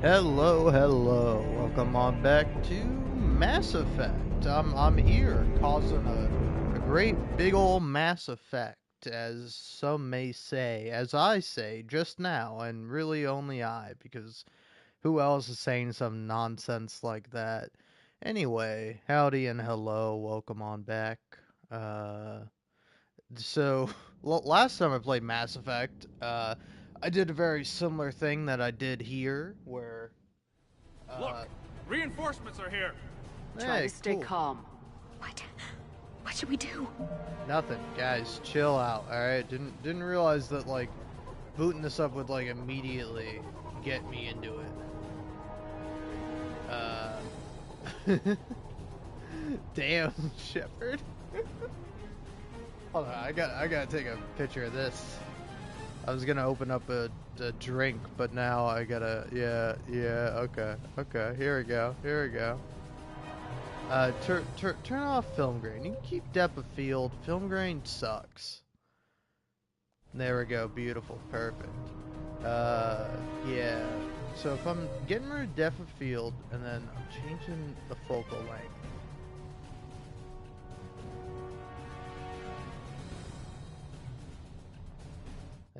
Hello, hello. Welcome on back to Mass Effect. I'm here causing a great big ol' Mass Effect, as some may say, as I say just now, and really only I, because who else is saying some nonsense like that? Anyway, howdy and hello. Welcome on back. Uh, so last time I played Mass Effect, I did a very similar thing that I did here, where Look, uh, reinforcements are here. Try to hey, stay cool. calm. What should we do? Nothing, guys. Chill out. All right. Didn't realize that like booting this up would like immediately get me into it. Damn, Shepard. Hold on, I gotta take a picture of this. I was gonna open up a drink, but now I gotta. Yeah. Okay. Here we go. Turn off film grain. You can keep depth of field. Film grain sucks. There we go. Beautiful. Perfect. Yeah. So if I'm getting rid of depth of field, and then I'm changing the focal length.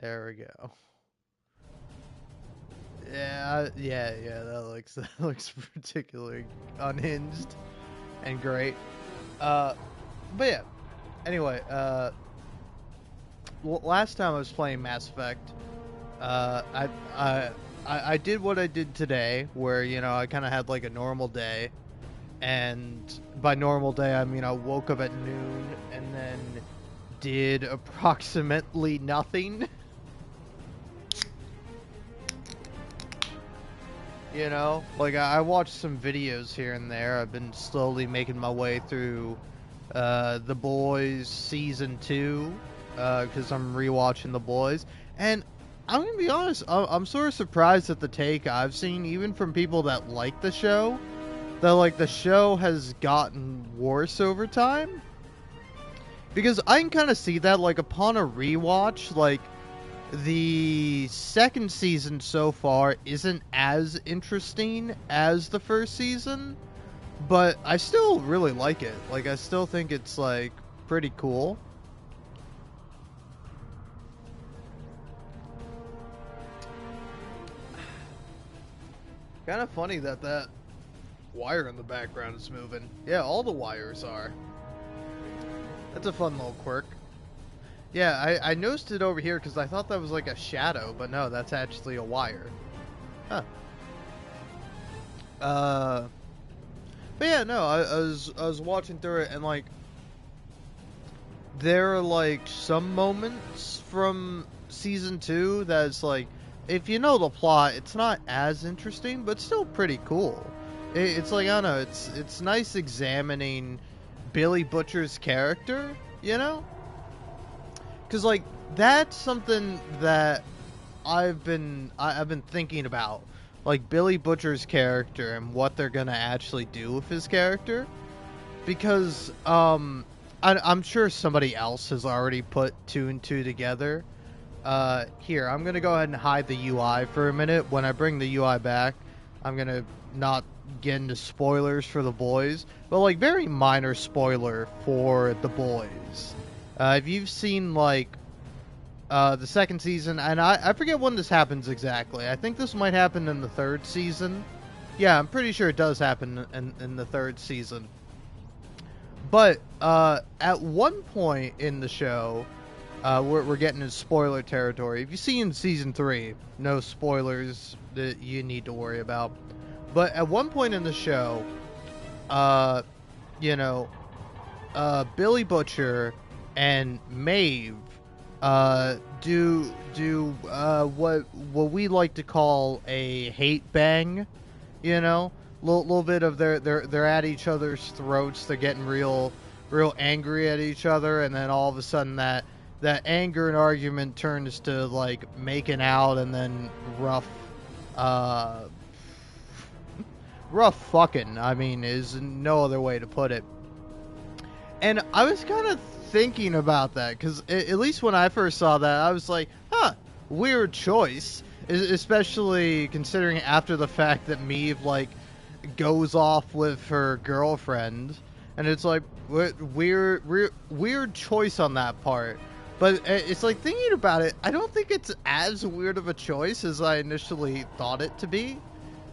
There we go. Yeah. That looks particularly unhinged and great. But yeah. Anyway, last time I was playing Mass Effect, I did what I did today, where I kind of had like a normal day, and by normal day I mean I woke up at noon and then did approximately nothing. Like I watched some videos here and there. I've been slowly making my way through The Boys Season 2, because I'm rewatching The Boys. And I'm going to be honest, I'm sort of surprised at the take I've seen, even from people that like the show, that like the show has gotten worse over time. Because I can kind of see that, like, upon a rewatch, like, the second season so far isn't as interesting as the first season, but I still really like it. Like, I still think it's, like, pretty cool. Kind of funny that wire in the background is moving. Yeah, all the wires are. That's a fun little quirk. Yeah, I noticed it over here because I thought that was like a shadow, but no, that's actually a wire. Huh. But yeah, no, I was watching through it, and like there are like some moments from season 2 that's like, if you know the plot, it's not as interesting, but still pretty cool. It's like, I don't know, it's nice examining Billy Butcher's character, you know? Because like that's something that I've been thinking about, like Billy Butcher's character and what they're gonna actually do with his character, because I'm sure somebody else has already put two and two together. Here, I'm gonna go ahead and hide the UI for a minute. When I bring the UI back, I'm gonna not get into spoilers for The Boys, but like very minor spoiler for The Boys. If you've seen like the second season, and I forget when this happens exactly. I think this might happen in the third season. Yeah, I'm pretty sure it does happen in the third season. But at one point in the show, we're getting into spoiler territory. If you see in season 3, no spoilers that you need to worry about. But at one point in the show, Billy Butcher and Maeve do what we like to call a hate bang, little bit of they're at each other's throats, they're getting real angry at each other, and then all of a sudden that anger and argument turns to like making out, and then rough fucking, I mean, is no other way to put it. And I was kind of thinking about that, because at least when I first saw that, I was like, huh, weird choice. especially considering after the fact that Maeve like goes off with her girlfriend, and it's like weird choice on that part. But it's like, thinking about it, I don't think it's as weird of a choice as I initially thought it to be,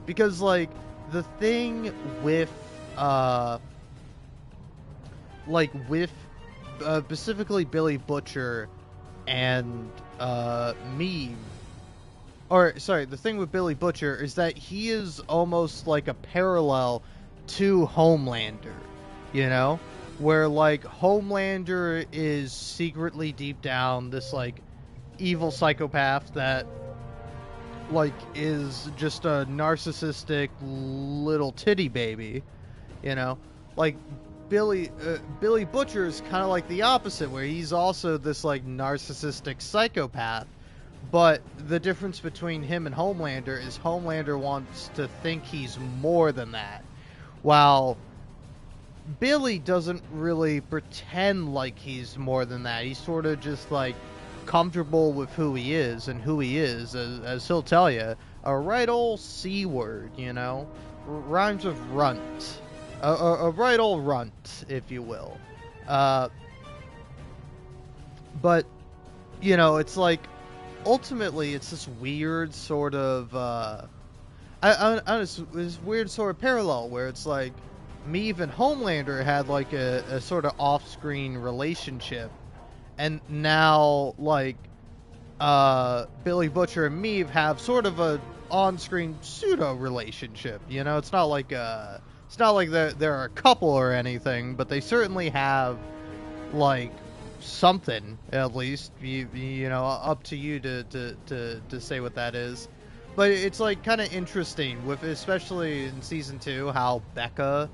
because like the thing with specifically Billy Butcher and Maeve. Or, sorry, the thing with Billy Butcher is that he is almost like a parallel to Homelander, you know? Where, like, Homelander is secretly deep down this, like, evil psychopath that, like, is just a narcissistic little titty baby, you know? Like, Billy Butcher is kind of like the opposite, where he's also this, like, narcissistic psychopath. But the difference between him and Homelander is Homelander wants to think he's more than that, while Billy doesn't really pretend like he's more than that. He's sort of just like comfortable with who he is, and who he is, as he'll tell you, a right old C word, you know, rhymes with runt, a right old runt, if you will. But you know, it's like, ultimately, it's this weird sort of, this weird sort of parallel where it's like Maeve and Homelander had like a sort of off-screen relationship, and now like Billy Butcher and Maeve have sort of a on-screen pseudo relationship. You know, it's not like they're a couple or anything, but they certainly have like something, at least. You know, up to you to say what that is. But it's like kind of interesting, with especially in season 2, how Becca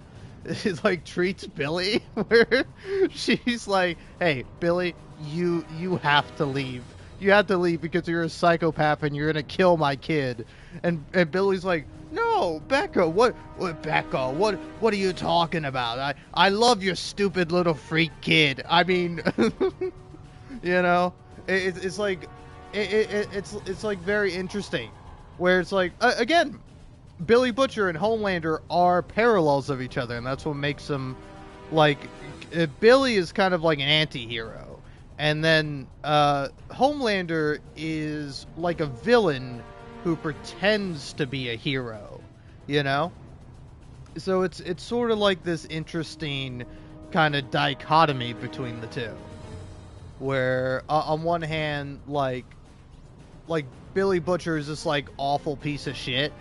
like treats Billy, where she's like, "Hey, Billy, you have to leave. You have to leave because you're a psychopath and you're gonna kill my kid." And Billy's like, "No, Becca, what Becca? What are you talking about? I love your stupid little freak kid. I mean," you know, it's like it's like very interesting, where it's like, again, Billy Butcher and Homelander are parallels of each other, and that's what makes them like, Billy is kind of like an anti-hero, and then Homelander is like a villain who pretends to be a hero, you know? So it's sort of like this interesting kind of dichotomy between the two, where on one hand, like Billy Butcher is this like awful piece of shit,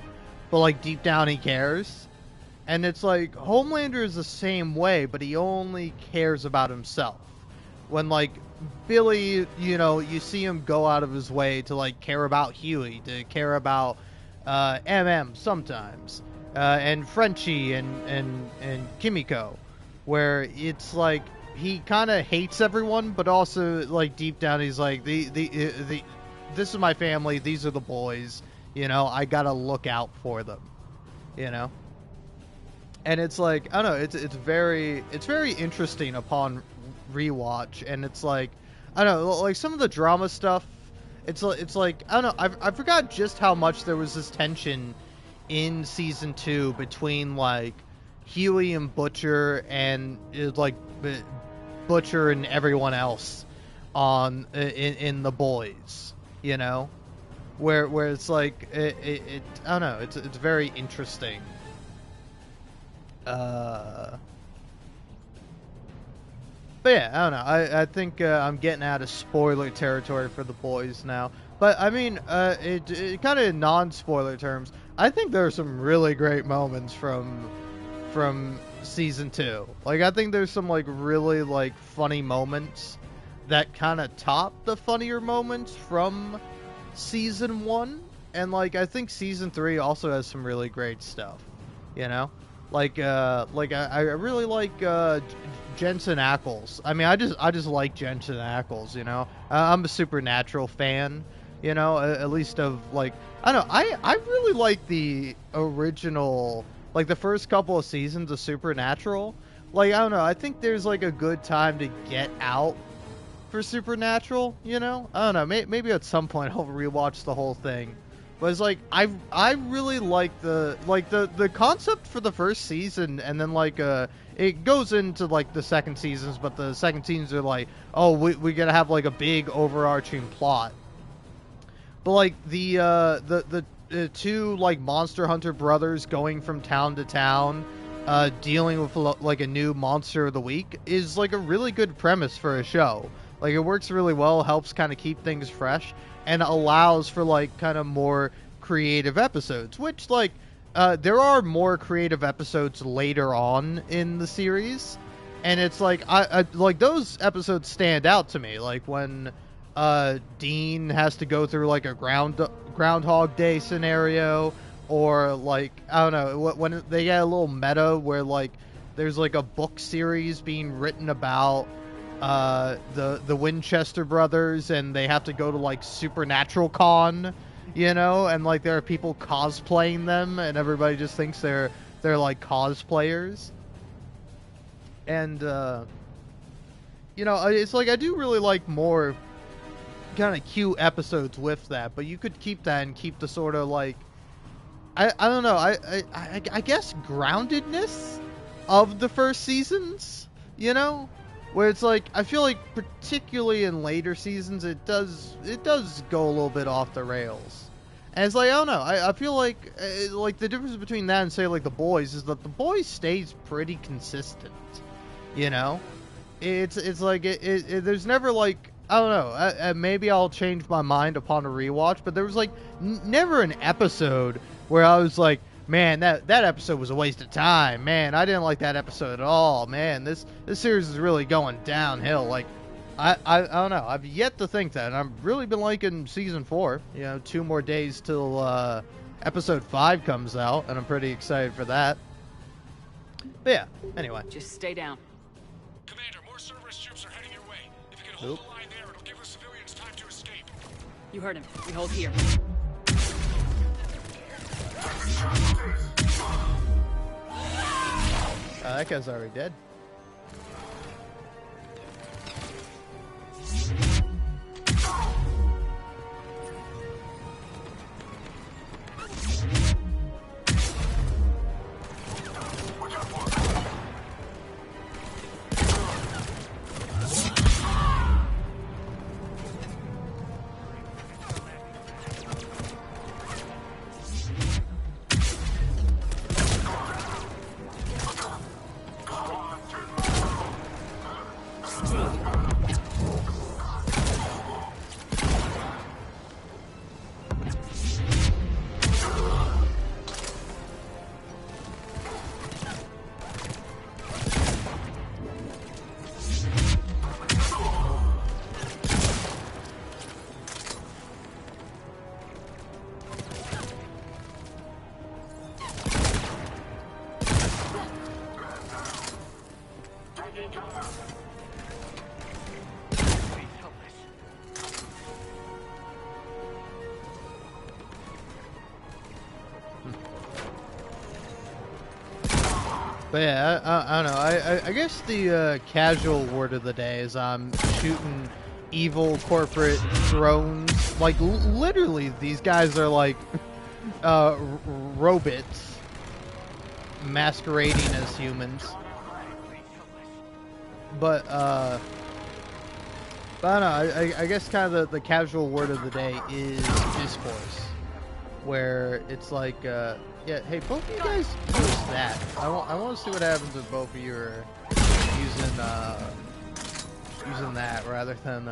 but like deep down he cares. And it's like Homelander is the same way, but he only cares about himself. When like Billy, you know, you see him go out of his way to like care about Huey, to care about MM sometimes, and Frenchie and Kimiko, where it's like he kind of hates everyone, but also like deep down he's like, this is my family, these are the boys, you know, I gotta look out for them, you know. And it's like, I don't know, it's very interesting upon rewatch, and it's like, I don't know, like some of the drama stuff, it's like, I don't know, I forgot just how much there was this tension in season 2 between like Huey and Butcher, and like Butcher and everyone else on in the boys, you know, where it's like it I don't know, it's very interesting. But yeah, I don't know. I think I'm getting out of spoiler territory for the boys now. But I mean, it kind of in non-spoiler terms, I think there are some really great moments from season 2. Like, I think there's some like really like funny moments that kind of top the funnier moments from season 1, and like I think season 3 also has some really great stuff. You know. Like I really like Jensen Ackles. I mean, I just like Jensen Ackles, you know. I'm a Supernatural fan, you know, at least of like, I don't know, I really like the original, like the first couple of seasons of Supernatural. Like, I don't know, I think there's like a good time to get out for Supernatural, you know. I don't know, maybe at some point I'll rewatch the whole thing. But it's like I really like the concept for the first season, and then like it goes into like the second seasons, but the second seasons are like, oh, we gotta have like a big overarching plot. But like the two like Monster Hunter brothers going from town to town, dealing with like a new monster of the week is like a really good premise for a show. Like it works really well, helps kind of keep things fresh, and allows for like kind of more creative episodes. Which like there are more creative episodes later on in the series, and it's like I like those episodes stand out to me. Like when Dean has to go through like a Groundhog Day scenario, or like I don't know when they get a little meta where like there's like a book series being written about the Winchester brothers, and they have to go to like Supernatural Con, you know, and like there are people cosplaying them, and everybody just thinks they're like cosplayers, and you know, it's like I do really like more kind of cute episodes with that, but you could keep that and keep the sort of like I don't know, I guess groundedness of the first seasons, you know, where it's like I feel like particularly in later seasons it does go a little bit off the rails, and it's like I don't know, I feel like the difference between that and say like The Boys is that The Boys stays pretty consistent, you know. It's like there's never like I don't know. Maybe I'll change my mind upon a rewatch, but there was like never an episode where I was like, man, that episode was a waste of time. Man, I didn't like that episode at all. Man, this series is really going downhill. Like, I don't know. I've yet to think that, and I've really been liking season 4. You know, 2 more days till episode 5 comes out, and I'm pretty excited for that. But yeah, anyway. Just stay down. Commander, more Cerberus troops are heading your way. If you can hold Nope. the line there, it'll give the civilians time to escape. You heard him. We hold here. That guy's already dead. But yeah, I don't know. I guess the casual word of the day is I'm shooting evil corporate drones. Like, literally, these guys are like robots masquerading as humans. But I don't know. I guess kind of the casual word of the day is discourse. Where it's like, yeah, hey, both of you guys use that. I want to see what happens if both of you are using that rather than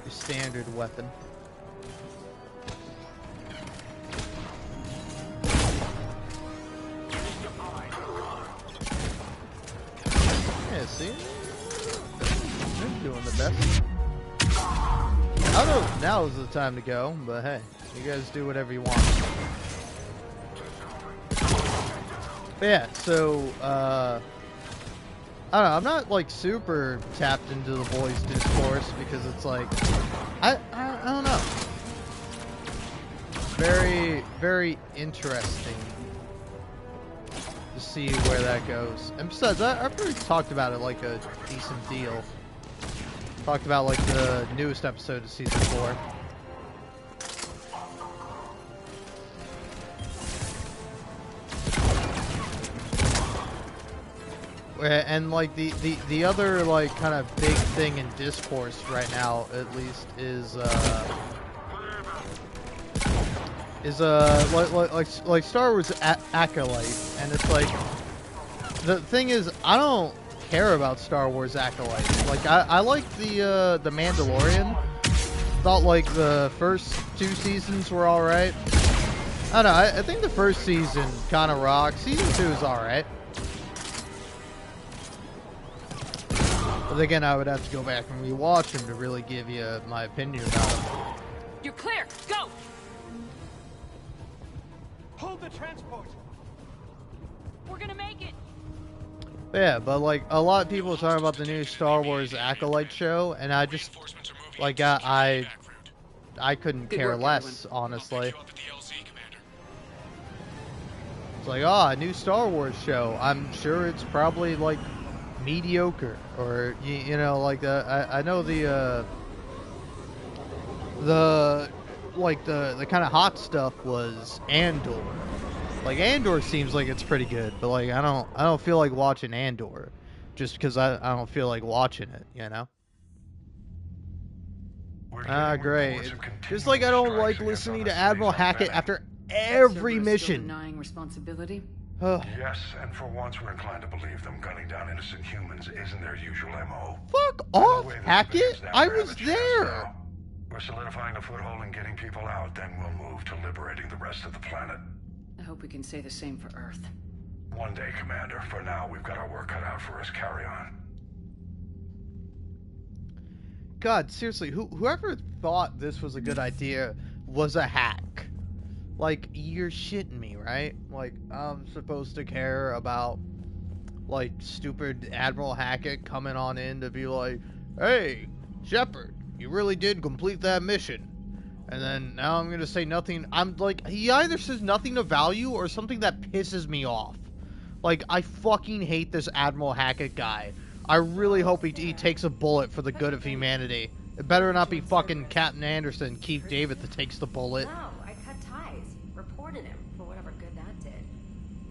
your standard weapon. Yeah, see? They're doing the best. I don't know if now is the time to go, but hey, you guys do whatever you want. But yeah, so, I don't know, I'm not, like, super tapped into the Boys discourse, because it's like, I don't know. Very, very interesting to see where that goes. And besides, I've already talked about it like a decent deal. Talked about like the newest episode of season 4. And like the other like kind of big thing in discourse right now, at least, is like Star Wars Acolyte, and it's like the thing is I don't care about Star Wars Acolyte. Like I like the Mandalorian. Thought like the first 2 seasons were all right. I don't know. I think the first season kind of rocks. Season 2 is all right. But again, I would have to go back and rewatch them to really give you my opinion about them. You're clear. Go. Hold the transport. We're gonna make it. Yeah, but like a lot of people are talking about the new Star Wars Acolyte show, and I just Reinforcements are moving like in the I back route. I couldn't Good care work, less, everyone. honestly. I'll pick you up at the LZ, Commander. It's like, oh, a new Star Wars show. I'm sure it's probably like mediocre, or you know, like I know the kind of hot stuff was Andor. Like Andor seems like it's pretty good, but like I don't feel like watching Andor, just because I don't feel like watching it, you know. Great. Just like I don't like listening to Admiral Hackett after every Cerberus mission. Still denying responsibility. Ugh. Yes, and for once we're inclined to believe them gunning down innocent humans isn't their usual MO. Fuck No off, way this Hackett! begins to I ever have was a chance there! now. We're solidifying a foothold and getting people out, then we'll move to liberating the rest of the planet. I hope we can say the same for Earth. One day, Commander. For now, we've got our work cut out for us. Carry on. God, seriously, whoever thought this was a good idea was a hack. Like, you're shitting me, right? Like, I'm supposed to care about, like, stupid Admiral Hackett coming on in to be like, hey, Shepard, you really did complete that mission. And then now I'm gonna say nothing. I'm like, he either says nothing of value or something that pisses me off. Like, I fucking hate this Admiral Hackett guy. I really hope he takes a bullet for the good of humanity. It better not be fucking Captain Anderson, Keith David, that takes the bullet. No, I cut ties. Reported him for whatever good that did.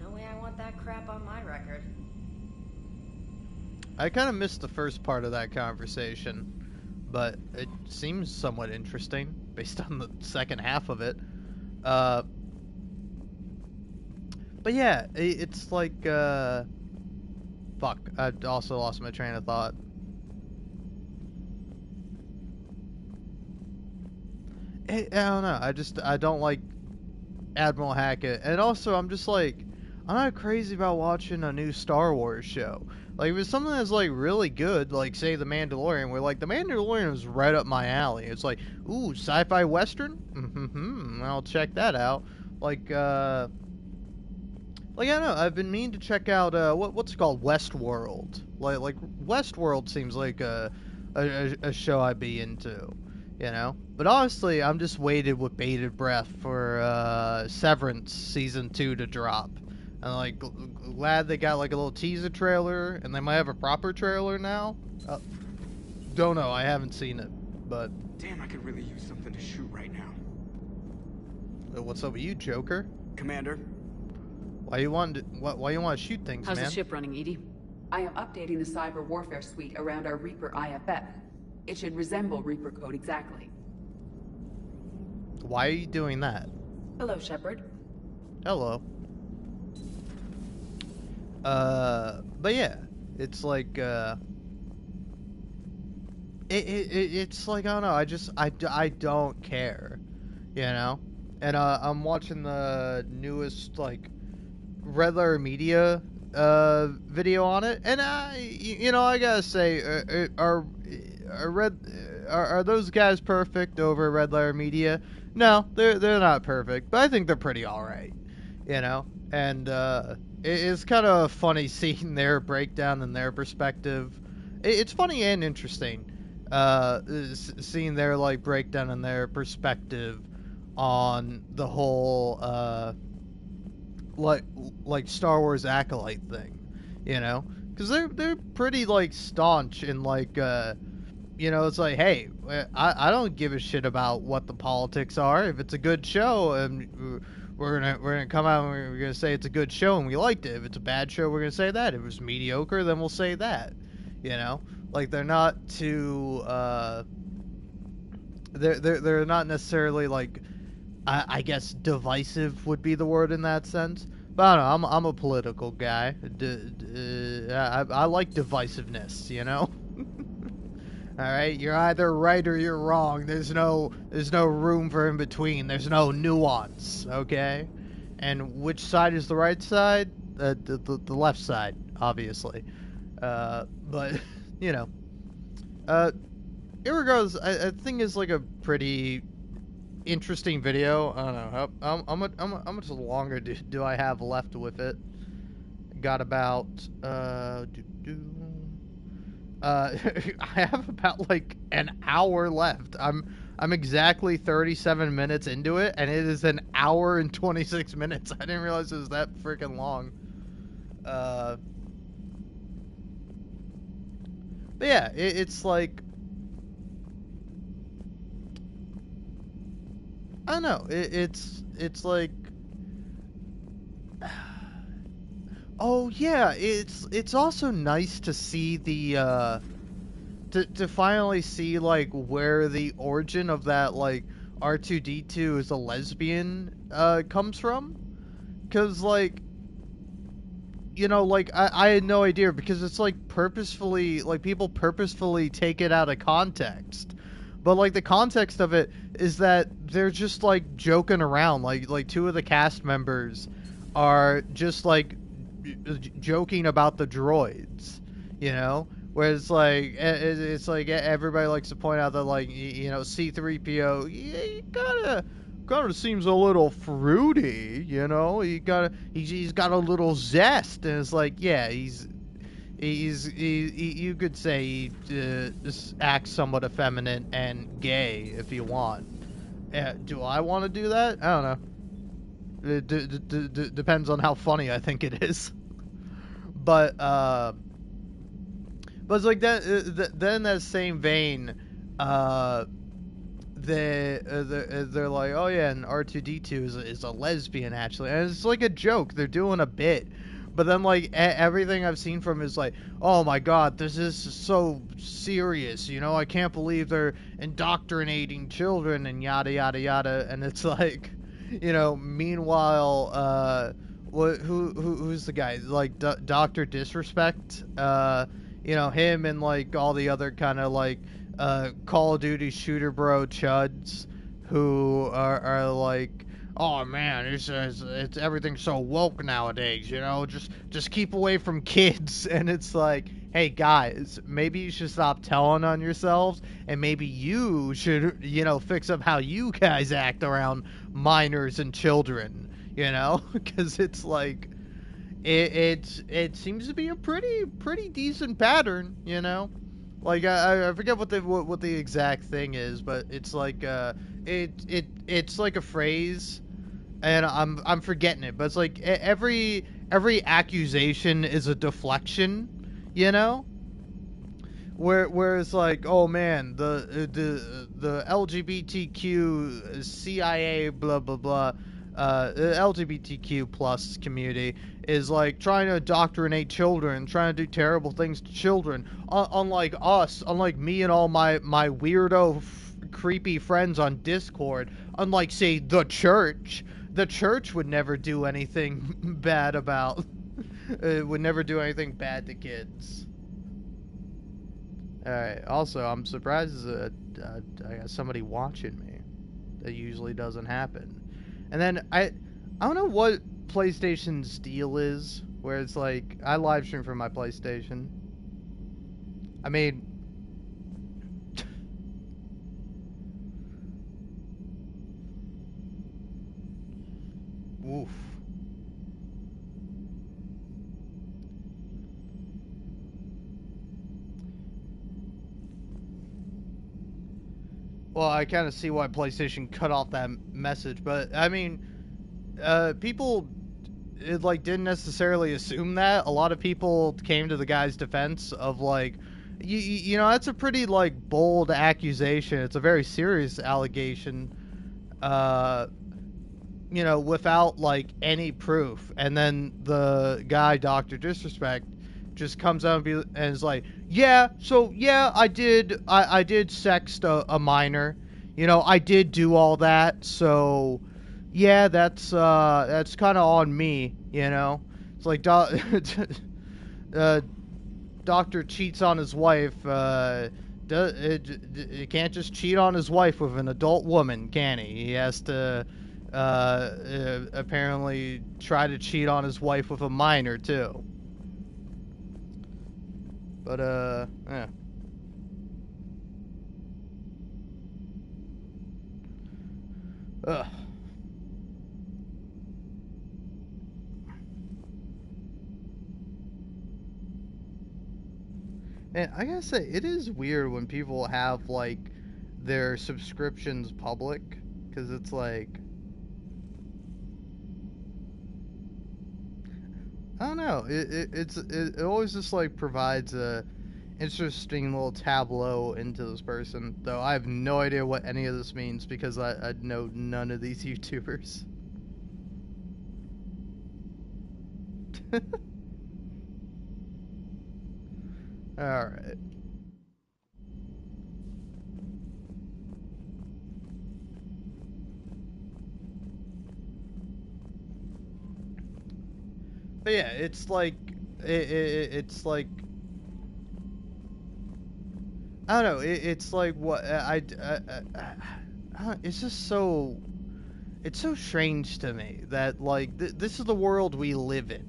No way I want that crap on my record. I kind of missed the first part of that conversation, but it seems somewhat interesting based on the second half of it. But yeah, it's like, fuck, I also lost my train of thought. I don't know, I don't like Admiral Hackett, and also I'm just like, I'm not crazy about watching a new Star Wars show. Like, if it's something that's, like, really good, like, say, The Mandalorian, where, like, The Mandalorian is right up my alley. It's like, ooh, sci-fi western? Mm-hmm, I'll check that out. Like, I don't know, I've been meaning to check out, what's it called? Westworld. Like, Westworld seems like a show I'd be into, you know? But honestly, I'm just waiting with bated breath for, Severance Season 2 to drop. And, like, glad they got, like, a little teaser trailer, and they might have a proper trailer now. Don't know, I haven't seen it, but... Damn, I could really use something to shoot right now. What's up with you, Joker? Commander? Why you want to shoot things, How's man? the ship running, Edie? I am updating the cyber warfare suite around our Reaper IFF. It should resemble Reaper code exactly. Why are you doing that? Hello, Shepard. Hello. But yeah, it's like, it's like, I don't know, I don't care, you know? And, I'm watching the newest, like, Red Letter Media, video on it, and you know, I gotta say, are those guys perfect over at Red Letter Media? No, they're not perfect, but I think they're pretty alright, you know? And, it's kind of funny seeing their breakdown and their perspective. It's funny and interesting, seeing their, like, breakdown and their perspective on the whole, like Star Wars Acolyte thing, you know? Because they're pretty, like, staunch in, like, you know, it's like, hey, I don't give a shit about what the politics are. If it's a good show, and we're gonna come out and we're gonna say it's a good show and we liked it. If it's a bad show, we're gonna say that. If it was mediocre, then we'll say that. You know, like they're not too they're not necessarily like I guess divisive would be the word in that sense. But I don't know, I'm a political guy. I like divisiveness, you know. All right, you're either right or you're wrong. There's no room for in between. There's no nuance, okay? And which side is the right side? The left side, obviously. But you know, irregardless, I think it's like a pretty interesting video. I don't know how much longer do I have left with it? Got about I have about like an hour left. I'm exactly 37 minutes into it, and it is an hour and 26 minutes. I didn't realize it was that freaking long. But yeah, it's like, I don't know. It's like, oh yeah, it's also nice to see the to finally see like where the origin of that like R2-D2 is a lesbian comes from, because like, you know, like I had no idea, because it's like purposefully, like people purposefully take it out of context. But like the context of it is that they're just like joking around, like two of the cast members are just like joking about the droids, you know, where it's like everybody likes to point out that, like, you know, C-3PO, he kind of seems a little fruity, you know, he's got a little zest, and it's like, yeah, you could say he just acts somewhat effeminate and gay if you want. Do I want to do that? I don't know. It depends on how funny I think it is. But it's like that. Then in that same vein, they're like, oh yeah, and R2-D2 is a lesbian actually, and it's like a joke. They're doing a bit. But then, like, everything I've seen from is like, oh my god, this is so serious, you know, I can't believe they're indoctrinating children and yada yada yada. And it's like, you know, meanwhile, who's the guy, like Dr. Disrespect, you know, him and like all the other kind of like Call of Duty shooter bro chuds who are like, oh man, it's everything's so woke nowadays, you know, just keep away from kids. And it's like, hey guys, maybe you should stop telling on yourselves, and maybe you should, you know, fix up how you guys act around minors and children, you know, because it's like, it seems to be a pretty decent pattern, you know. Like I forget what the exact thing is, but it's like it's like a phrase, and I'm forgetting it, but it's like every accusation is a deflection, you know. Where it's like, oh man, the LGBTQ CIA blah blah blah, the LGBTQ plus community is like trying to indoctrinate children, trying to do terrible things to children. Unlike us, unlike me and all my weirdo creepy friends on Discord, unlike say the church would never do anything bad would never do anything bad to kids. Alright, also, I'm surprised that I got somebody watching me. That usually doesn't happen. And then, I don't know what PlayStation's deal is, where it's like, I live stream from my PlayStation. I mean... Oof. Well, I kind of see why PlayStation cut off that message, but I mean, people didn't necessarily assume that. A lot of people came to the guy's defense of like, you know, that's a pretty like bold accusation. It's a very serious allegation. you know, without like any proof, and then the guy, Dr. Disrespect, just comes out and is like, yeah, so yeah, I did sext a minor, you know, I did do all that, so yeah, that's kind of on me, you know. It's like doctor cheats on his wife. He can't just cheat on his wife with an adult woman, can he? He has to apparently try to cheat on his wife with a minor too. But yeah. Ugh. And I gotta say, it is weird when people have, like, their subscriptions public, because it's like, I don't know, it always just, like, provides a interesting little tableau into this person, though I have no idea what any of this means, because I know none of these YouTubers. Alright. But yeah, it's like, it's like, I don't know, it's like what, it's just so, it's so strange to me that, like, this is the world we live in,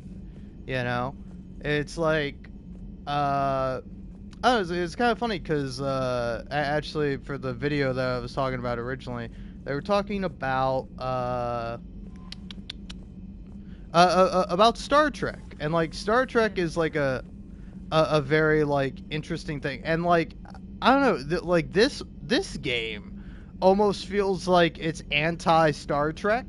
you know? It's like, oh, it's kind of funny because actually for the video that I was talking about originally, they were talking about Star Trek, and like Star Trek is like a very like interesting thing, and like I don't know, like this game almost feels like it's anti-Star Trek,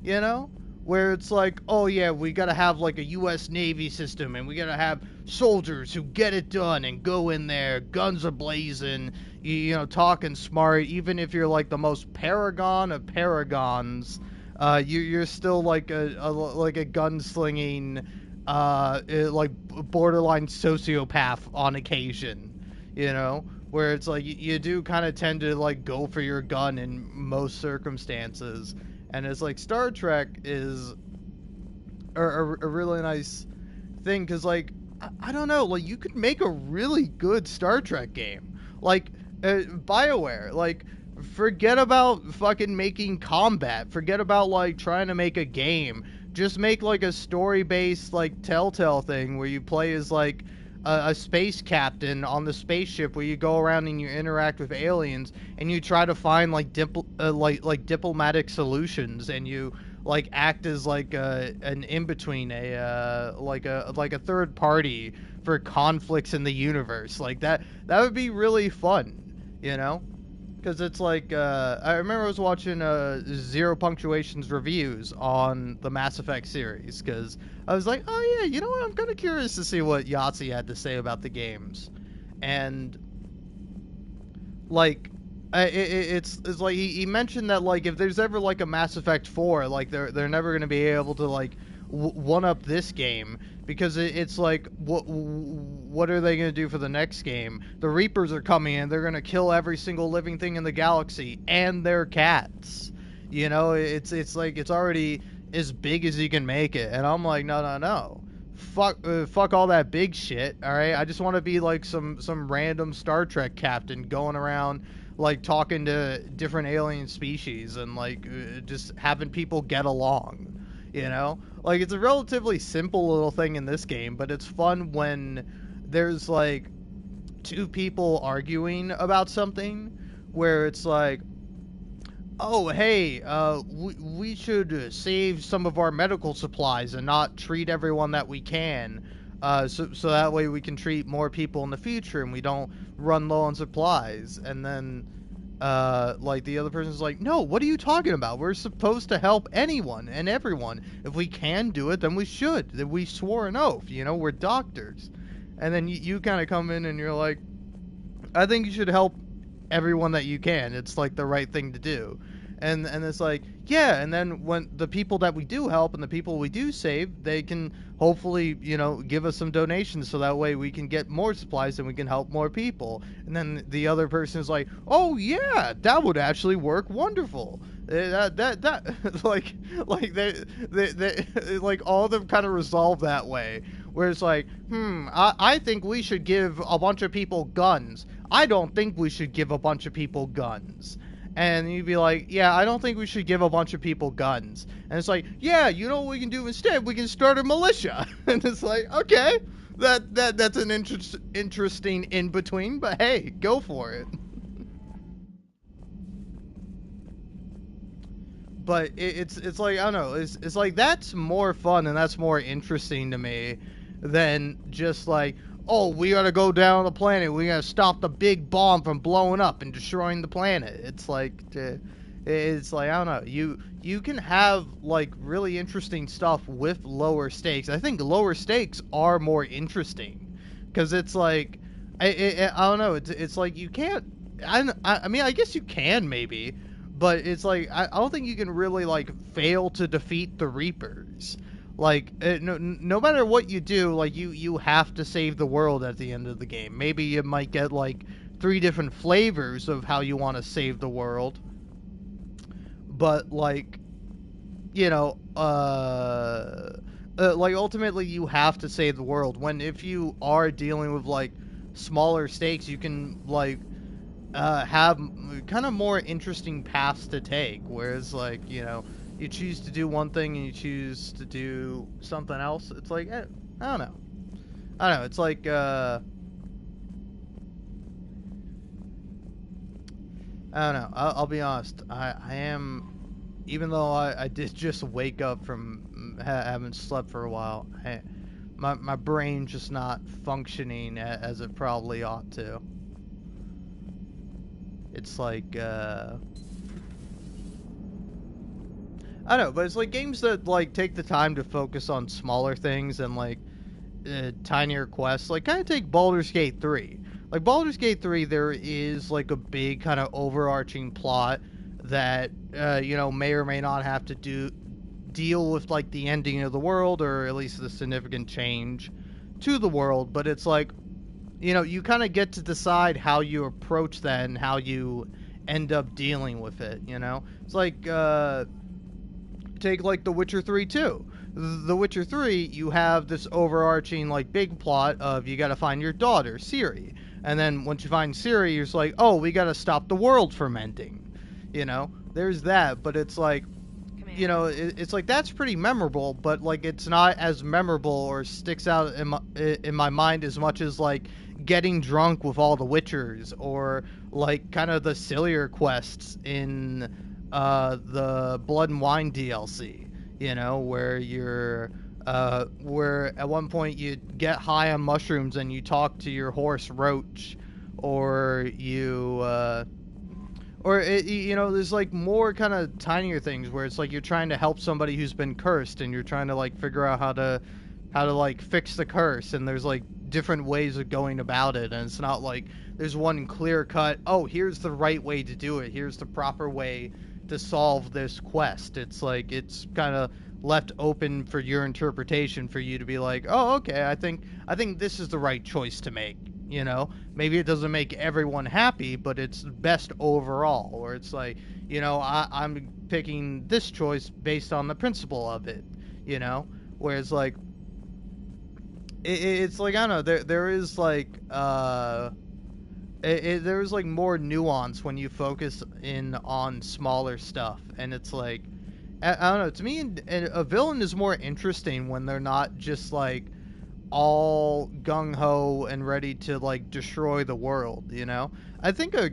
you know? Where it's like, oh yeah, we gotta have like a U.S. Navy system, and we gotta have soldiers who get it done and go in there, guns are blazing, you know, talking smart. Even if you're like the most paragon of paragons, you're still like a gunslinging, like borderline sociopath on occasion, you know. Where it's like you do kind of tend to like go for your gun in most circumstances. And it's like Star Trek is a really nice thing, because like I don't know, like you could make a really good Star Trek game, like BioWare. Like, forget about fucking making combat, forget about like trying to make a game, just make like a story-based like Telltale thing where you play as like a space captain on the spaceship, where you go around and you interact with aliens and you try to find like diplomatic solutions, and you like act as like an in-between, like a third party for conflicts in the universe. Like that would be really fun, you know? Because it's like, I remember I was watching Zero Punctuation's reviews on the Mass Effect series, because I was like, oh yeah, you know what, I'm kind of curious to see what Yahtzee had to say about the games. And, like, it's like, he mentioned that, like, if there's ever, like, a Mass Effect 4, like, they're never going to be able to, like, one-up this game, because it's like, what are they going to do for the next game? The Reapers are coming in, they're going to kill every single living thing in the galaxy, and their cats. You know, it's like, it's already as big as you can make it, and I'm like, no. Fuck all that big shit, alright? I just want to be like some random Star Trek captain going around, like, talking to different alien species, and, like, just having people get along. You know? Like, it's a relatively simple little thing in this game, but it's fun when there's, like, two people arguing about something, where it's like, oh, hey, we should save some of our medical supplies and not treat everyone that we can, so that way we can treat more people in the future and we don't run low on supplies. And then, like, the other person's like, no, what are you talking about? We're supposed to help anyone and everyone. If we can do it, then we should. That we swore an oath, you know, we're doctors. And then you kind of come in and you're like, I think you should help everyone that you can. It's, like, the right thing to do. And it's like, yeah, and then when the people that we do help and the people we do save, they can hopefully, you know, give us some donations so that way we can get more supplies and we can help more people. And then the other person is like, oh yeah, that would actually work wonderful. Like they like all of them kind of resolve that way, where it's like, I think we should give a bunch of people guns. I don't think we should give a bunch of people guns. And you'd be like, yeah, I don't think we should give a bunch of people guns. And it's like, yeah, you know what we can do instead? We can start a militia. And it's like, okay, that's an interesting in between, but hey, go for it. But it's like, I don't know, it's like that's more fun and that's more interesting to me than just like, oh, we gotta go down the planet, we gotta stop the big bomb from blowing up and destroying the planet. It's like, I don't know, you can have like really interesting stuff with lower stakes. I think lower stakes are more interesting because it's like, I don't know, it's like you can't, I mean, I guess you can maybe, but it's like, I don't think you can really like fail to defeat the Reapers. Like, no matter what you do, like, you have to save the world at the end of the game. Maybe you might get, like, 3 different flavors of how you want to save the world. But, like, you know, like, ultimately you have to save the world. When, if you are dealing with, like, smaller stakes, you can, like, have kind of more interesting paths to take. Whereas, like, you know, you choose to do one thing and you choose to do something else. It's like, I don't know. It's like, I don't know. I'll be honest. I am, even though I did just wake up from having slept for a while, my brain's just not functioning as it probably ought to. It's like, I don't know, but it's like games that like take the time to focus on smaller things and like tinier quests. Like kind of take Baldur's Gate 3. Like Baldur's Gate 3, there is like a big kind of overarching plot that you know, may or may not have to deal with like the ending of the world or at least the significant change to the world. But it's like, you know, you kind of get to decide how you approach that and how you end up dealing with it. You know, it's like take like The Witcher 3 too. The Witcher 3, you have this overarching like big plot of you gotta find your daughter, Ciri. And then once you find Ciri, you're just like, oh, we gotta stop the world from ending. You know, there's that, but it's like, you know, it's like that's pretty memorable, but like it's not as memorable or sticks out in my mind as much as like getting drunk with all the Witchers or like kind of the sillier quests in the Blood and Wine DLC, you know, where you're where at one point you get high on mushrooms and you talk to your horse Roach, or you you know, there's like more kind of tinier things where it's like you're trying to help somebody who's been cursed and you're trying to like figure out how to like fix the curse, and there's like different ways of going about it, and it's not like there's one clear cut, oh, here's the right way to do it, here's the proper way to solve this quest. It's like it's kind of left open for your interpretation, for you to be like, oh, okay, I think this is the right choice to make. You know, maybe it doesn't make everyone happy, but it's best overall. Or it's like, you know, I'm picking this choice based on the principle of it. You know, whereas like it's like, I don't know, there is like there's like more nuance when you focus in on smaller stuff, and it's like, I don't know, to me a villain is more interesting when they're not just like all gung-ho and ready to like destroy the world, you know? I think a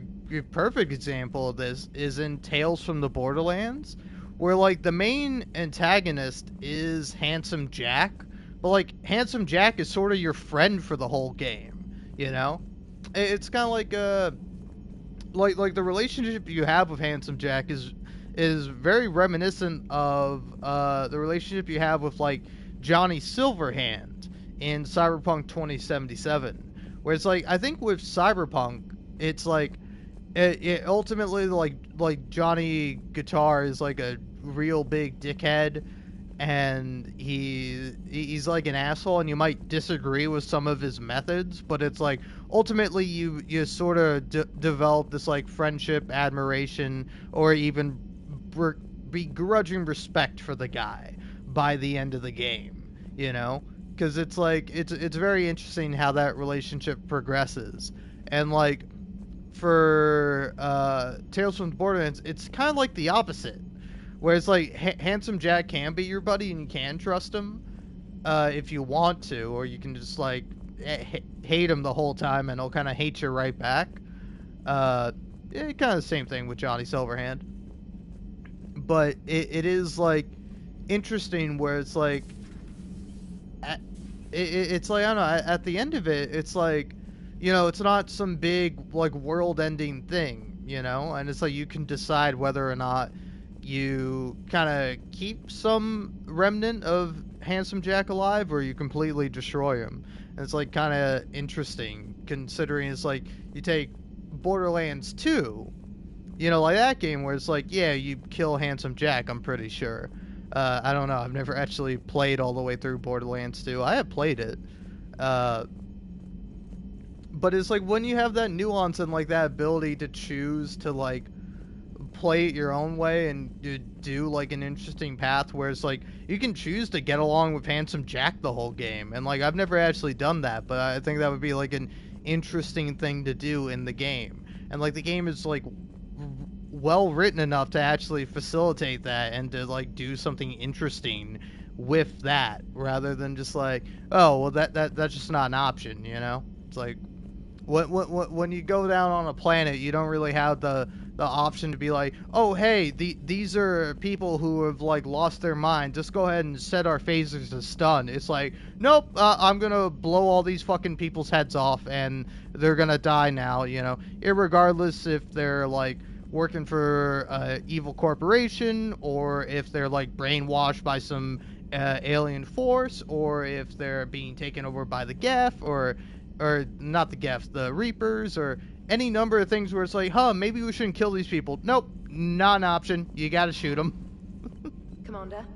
perfect example of this is in Tales from the Borderlands, where like the main antagonist is Handsome Jack, but like Handsome Jack is sort of your friend for the whole game, you know? It's kind of like the relationship you have with Handsome Jack is very reminiscent of the relationship you have with like Johnny Silverhand in Cyberpunk 2077, where it's like, I think with Cyberpunk, it's like it ultimately like Johnny Guitar is like a real big dickhead, and he's like an asshole, and you might disagree with some of his methods, but it's like ultimately you sort of develop this like friendship, admiration, or even begrudging respect for the guy by the end of the game, you know, because it's like it's very interesting how that relationship progresses. And like for Tales from the Borderlands, it's kind of like the opposite, where it's like Handsome Jack can be your buddy and you can trust him if you want to, or you can just like hate him the whole time and he'll kind of hate you right back. Kind of the same thing with Johnny Silverhand, but it is like interesting where it's like it's like, I don't know, at the end of it, it's like, you know, it's not some big like world-ending thing, you know, and it's like you can decide whether or not you kind of keep some remnant of Handsome Jack alive or you completely destroy him. And it's like kind of interesting considering it's like you take Borderlands 2, you know, like that game where it's like, yeah, you kill Handsome Jack, I'm pretty sure. I don't know, I've never actually played all the way through Borderlands 2. I have played it. But it's like when you have that nuance and like that ability to choose to like play it your own way and do like an interesting path where it's like you can choose to get along with Handsome Jack the whole game, and like I've never actually done that, but I think that would be like an interesting thing to do in the game. And like the game is like well written enough to actually facilitate that and to like do something interesting with that, rather than just like, oh well, that's just not an option, you know. It's like when you go down on a planet, you don't really have the option to be like, oh hey, these are people who have like lost their mind, just go ahead and set our phasers to stun. It's like, nope, I'm gonna blow all these fucking people's heads off and they're gonna die now, you know, irregardless if they're like working for a evil corporation, or if they're like brainwashed by some alien force, or if they're being taken over by the Geth, or not the Geth, the Reapers, or any number of things where it's like, maybe we shouldn't kill these people. Nope, not an option. You gotta shoot them. Commander?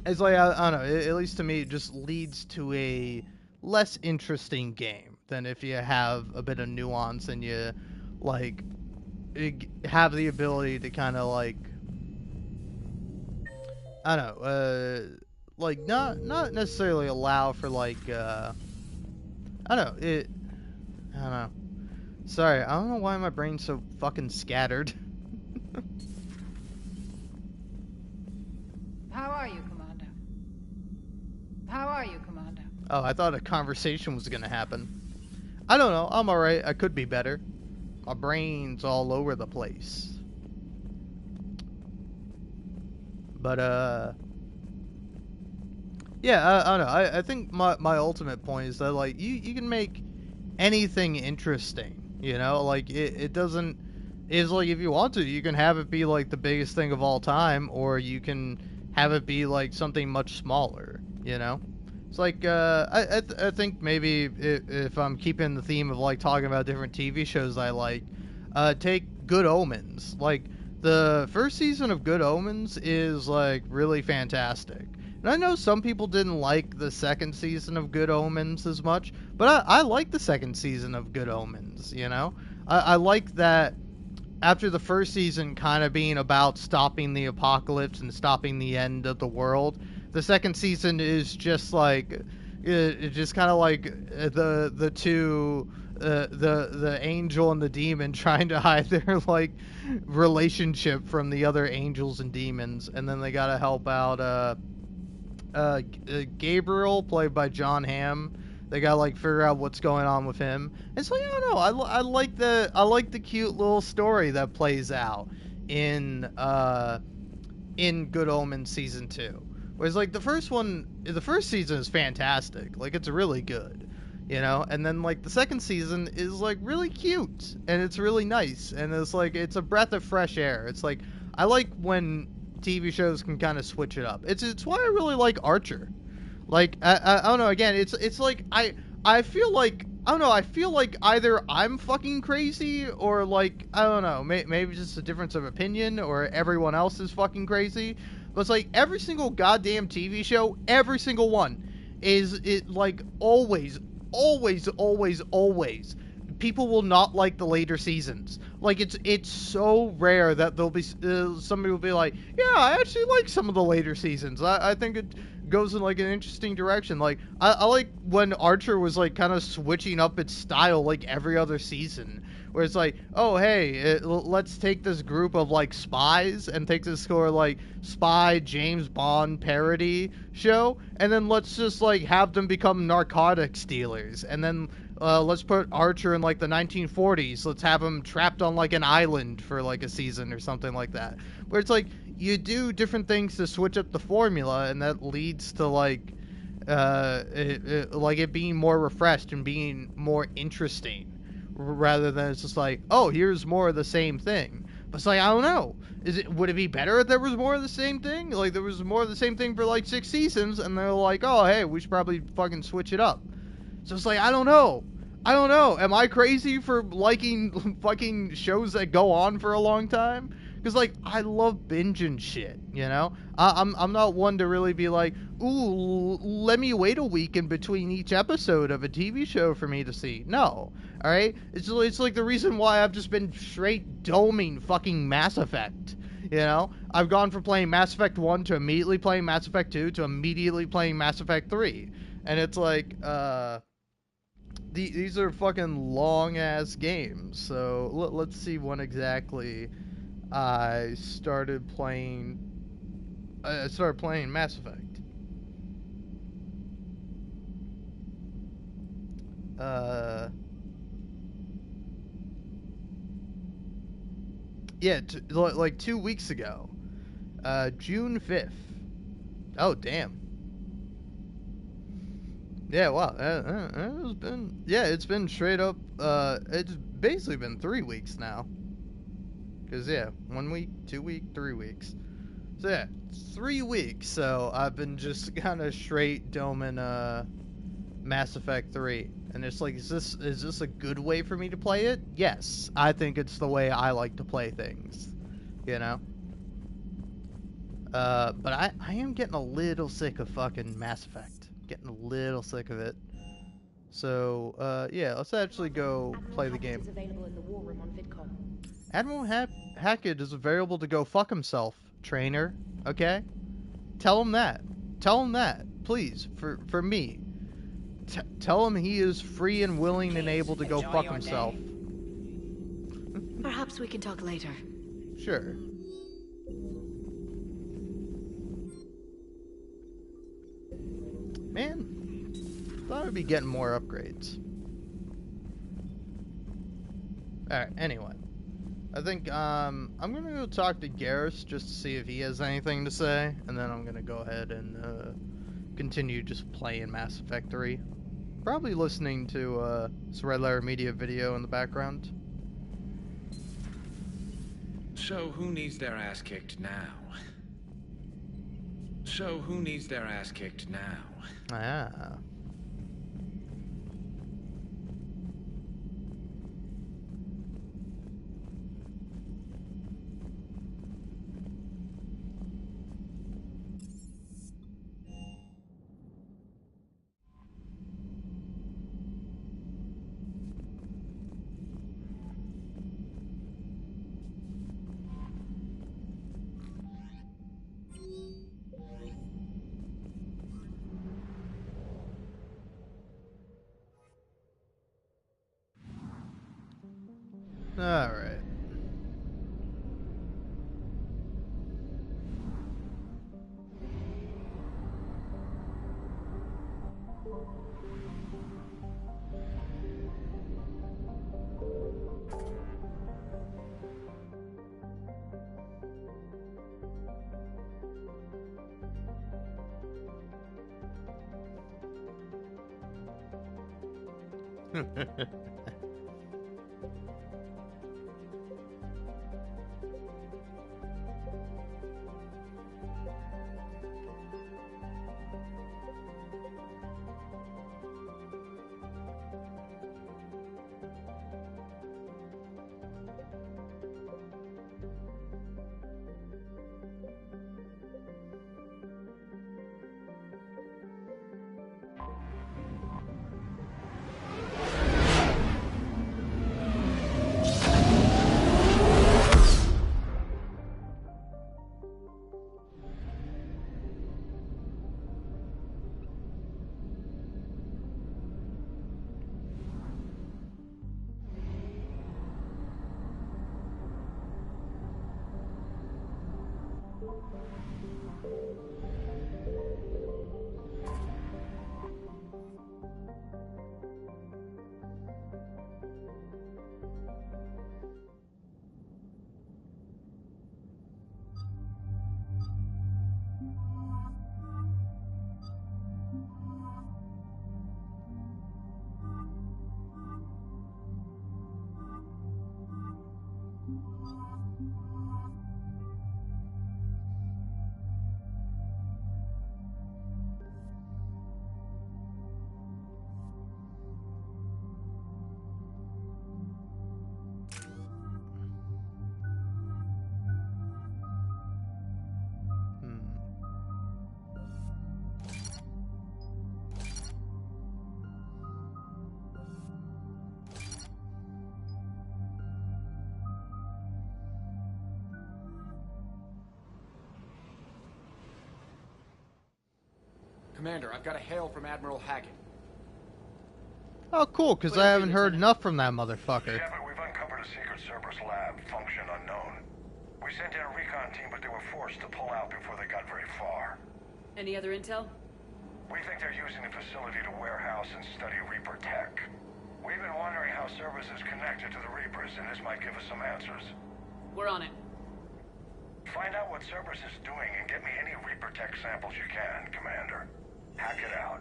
It's like, I don't know, at least to me, it just leads to a less interesting game than if you have a bit of nuance and you, like, have the ability to kind of, like, I don't know, like, not necessarily allow for, like, I don't know. Sorry, I don't know why my brain's so fucking scattered. How are you, Commander? How are you, Commander? Oh, I thought a conversation was gonna happen. I don't know, I'm alright, I could be better. My brain's all over the place. But, yeah, I don't know. I think my ultimate point is that, like, you can make anything interesting, you know? Like, it doesn't... It's like, if you want to, you can have it be, like, the biggest thing of all time, or you can have it be, like, something much smaller, you know? It's like, I think maybe if I'm keeping the theme of, like, talking about different TV shows I like, take Good Omens. Like, the first season of Good Omens is, like, really fantastic. And I know some people didn't like the second season of Good Omens as much, but I like the second season of Good Omens, you know? I like that after the first season kind of being about stopping the apocalypse and stopping the end of the world, the second season is just like, it's just kind of like the two... the angel and the demon trying to hide their like relationship from the other angels and demons, and then they gotta help out Gabriel, played by John Hamm. They gotta like figure out what's going on with him. And so I don't know, I like the cute little story that plays out in Good Omens season 2. Whereas like the first season is fantastic, like it's really good. You know, and then like the second season is like really cute and it's really nice, and it's like it's a breath of fresh air. It's like I like when TV shows can kind of switch it up. It's why I really like Archer. Like I don't know, again, it's like I feel like I don't know, I feel like either I'm fucking crazy or like, I don't know, maybe just a difference of opinion or everyone else is fucking crazy. But it's like every single goddamn TV show, every single one is it like always people will not like the later seasons. Like it's so rare that there'll be somebody will be like, yeah, I actually like some of the later seasons. I think it goes in like an interesting direction. Like I like when Archer was like kind of switching up its style like every other season, where it's like, oh hey, let's take this group of like spies and take this sort of like spy James Bond parody show, and then let's just like have them become narcotics dealers, and then let's put Archer in like the 1940s. Let's have him trapped on like an island for like a season or something like that. Where it's like you do different things to switch up the formula, and that leads to like it being more refreshed and being more interesting, rather than it's just like, oh, here's more of the same thing. But it's like, I don't know. Would it be better if there was more of the same thing? Like there was more of the same thing for like 6 seasons, and they're like, oh hey, we should probably fucking switch it up. So it's like, I don't know. Am I crazy for liking fucking shows that go on for a long time? Because, like, I love binging shit, you know? I'm not one to really be like, ooh, let me wait a week in between each episode of a TV show for me to see. No, alright? It's like the reason why I've just been straight doming fucking Mass Effect, you know? I've gone from playing Mass Effect 1 to immediately playing Mass Effect 2 to immediately playing Mass Effect 3. And it's like, these are fucking long-ass games, so let's see when exactly I started playing Mass Effect. Yeah, like 2 weeks ago. June 5th. Oh, damn. Yeah, wow. It's been straight up, it's basically been 3 weeks now. Because, yeah, 1 week, 2 week, 3 weeks. So, yeah, 3 weeks. So, I've been just kind of straight doming, Mass Effect 3. And it's like, is this a good way for me to play it? Yes. I think it's the way I like to play things. You know? But I am getting a little sick of fucking Mass Effect. Getting a little sick of it. So, yeah, let's actually go play the game. Admiral Hackett is available to go fuck himself, trainer. Okay? Tell him that. Tell him that. Please, for me. Tell him he is free and willing and able to go fuck himself. Perhaps we can talk later. Sure. Man, thought I'd be getting more upgrades. Alright, anyway. I think, I'm gonna go talk to Garrus just to see if he has anything to say, and then I'm gonna go ahead and, continue just playing Mass Effect 3. Probably listening to, this Red Letter Media video in the background. So, who needs their ass kicked now? Ah. Alright. Commander, I've got a hail from Admiral Hackett. Oh, cool, because I haven't heard enough from that motherfucker. Yeah, but we've uncovered a secret Cerberus lab, function unknown. We sent in a recon team, but they were forced to pull out before they got very far. Any other intel? We think they're using the facility to warehouse and study Reaper tech. We've been wondering how Cerberus is connected to the Reapers, and this might give us some answers. We're on it. Find out what Cerberus is doing and get me any Reaper tech samples you can, Commander. Hack it out.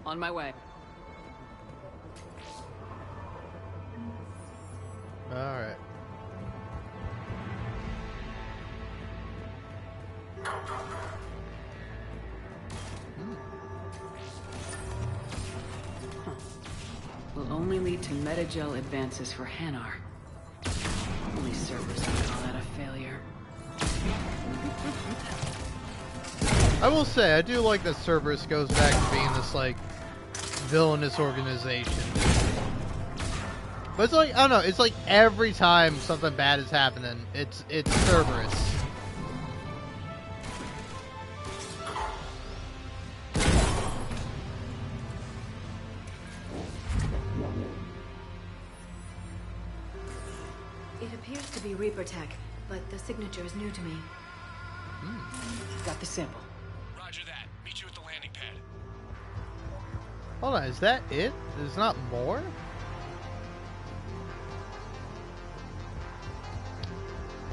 On my way. Alright. Will only lead to metagel advances for Hanar. Only servers can call that a failure. I will say, I do like that Cerberus goes back to being this, like, villainous organization. But it's like, I don't know, it's like every time something bad is happening, it's Cerberus. It appears to be Reaper tech, but the signature is new to me. Got the sample. Roger that. Meet you at the landing pad. Hold on, is that it? There's not more?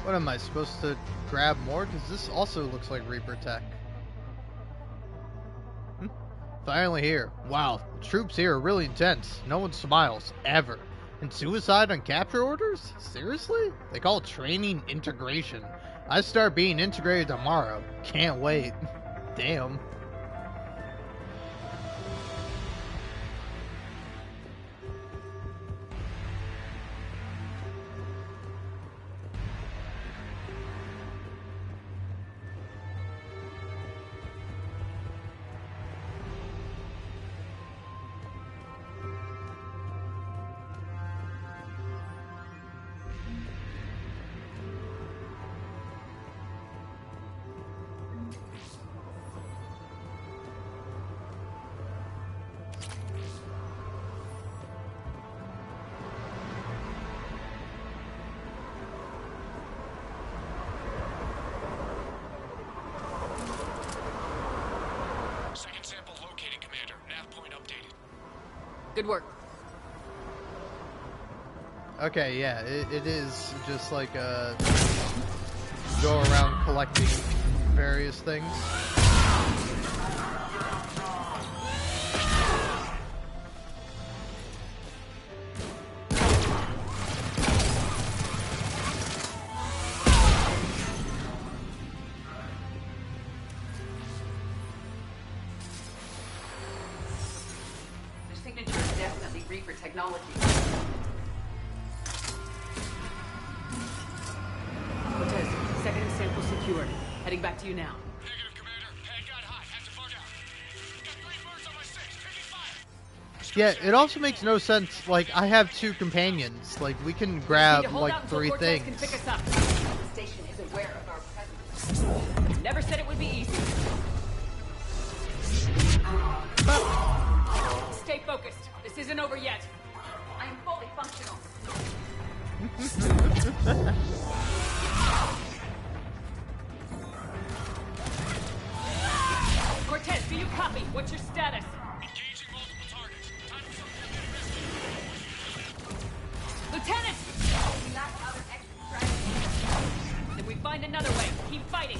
What am I supposed to grab more? Because this also looks like Reaper tech. Finally here. Wow, the troops here are really intense. No one smiles, ever. And suicide on capture orders? Seriously? They call it training integration. I start being integrated tomorrow. Can't wait. Damn. Second sample located, Commander. Nav point updated. Good work. Okay, yeah, it is just like go around collecting various things. technology. Cortez, second sample secured. Heading back to you now. Negative, Commander. Pad got hot. Had to bug out. Got 3 birds on my 6. Taking fire. Yeah, it also makes no sense. Like, I have 2 companions. Like, we can grab, Need to hold out like, until 3 Cortez things. can pick us up. The station is aware of our presence. Never said it would be easy. Stay focused. This isn't over yet. I am fully functional. Cortez, do you copy? What's your status? Engaging multiple targets. Time for something to get Lieutenant! We lack other exit strategies. Then we find another way. Keep fighting.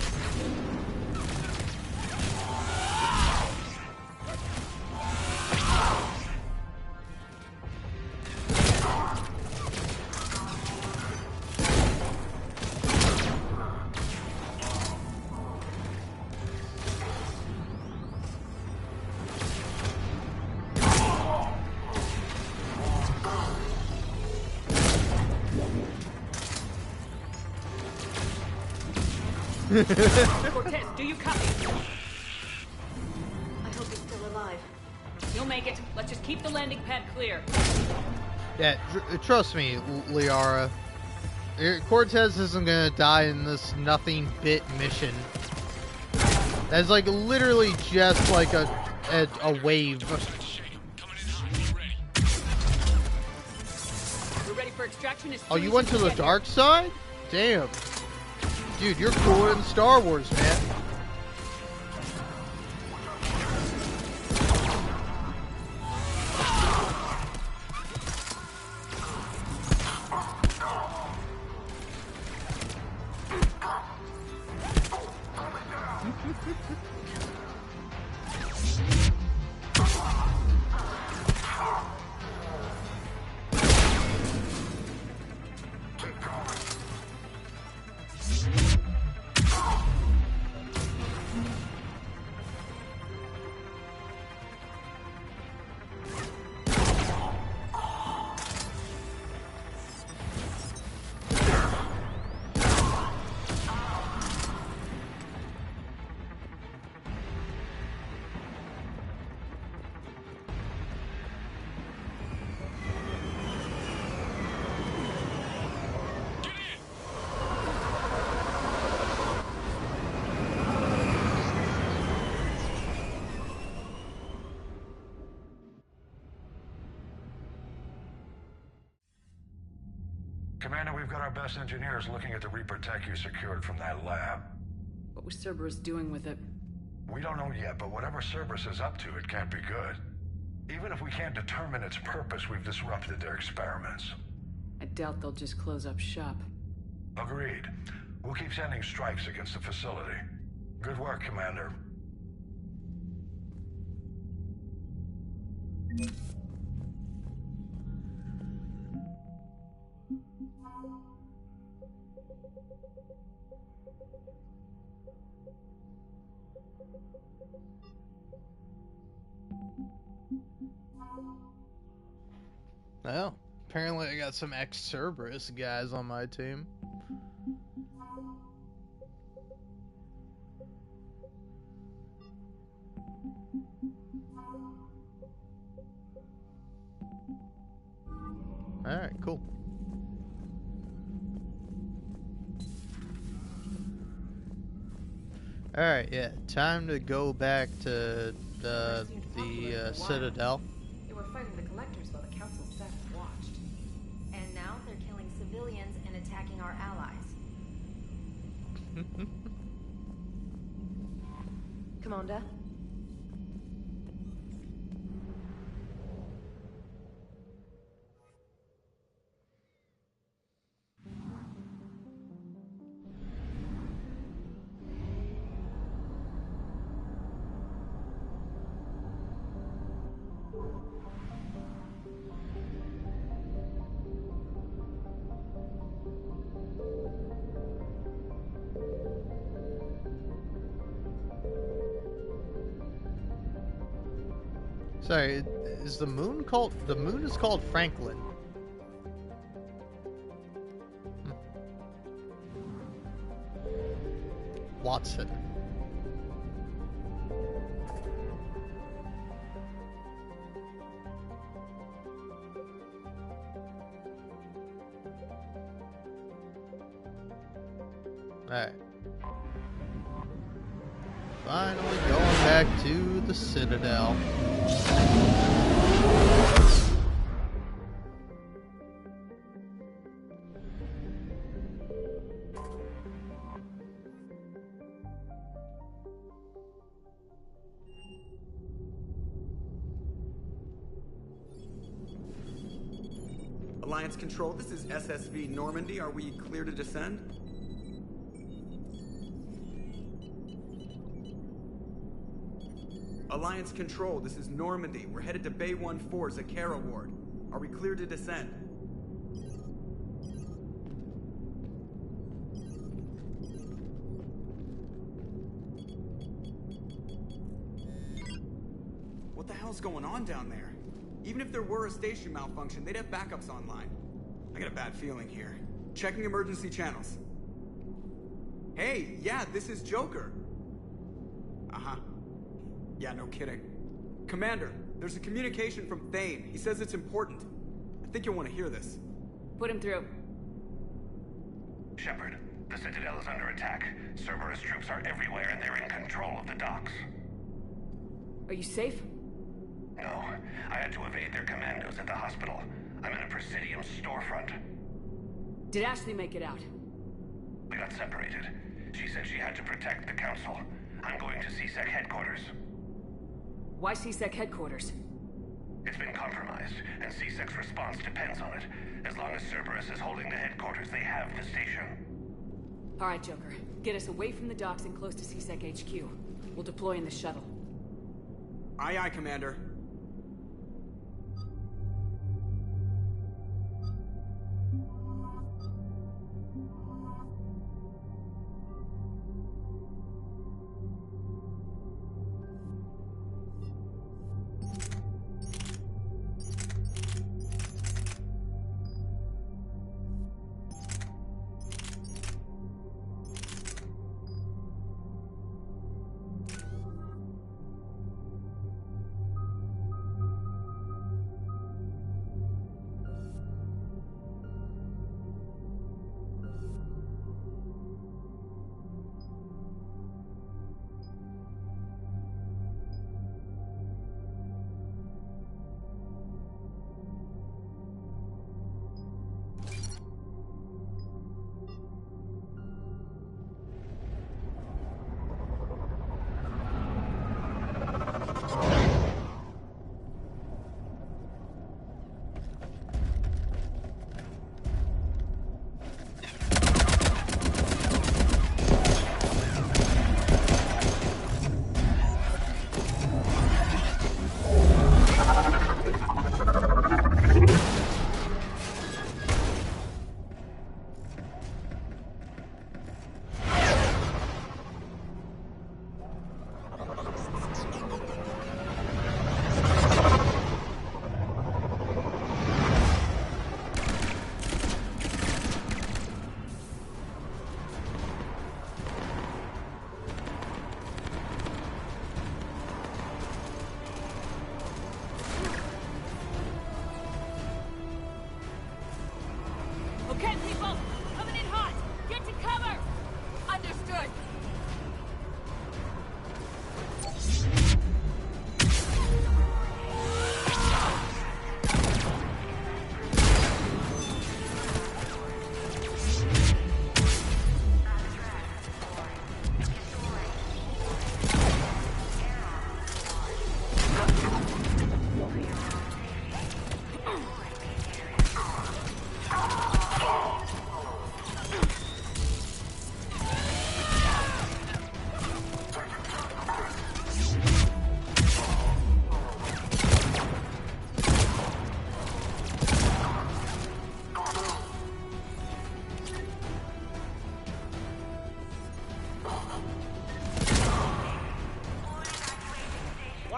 Cortez, do you copy? I hope he's still alive. You'll make it. Let's just keep the landing pad clear. Yeah, trust me, Liara. Cortez isn't gonna die in this nothing bit mission. That's like literally just like a wave. shake 'em. Coming in hot. Be ready. We're ready for extraction as Oh, soon you as went to can the get here. dark side? Damn. Dude, you're cooler than Star Wars, man. Commander, we've got our best engineers looking at the Reaper tech you secured from that lab. What was Cerberus doing with it? We don't know yet, but whatever Cerberus is up to, it can't be good. Even if we can't determine its purpose, we've disrupted their experiments. I doubt they'll just close up shop. Agreed. We'll keep sending strikes against the facility. Good work, Commander. Well, apparently I got some ex-Cerberus guys on my team. Alright, cool. Alright, yeah, time to go back to the Citadel. They were fighting the collectors while the council staff watched. And now they're killing civilians and attacking our allies. Commander? Sorry, is the moon called... The moon is called Franklin. Watson. Alright. Finally going back to the Citadel. Alliance Control, this is SSV Normandy. Are we clear to descend? Alliance Control, this is Normandy. We're headed to Bay 1-4, Zakara Ward. Are we clear to descend? What the hell's going on down there? Even if there were a station malfunction, they'd have backups online. I got a bad feeling here. Checking emergency channels. Hey, yeah, this is Joker. Uh-huh. Yeah, no kidding. Commander, there's a communication from Thane. He says it's important. I think you'll want to hear this. Put him through. Shepard, the Citadel is under attack. Cerberus troops are everywhere and they're in control of the docks. Are you safe? No, I had to evade their commandos at the hospital. I'm in a Presidium storefront. Did Ashley make it out? We got separated. She said she had to protect the Council. I'm going to CSEC headquarters. Why CSEC headquarters? It's been compromised, and CSEC's response depends on it. As long as Cerberus is holding the headquarters, they have the station. Alright, Joker. Get us away from the docks and close to CSEC HQ. We'll deploy in the shuttle. Aye, aye, Commander.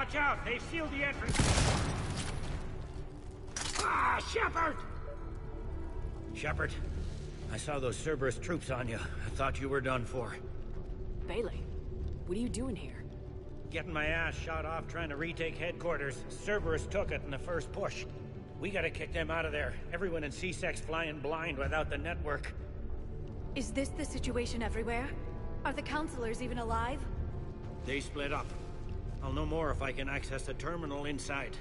Watch out! They've sealed the entrance! Ah, Shepard! Shepard, I saw those Cerberus troops on you. I thought you were done for. Bailey, what are you doing here? Getting my ass shot off trying to retake headquarters. Cerberus took it in the first push. We gotta kick them out of there. Everyone in C-Sec's flying blind without the network. Is this the situation everywhere? Are the counselors even alive? They split up. I'll know more if I can access the terminal inside.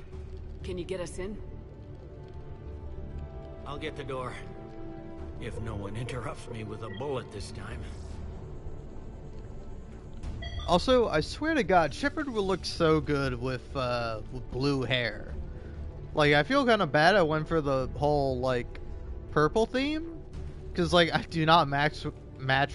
Can you get us in? I'll get the door. If no one interrupts me with a bullet this time. Also, I swear to God, Shepard will look so good with blue hair. Like, I feel kind of bad I went for the whole, like, purple theme. Because, like, I do not match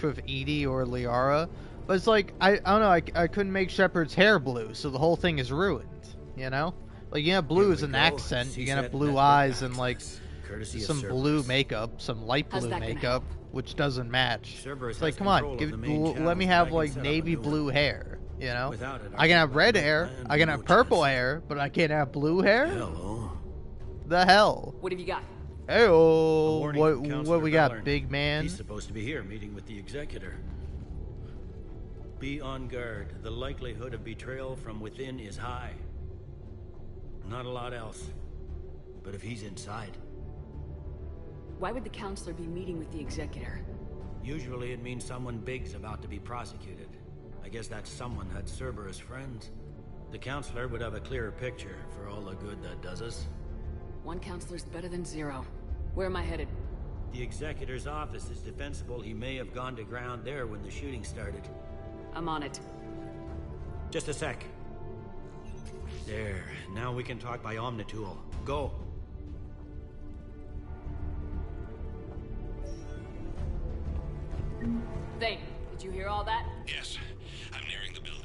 with Edie or Liara. But it's like, I don't know, I couldn't make Shepard's hair blue, so the whole thing is ruined, you know? Like, yeah, blue is an accent. You can have blue eyes and, like, some blue makeup, some light blue makeup, which doesn't match. It's like, come on, let me have, like, navy blue hair, you know? I can have red hair, I can have purple hair, but I can't have blue hair? Hello. The hell? What have you got? Hey-oh, what we got, big man? He's supposed to be here meeting with the Executor. Be on guard. The likelihood of betrayal from within is high. Not a lot else. But if he's inside... Why would the counselor be meeting with the Executor? Usually it means someone big's about to be prosecuted. I guess that someone had Cerberus friends. The counselor would have a clearer picture for all the good that does us. One counselor's better than zero. Where am I headed? The Executor's office is defensible. He may have gone to ground there when the shooting started. I'm on it. Just a sec. There. Now we can talk by Omnitool. Go. Thane, did you hear all that? Yes, I'm nearing the building.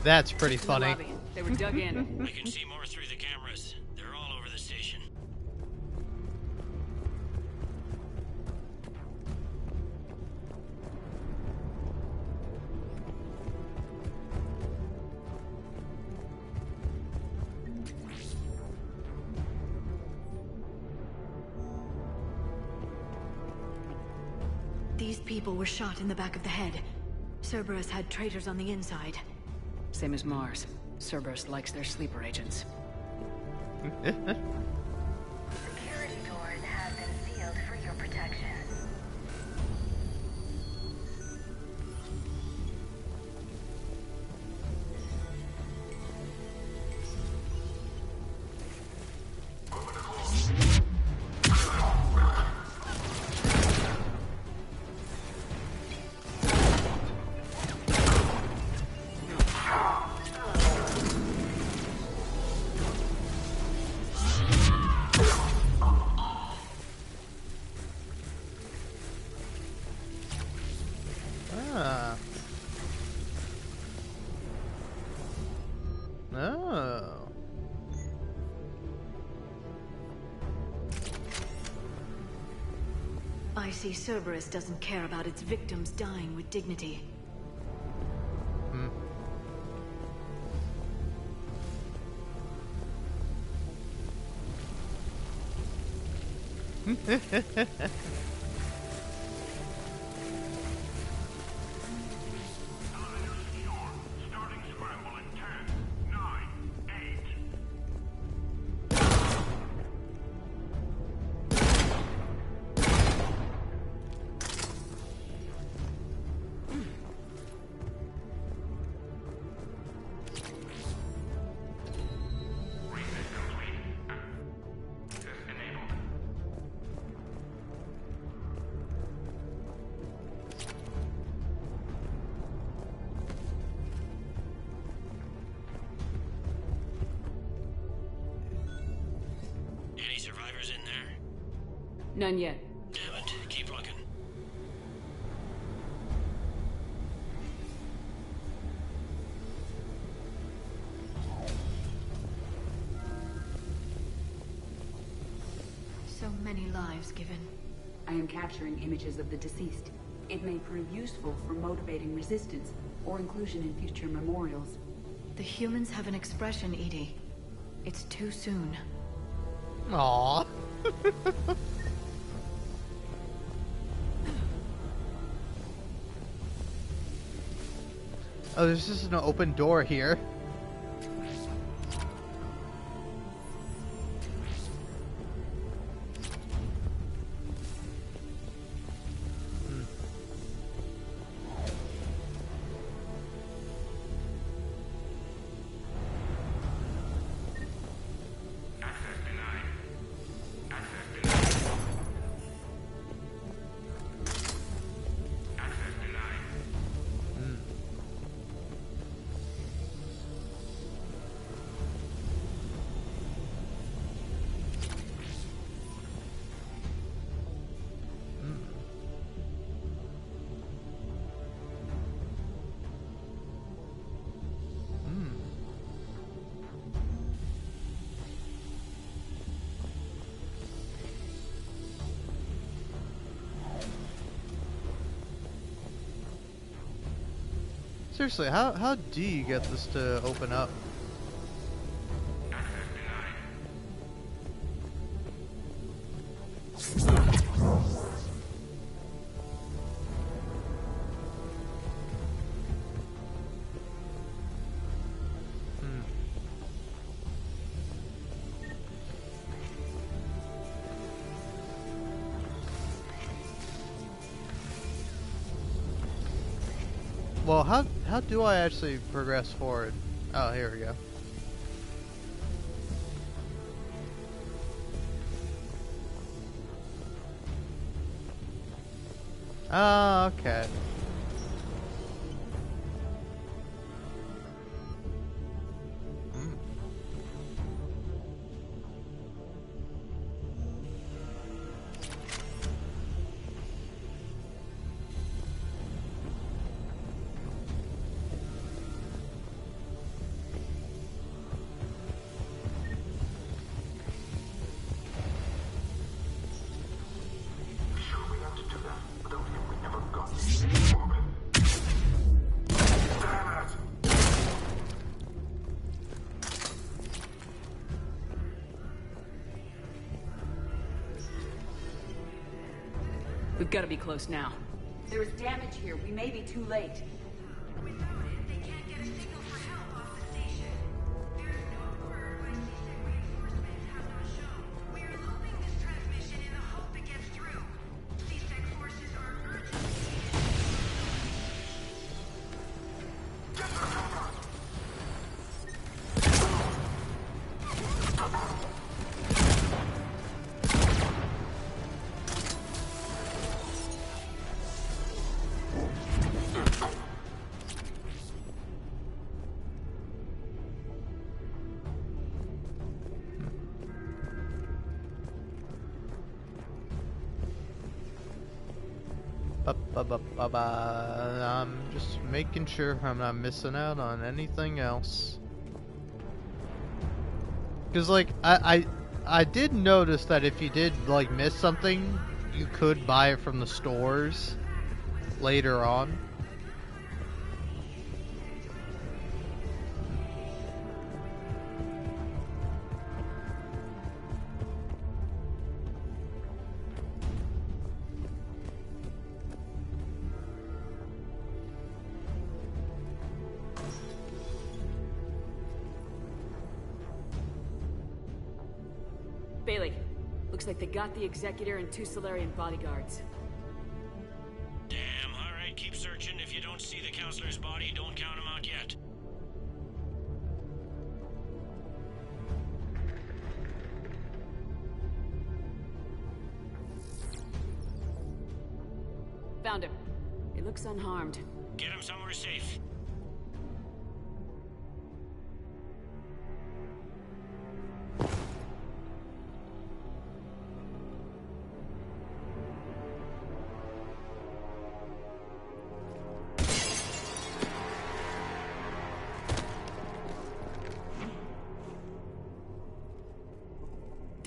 That's pretty funny. They were dug in. I can see more through the cameras. They're all over the station. These people were shot in the back of the head. Cerberus had traitors on the inside. Same as Mars. Cerberus likes their sleeper agents. Security doors have been sealed for your protection. Oh. I see Cerberus doesn't care about its victims dying with dignity. Starting scramble in 10, 9, 8. None yet. Damn it. Keep looking. So many lives given. I am capturing images of the deceased. It may prove useful for motivating resistance or inclusion in future memorials. The humans have an expression, Edie. It's too soon. Aww. Oh, there's just an open door here. Seriously, how do you get this to open up? Well, how do I actually progress forward? Oh, here we go. Ah, okay. We've got to be close now. There is damage here. We may be too late. Without it, they can't get a signal for help off the station. There's no word why C-Sec reinforcements have not shown. We are looping this transmission in the hope it gets through. C-Sec forces are urgently I'm just making sure I'm not missing out on anything else. Cause like I did notice that if you did like miss something, you could buy it from the stores later on. Bailey, looks like they got the Executor and 2 Solarian bodyguards. Damn, alright, keep searching. If you don't see the counselor's body, don't count him out yet. Found him. He looks unharmed. Get him somewhere safe.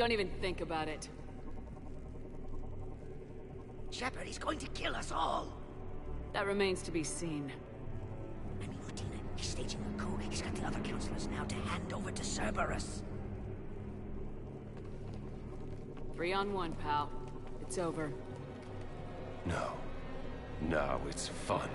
Don't even think about it. Shepard, he's going to kill us all. That remains to be seen. I mean, Udina, he's staging a coup. He's got the other counselors now to hand over to Cerberus. 3-on-1, pal. It's over. No. Now it's fun.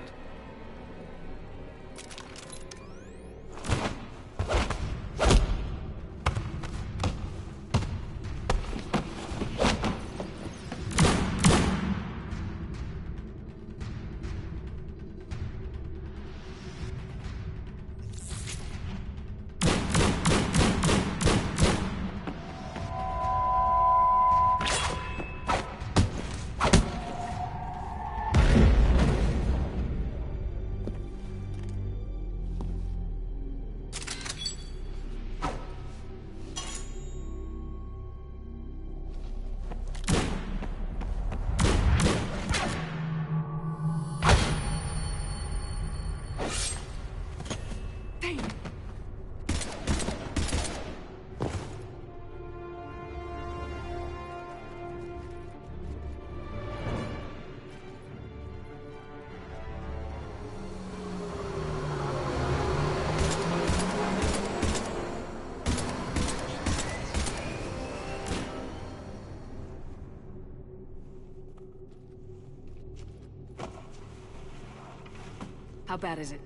How bad is it?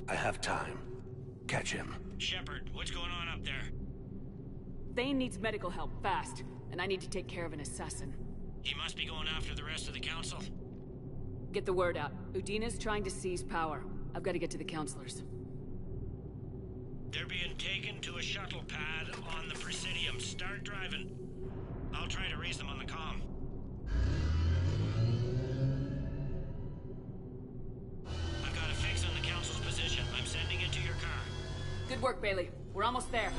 I have time. Catch him. Shepard, what's going on up there? Thane needs medical help, fast. And I need to take care of an assassin. He must be going after the rest of the council. Get the word out. Udina's trying to seize power. I've got to get to the counselors. They're being taken to a shuttle pad on the Presidium. Start driving. I'll try to raise them on the comm. I've got a fix on the council's position. I'm sending it to your car. Good work, Bailey. We're almost there.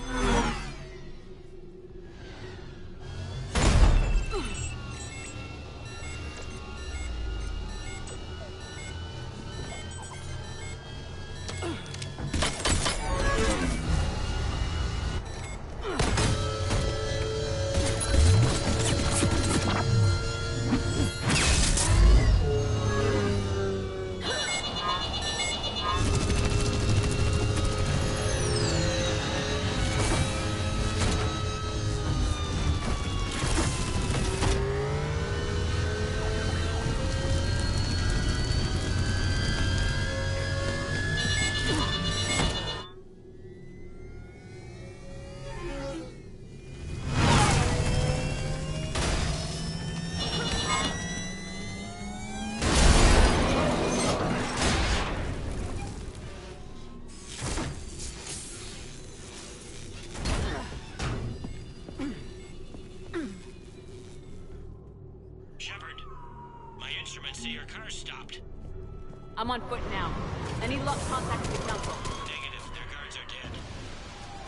I'm on foot now. Any luck contacting the council? Negative. Their guards are dead.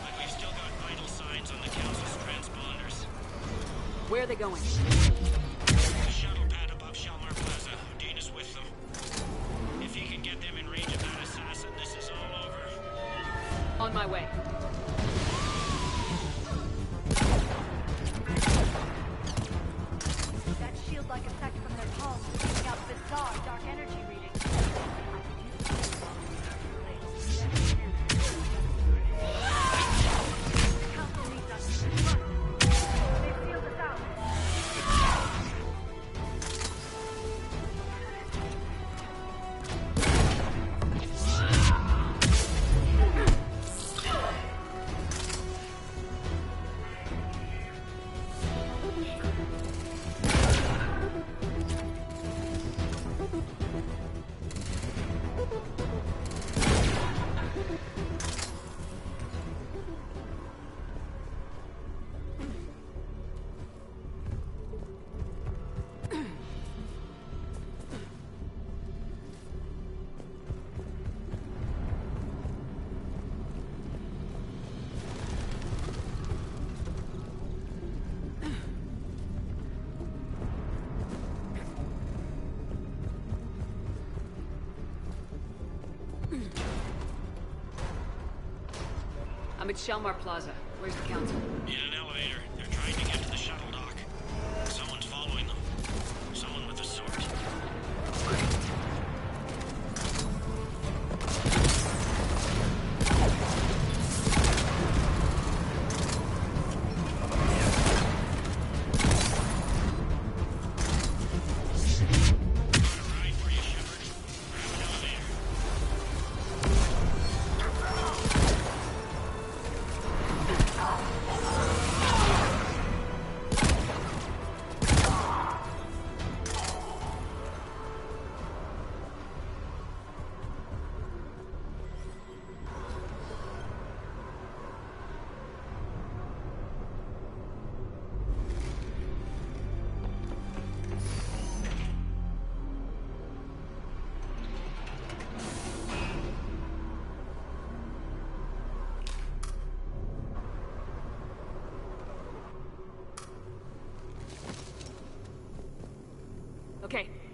But we've still got vital signs on the council's transponders. Where are they going? The shuttle pad above Shalmar Plaza. Udina's with them. If he can get them in range of that assassin, this is all over. On my way. That shield-like effect from their palms is giving out bizarre dark energy readings. Council needs us. Run. They've sealed us out. I'm at Shalmar Plaza. Where's the council? In an elevator. They're trying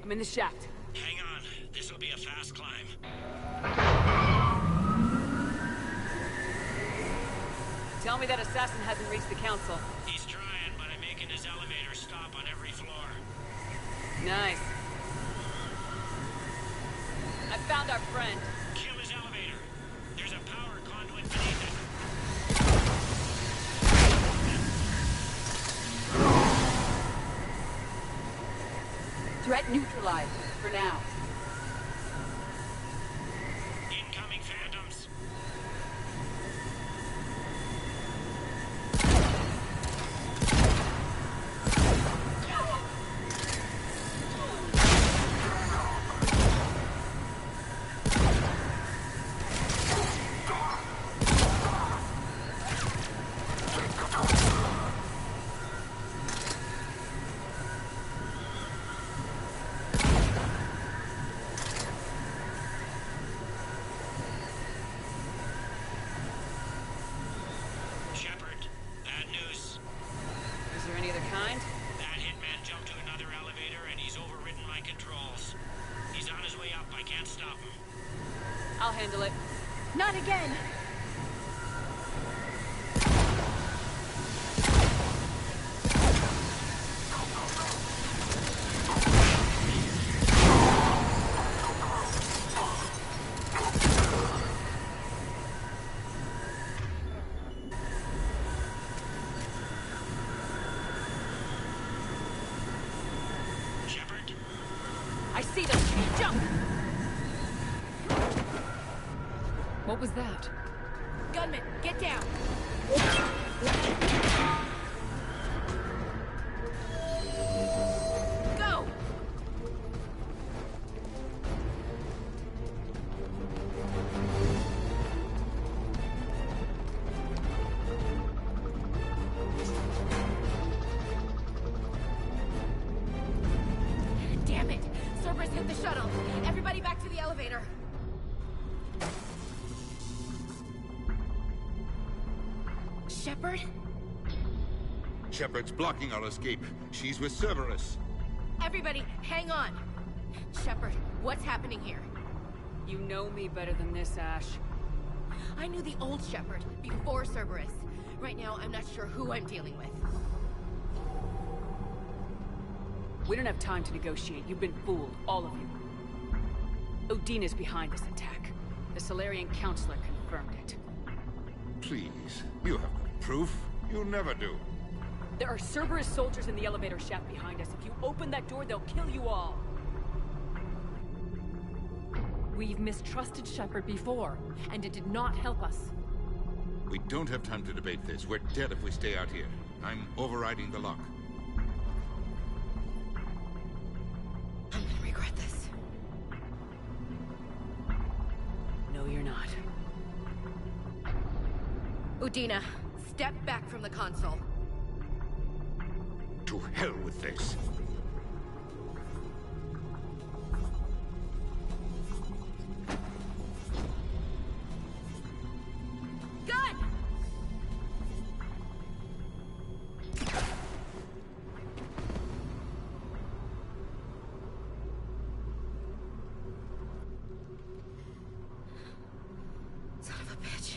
I'm in the shaft. Hang on. This'll be a fast climb. Tell me that assassin hasn't reached the council. He's trying, but I'm making his elevator stop on every floor. Nice. I found our friend. Kill his elevator. There's a power conduit beneath it. Threat neutralized, for now. Incoming phantoms. Shepard, bad news. Is there any other kind? That hitman jumped to another elevator and he's overridden my controls. He's on his way up. I can't stop him. I'll handle it. Not again! Shepard, I see them! Jump! What was that? Gunman, get down! Go! Damn it! Cerberus hit the shuttle! Everybody back to the elevator! Shepard? Shepard's blocking our escape. She's with Cerberus. Everybody, hang on! Shepard, what's happening here? You know me better than this, Ash. I knew the old Shepard before Cerberus. Right now, I'm not sure who I'm dealing with. We don't have time to negotiate. You've been fooled, all of you. Udina's behind this attack. The Solarian Counselor confirmed it. Please, you have no proof. You never do. There are Cerberus soldiers in the elevator shaft behind us. If you open that door, they'll kill you all. We've mistrusted Shepard before, and it did not help us. We don't have time to debate this. We're dead if we stay out here. I'm overriding the lock. I'm gonna regret this. No, you're not. Udina, step back from the console. To hell with this. Gun! Son of a bitch.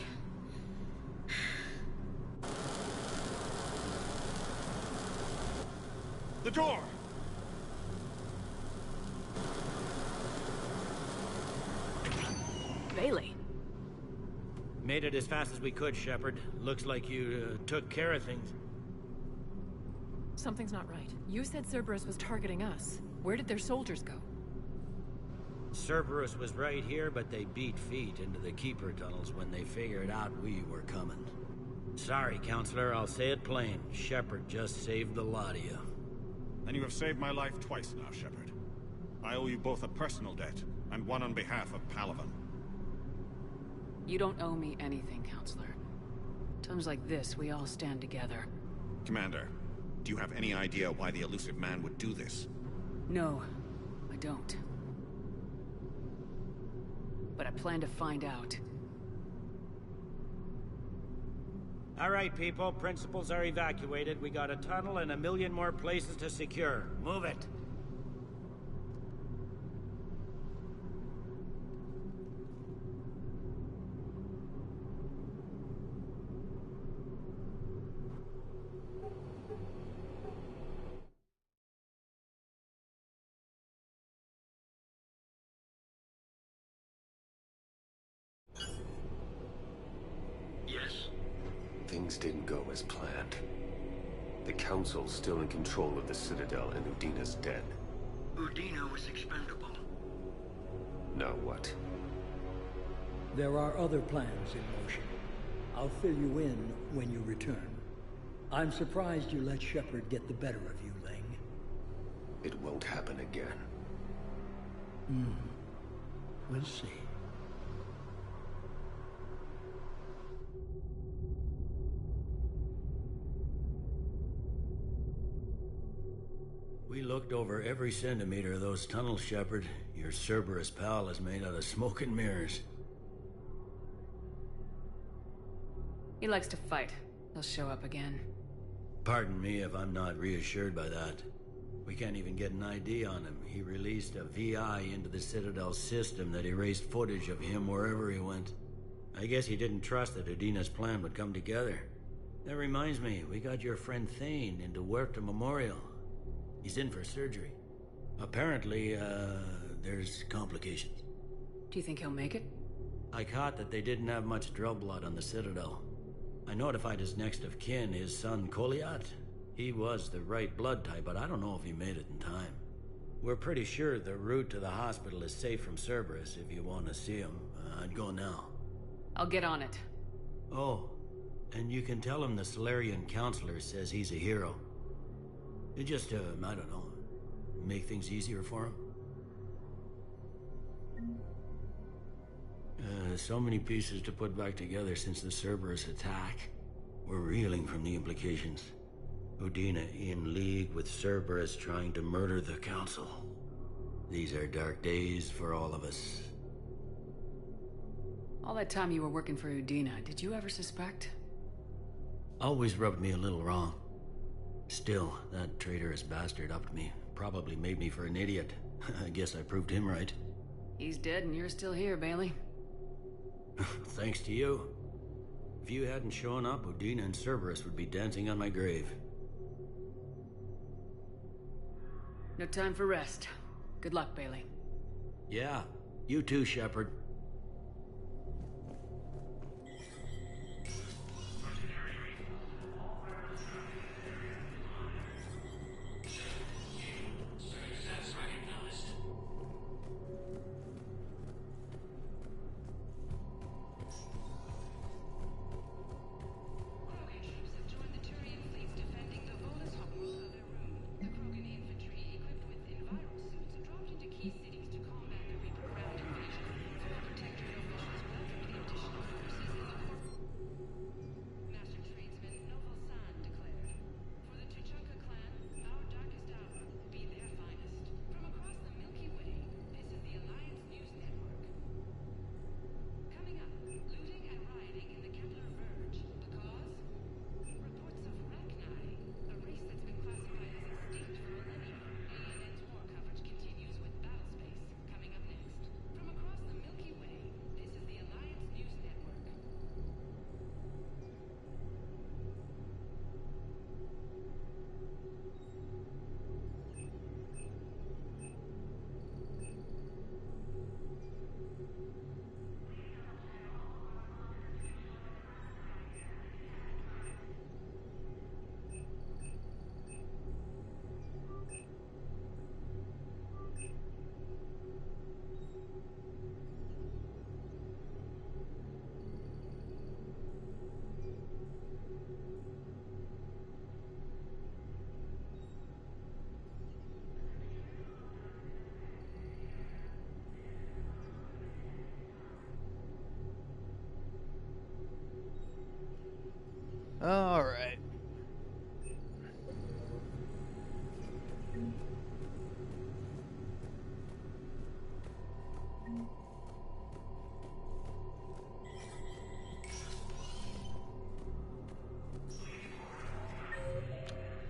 The door! Bailey. Made it as fast as we could, Shepard. Looks like you took care of things. Something's not right. You said Cerberus was targeting us. Where did their soldiers go? Cerberus was right here, but they beat feet into the Keeper tunnels when they figured out we were coming. Sorry, Counselor, I'll say it plain. Shepard just saved the lot of you. And you have saved my life twice now, Shepard. I owe you both a personal debt, and one on behalf of Palaven. You don't owe me anything, Counselor. Times like this, we all stand together. Commander, do you have any idea why the elusive man would do this? No, I don't. But I plan to find out. All right, people. Principals are evacuated. We got a tunnel and 1 million more places to secure. Move it. things didn't go as planned. The Council's still in control of the Citadel and Udina's dead. Udina was expendable. Now what? There are other plans in motion. I'll fill you in when you return. I'm surprised you let Shepard get the better of you, Ling. It won't happen again. We'll see. We looked over every centimeter of those tunnels, Shepard. Your Cerberus pal is made out of smoke and mirrors. He likes to fight. He'll show up again. Pardon me if I'm not reassured by that. We can't even get an ID on him. He released a VI into the Citadel system that erased footage of him wherever he went. I guess he didn't trust that Udina's plan would come together. That reminds me, we got your friend Thane into Huerta Memorial. He's in for surgery. Apparently, there's complications. Do you think he'll make it? I caught that they didn't have much drill blood on the Citadel. I notified his next of kin, his son Koliat. He was the right blood type, but I don't know if he made it in time. We're pretty sure the route to the hospital is safe from Cerberus. If you want to see him, I'd go now. I'll get on it. Oh, and you can tell him the Solarian Counselor says he's a hero. It just, I don't know, make things easier for him. So many pieces to put back together since the Cerberus attack. We're reeling from the implications. Udina in league with Cerberus trying to murder the Council. These are dark days for all of us. All that time you were working for Udina, did you ever suspect? Always rubbed me a little wrong. Still, that traitorous bastard upped me. Probably made me for an idiot. I guess I proved him right. He's dead and you're still here, Bailey. Thanks to you. If you hadn't shown up, Udina and Cerberus would be dancing on my grave. No time for rest. Good luck, Bailey. Yeah, you too, Shepard. All right.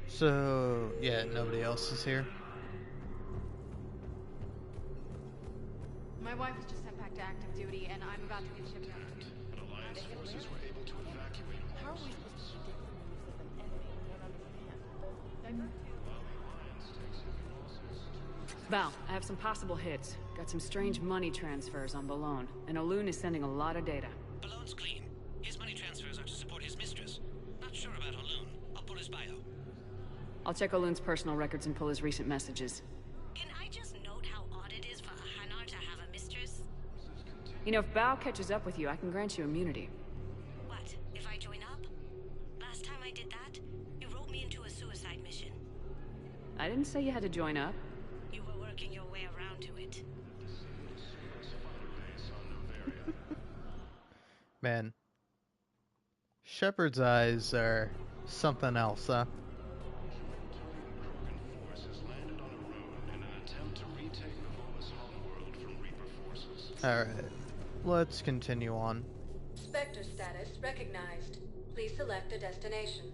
So, yeah, nobody else is here. My wife was just sent back to active duty, and I'm about to leave ship now. But Alliance forces were able to evacuate. How are we supposed to predict the moves of an enemy we don't understand? Val, I have some possible hits. Got some strange money transfers on Balone, and Olun is sending a lot of data. Balloon's clean. His money transfers are to support his mistress. I'll check Olun's personal records and pull his recent messages. Can I just note how odd it is for a Hanar to have a mistress? You know, if Bao catches up with you, I can grant you immunity. What, if I join up? Last time I did that, you wrote me into a suicide mission. I didn't say you had to join up. You were working your way around to it. Man. Shepard's eyes are something else, huh? Alright, let's continue on. Spectre status recognized. Please select a destination.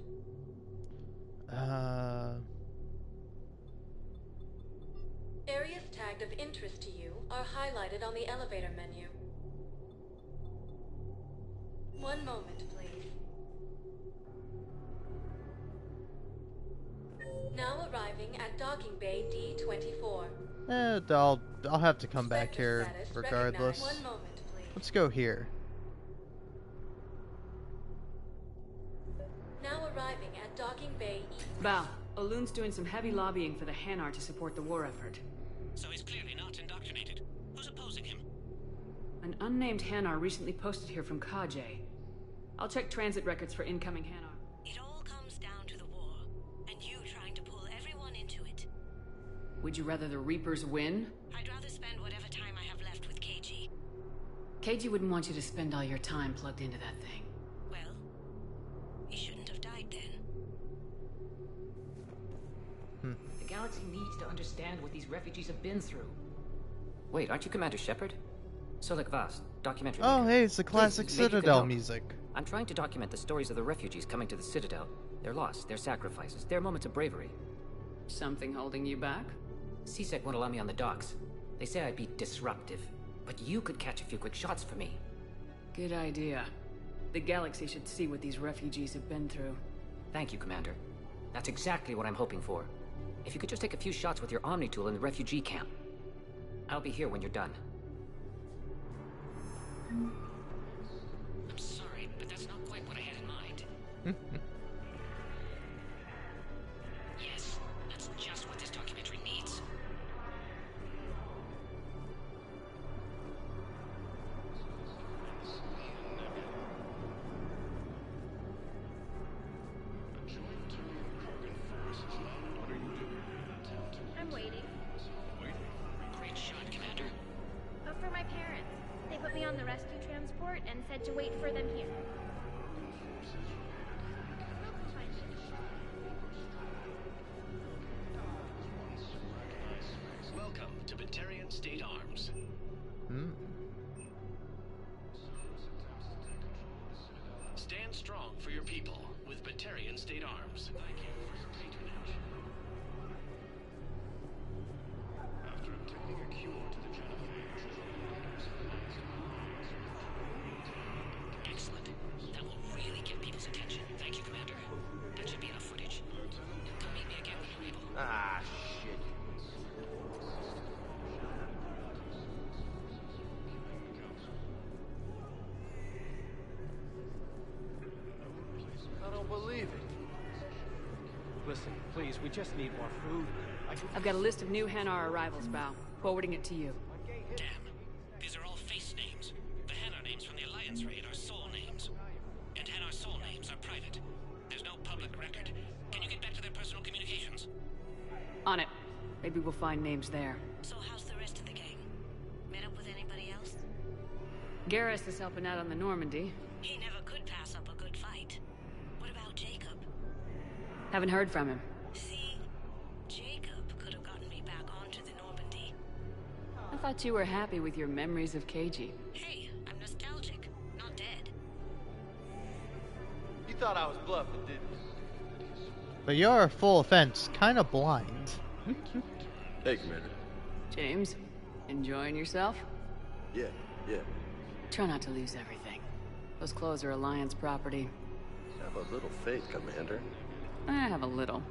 Areas tagged of interest to you are highlighted on the elevator menu. One moment, please. Now arriving at docking bay D24. I'll have to come back here regardless. One moment, please. Let's go here. Now arriving at docking bay E. Bao, Olun's doing some heavy lobbying for the Hanar to support the war effort. So he's clearly not indoctrinated. Who's opposing him? An unnamed Hanar recently posted here from Kajay. I'll check transit records for incoming Hanar. It all comes down to the war, and you trying to pull everyone into it. Would you rather the Reapers win? I'd rather spend whatever time I have left with KG. KG wouldn't want you to spend all your time plugged into that thing. Well, he shouldn't have died then. The galaxy needs to understand what these refugees have been through. Wait, aren't you Commander Shepard? Solik Vast, documentary Oh, maker. hey, it's the classic Please, maybe you can Citadel help. music. I'm trying to document the stories of the refugees coming to the Citadel. Their loss, their sacrifices, their moments of bravery. Something holding you back? CSEC won't allow me on the docks. They say I'd be disruptive. But you could catch a few quick shots for me. Good idea. The galaxy should see what these refugees have been through. Thank you, Commander. That's exactly what I'm hoping for. If you could just take a few shots with your Omni tool in the refugee camp. I'll be here when you're done. I'm sorry, but that's not quite what I had in mind. Yes, that's just what this documentary needs. I'm waiting. Great shot, Commander. But for my parents. They put me on the rescue transport and said to wait for them here. Welcome to Batarian State Arms. Stand strong for your people with Batarian State Arms. Thank you for your patronage. After obtaining a cure to the genophage, Excellent. That will really get people's attention. Thank you, Commander. That should be enough footage. Come meet me again when you're able. Ah, shit. I don't believe it. Listen, please, we just need more food. I've got a list of new Hanar arrivals, Bao. Forwarding it to you. Damn. These are all face names. The Hanar names from the Alliance raid are soul names. And Hanar soul names are private. There's no public record. Can you get back to their personal communications? On it. Maybe we'll find names there. So how's the rest of the gang? Met up with anybody else? Garrus is helping out on the Normandy. He never could pass up a good fight. What about Jacob? Haven't heard from him. See? Jacob could have gotten me back onto the Normandy. I thought you were happy with your memories of KG. Hey, I'm nostalgic, not dead. You thought I was bluffing, didn't you? But you're, full offense, kind of blind. Hey, Commander. James, enjoying yourself? Yeah. Try not to lose everything. Those clothes are Alliance property. Have a little faith, Commander. I have a little.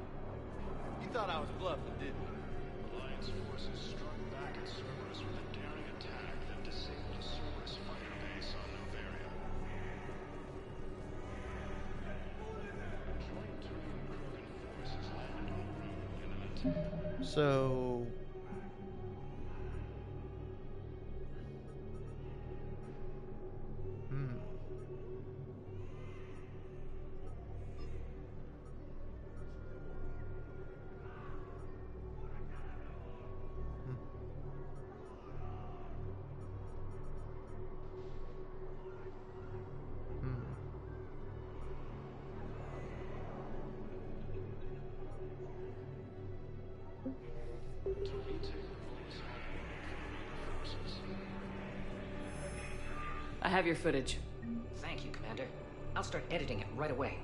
You thought I was bluffing, didn't you? Alliance forces struck back at Cerberus with a daring attack that disabled a Cerberus fighter base on Noveria. Joint Turian Krogan forces landed on the So... Hmm. I have your footage. Thank you, Commander. I'll start editing it right away.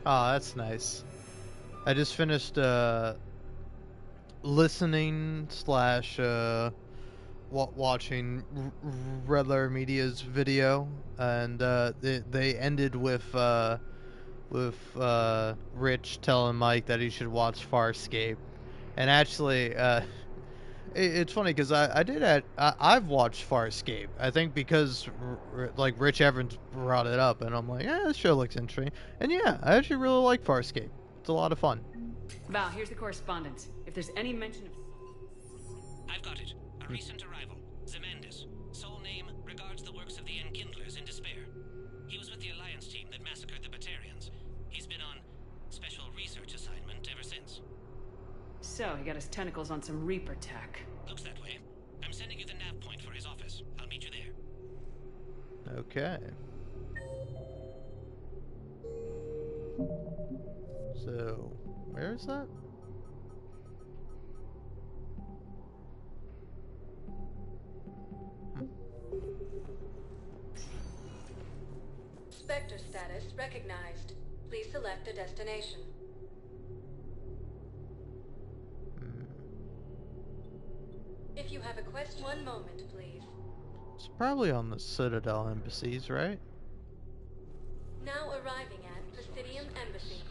Oh, that's nice. I just finished listening slash watching Redler Media's video, and they ended with Rich telling Mike that he should watch Farscape, and actually it's funny because I've watched Farscape. I think because like Rich Evans brought it up, and I'm like, yeah, this show looks interesting, and yeah, I actually really like Farscape. It's a lot of fun. Val, here's the correspondence. If there's any mention of... I've got it. A recent arrival. Zemandis. Sole name regards the works of the Enkindlers in despair. He was with the Alliance team that massacred the Batarians. He's been on special research assignment ever since. So, he got his tentacles on some Reaper tech. Looks that way. I'm sending you the nav point for his office. I'll meet you there. Okay. So, where is that? Spectre status recognized. Please select a destination. If you have a question, one moment, please. It's probably on the Citadel embassies, right? Now arriving at Presidium Embassy.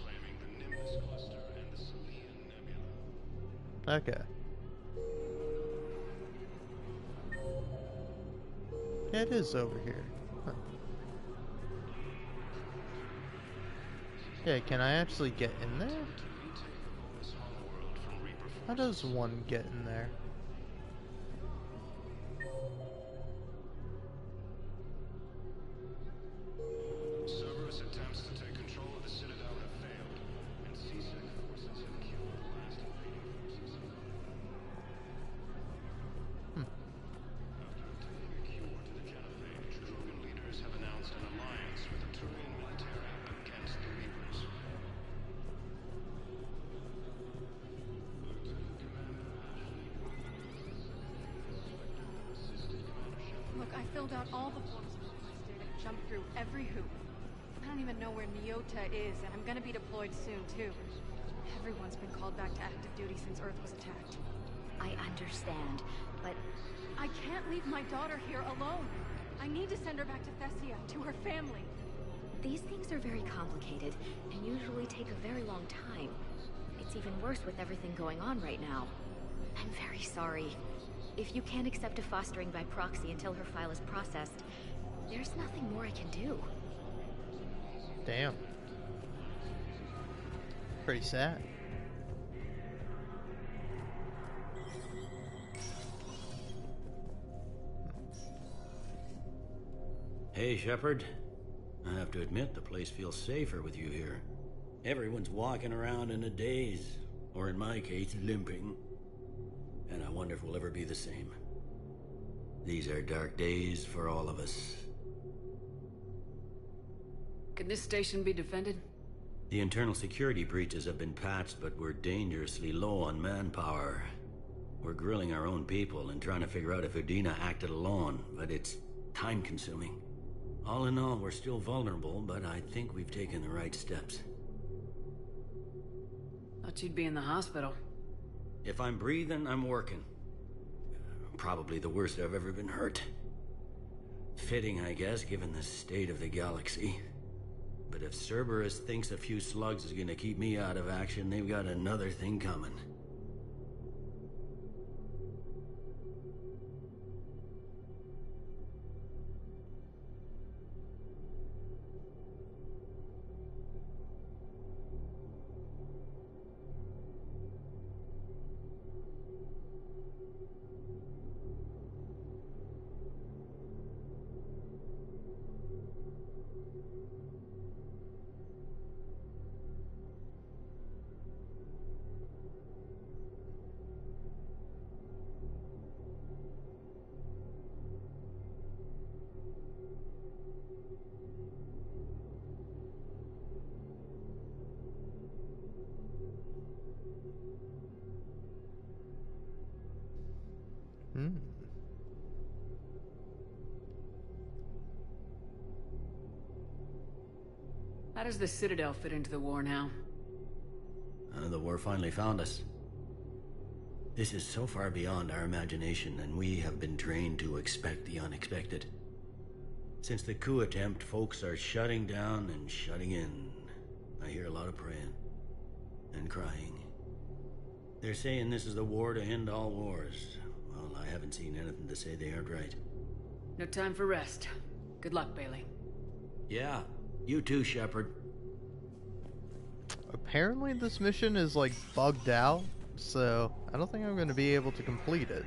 Okay. Yeah, it is over here. Huh. Okay, can I actually get in there? How does one get in there? Cerberus attempts to take control of the Citadel have failed, and CSEC forces have killed the last invading forces. After obtaining a cure to the genophage, Krogan leaders have announced an alliance with the Turian military against the Reapers. Look, I filled out all the forms requested and jumped through every hoop. I don't even know where Nyota is, and I'm gonna be deployed soon, too. Everyone's been called back to active duty since Earth was attacked. I understand, but... I can't leave my daughter here alone. I need to send her back to Thessia, to her family. These things are very complicated, and usually take a very long time. It's even worse with everything going on right now. I'm very sorry. If you can't accept a fostering by proxy until her file is processed, there's nothing more I can do. Damn. Pretty sad. Hey, Shepard. I have to admit, the place feels safer with you here. Everyone's walking around in a daze, or in my case, limping. And I wonder if we'll ever be the same. These are dark days for all of us. Can this station be defended? The internal security breaches have been patched, but we're dangerously low on manpower. We're grilling our own people and trying to figure out if Udina acted alone, but it's time-consuming. All in all, we're still vulnerable, but I think we've taken the right steps. Thought you'd be in the hospital. If I'm breathing, I'm working. Probably the worst I've ever been hurt. Fitting, I guess, given the state of the galaxy. But if Cerberus thinks a few slugs is gonna keep me out of action, they've got another thing coming. How does the Citadel fit into the war now? The war finally found us. This is so far beyond our imagination, and we have been trained to expect the unexpected. Since the coup attempt, folks are shutting down and shutting in. I hear a lot of praying and crying. They're saying this is the war to end all wars. Well, I haven't seen anything to say they aren't right. No time for rest. Good luck, Bailey. Yeah, you too, Shepard. Apparently this mission is like bugged out, so I don't think I'm going to be able to complete it.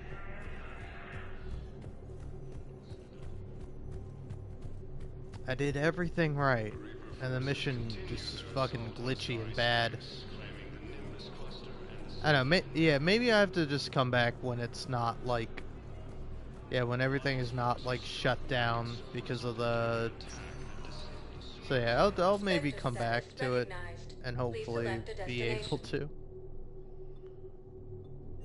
I did everything right, and the mission just is fucking glitchy and bad. I don't know, yeah, maybe I have to just come back when it's not like, yeah, when everything is not like shut down because of the, so yeah, I'll maybe come back to it and hopefully be able to.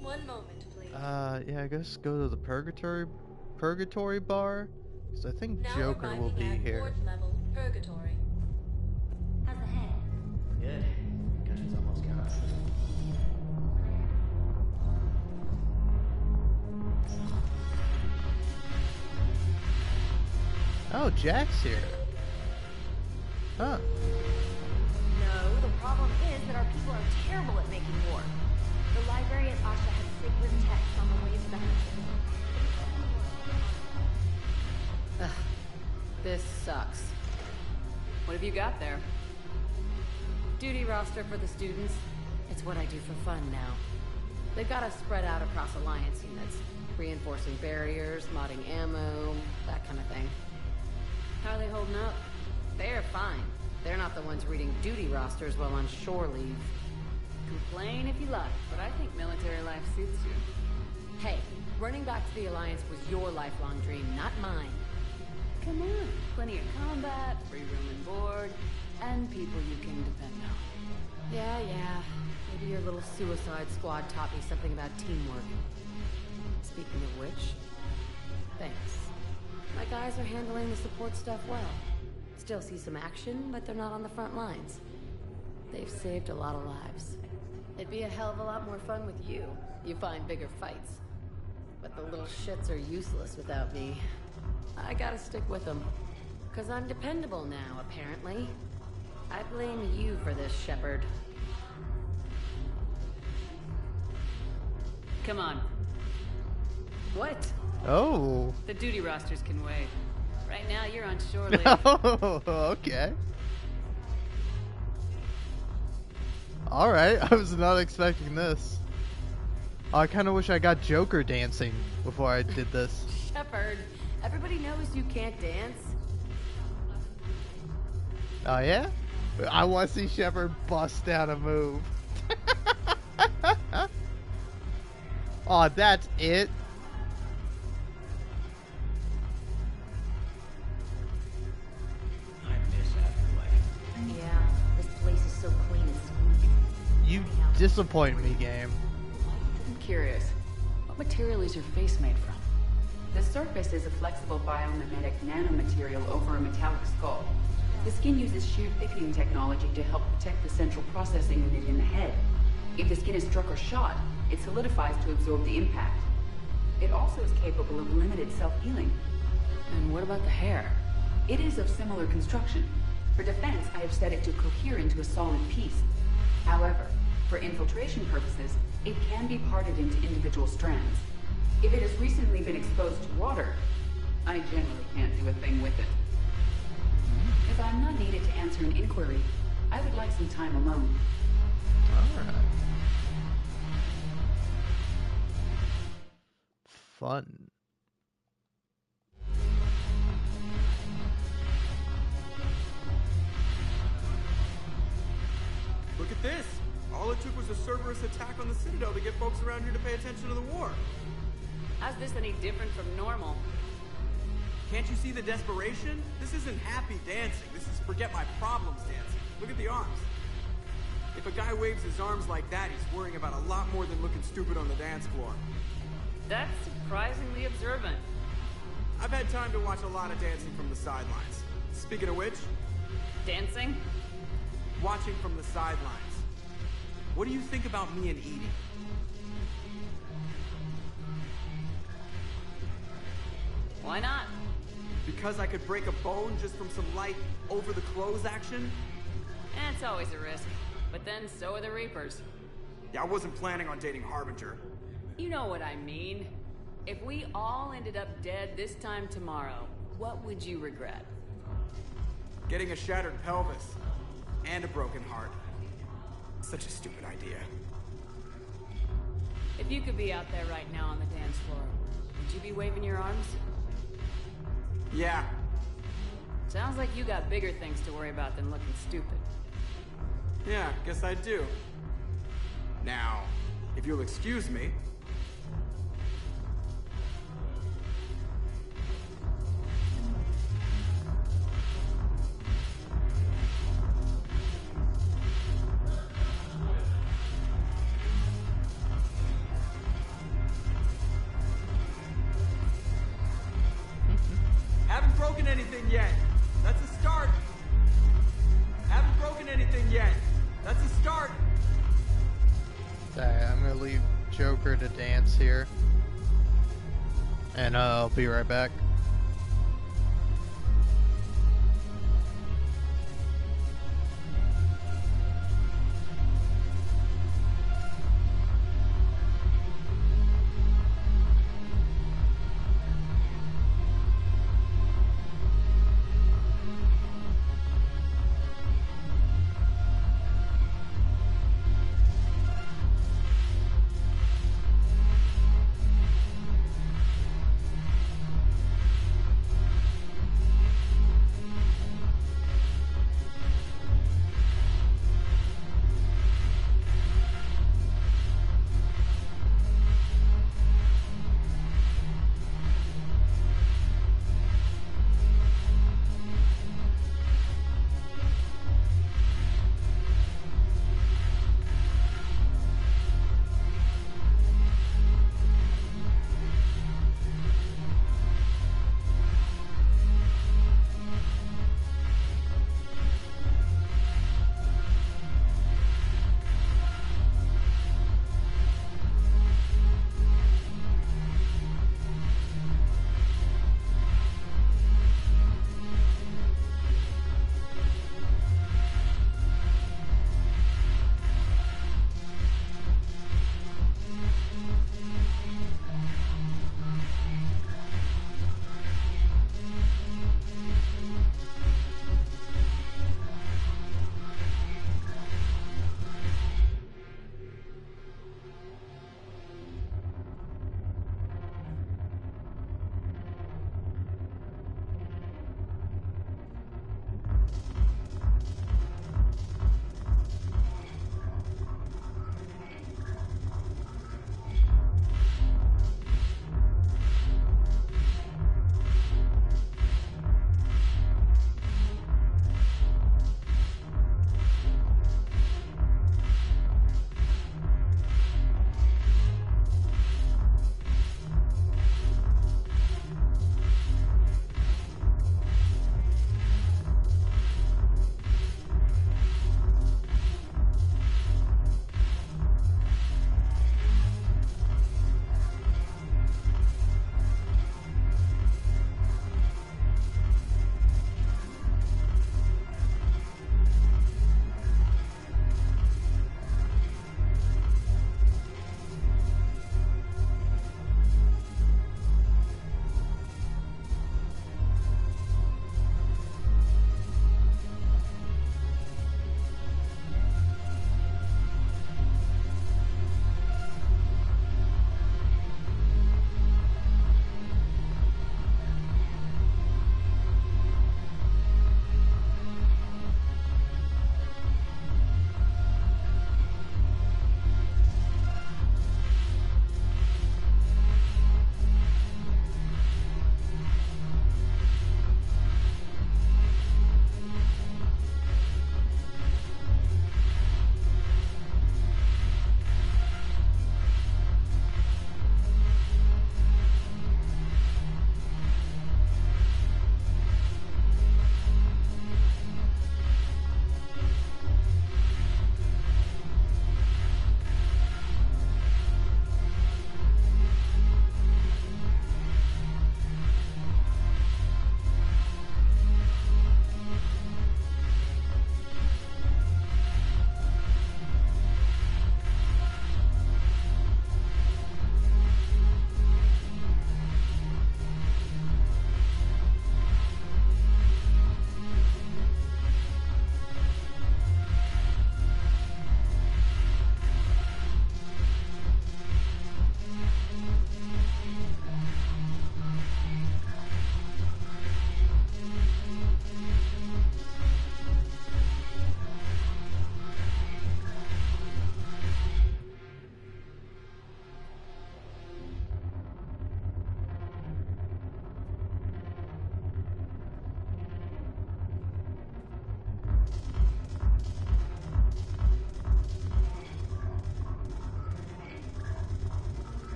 One moment, please. Yeah, I guess go to the Purgatory Bar, because I think Now Joker will be arriving at here. port level Purgatory. How's the head? Good. Concussion's almost gone. Oh, Jack's here. Huh. No, the problem is that our people are terrible at making war. The library at Asha has sacred texts on the ways of the Ugh, this sucks. What have you got there? Duty roster for the students. It's what I do for fun now. They've got us spread out across Alliance units, reinforcing barriers, modding ammo, that kind of thing. How are they holding up? They're fine. They're not the ones reading duty rosters while on shore leave. Complain if you like, but I think military life suits you. Hey, running back to the Alliance was your lifelong dream, not mine. Come on, plenty of combat, free room and board, and people you can depend on. Yeah. Maybe your little suicide squad taught me something about teamwork. Speaking of which, thanks. My guys are handling the support stuff well. Still see some action, but they're not on the front lines. They've saved a lot of lives. It'd be a hell of a lot more fun with you. You find bigger fights. But the little shits are useless without me. I gotta stick with them. 'Cause I'm dependable now, apparently. I blame you for this, Shepard. Come on. What? Oh. The duty rosters can wait. Right now, you're on shore leave. Oh, okay. Alright, I was not expecting this. Oh, I kind of wish I got Joker dancing before I did this. Shepard, everybody knows you can't dance. Oh, yeah? I want to see Shepard bust down a move. Oh, that's it? Yeah, this place is so clean and squeaky. You disappoint me, game. I'm curious. What material is your face made from? The surface is a flexible biomimetic nanomaterial over a metallic skull. The skin uses shear thickening technology to help protect the central processing unit in the head. If the skin is struck or shot, it solidifies to absorb the impact. It also is capable of limited self-healing. And what about the hair? It is of similar construction. For defense, I have set it to cohere into a solid piece. However, for infiltration purposes, it can be parted into individual strands. If it has recently been exposed to water, I generally can't do a thing with it. If I'm not needed to answer an inquiry, I would like some time alone. Alright. Fun. Look at this! All it took was a Cerberus attack on the Citadel to get folks around here to pay attention to the war. How's this any different from normal? Can't you see the desperation? This isn't happy dancing. This is forget my problems dancing. Look at the arms. If if a guy waves his arms like that, he's worrying about a lot more than looking stupid on the dance floor. That's surprisingly observant. I've had time to watch a lot of dancing from the sidelines. Speaking of which... Dancing? Watching from the sidelines. What do you think about me and Edie? Why not? Because I could break a bone just from some light over-the-clothes action? It's always a risk. But then so are the Reapers. Yeah, I wasn't planning on dating Harbinger. You know what I mean. If we all ended up dead this time tomorrow, what would you regret? Getting a shattered pelvis. And a broken heart. Such a stupid idea. If you could be out there right now on the dance floor, would you be waving your arms? Yeah. Sounds like you got bigger things to worry about than looking stupid. Yeah, guess I do. Now, if you'll excuse me... Haven't broken anything yet. That's a start. Haven't broken anything yet. That's a start. Alright, I'm gonna leave Joker to dance here. And I'll be right back.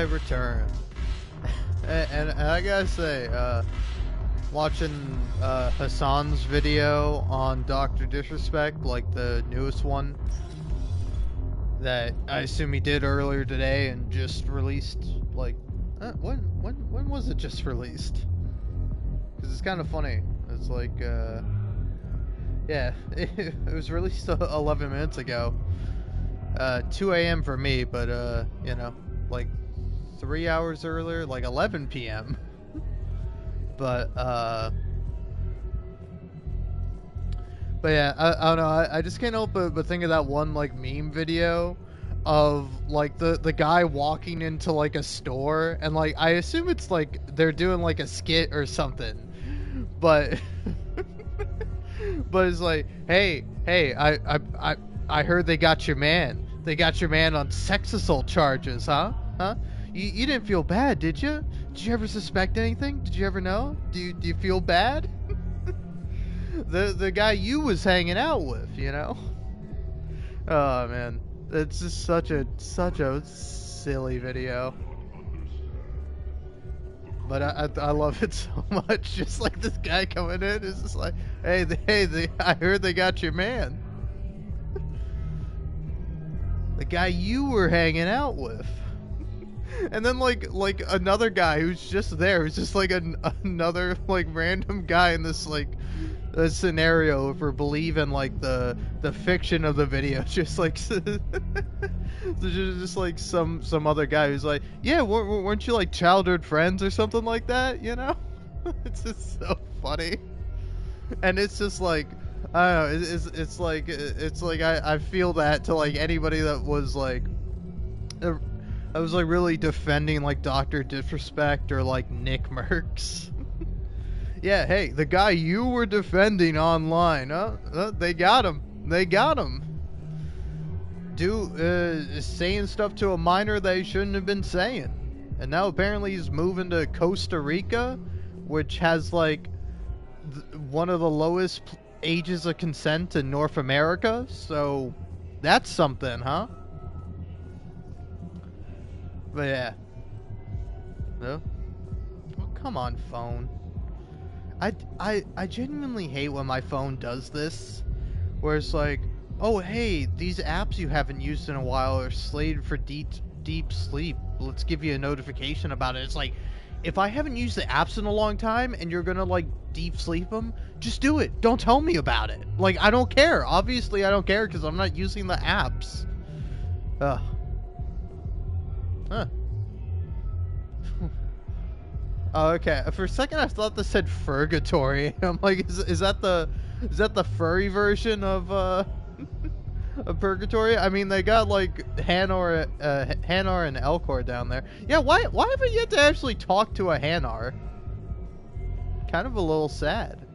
I return. And I gotta say, watching Hassan's video on Dr. Disrespect, like the newest one, that I assume he did earlier today and just released, like, when was it just released? Because it's kind of funny. It's like, yeah, it was released 11 minutes ago. 2 a.m. for me, but, you know, like 3 hours earlier, like 11 p.m. But yeah, I don't know, I just can't help but think of that one, like, meme video of, like, the guy walking into, like, a store, and, like, I assume it's, like, they're doing, like, a skit or something, but, but it's like, hey, I heard they got your man. They got your man on sex assault charges, huh? You didn't feel bad, did you? Did you ever suspect anything? Did you ever know? Do you feel bad? the guy you was hanging out with, you know? Oh man, it's just such a silly video. But I love it so much. Just like this guy coming in is just like, hey, I heard they got your man. The guy you were hanging out with. And then like another guy who's just there, who's just like another like random guy in this like scenario, if we're believing like the fiction of the video, just like just like some other guy who's like, yeah, weren't you like childhood friends or something like that, you know? It's just so funny. And it's just like, I don't know, it's like I feel that to like anybody that was like I was like really defending like Dr. Disrespect or like Nick Merckx. Yeah, hey, the guy you were defending online, they got him. They got him. Saying stuff to a minor that he shouldn't have been saying. And now apparently he's moving to Costa Rica, which has like one of the lowest ages of consent in North America. So that's something, huh? But yeah. No? Oh, come on, phone. I genuinely hate when my phone does this, where it's like, oh hey, these apps you haven't used in a while are slated for deep sleep. Let's give you a notification about it. It's like, if I haven't used the apps in a long time and you're gonna like deep sleep them, just do it. Don't tell me about it. Like, I don't care. Obviously I don't care because I'm not using the apps. Ugh. Huh. Oh, okay. For a second, I thought this said Furgatory. I'm like, is that the furry version of of Purgatory? I mean, they got like Hanar and Elcor down there. Yeah, why haven't you yet to actually talk to a Hanar? Kind of a little sad.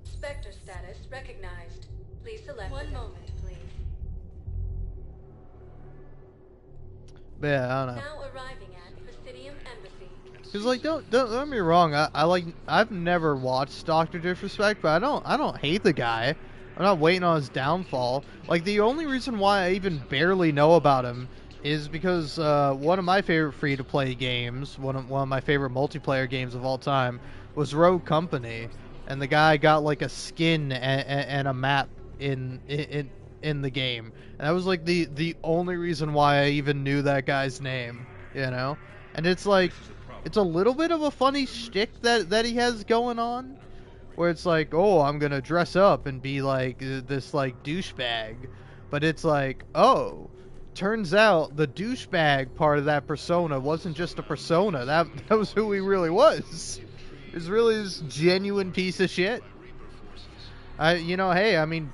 Spectre status recognized. Please select. One moment, please. But yeah, I don't know. Now arriving at Presidium Embassy. Cause like, don't get me wrong. I've never watched Dr. Disrespect, but I don't hate the guy. I'm not waiting on his downfall. Like, the only reason why I even barely know about him is because one of my favorite free-to-play games, one of my favorite multiplayer games of all time, was Rogue Company, and the guy got like a skin and a map in the game. And that was like the only reason why I even knew that guy's name, you know? And it's like, it's a little bit of a funny shtick that he has going on, where it's like, oh, I'm gonna dress up and be like this like douchebag, but it's like, oh, turns out the douchebag part of that persona wasn't just a persona. That was who he really was. He was really this genuine piece of shit. Hey, I mean,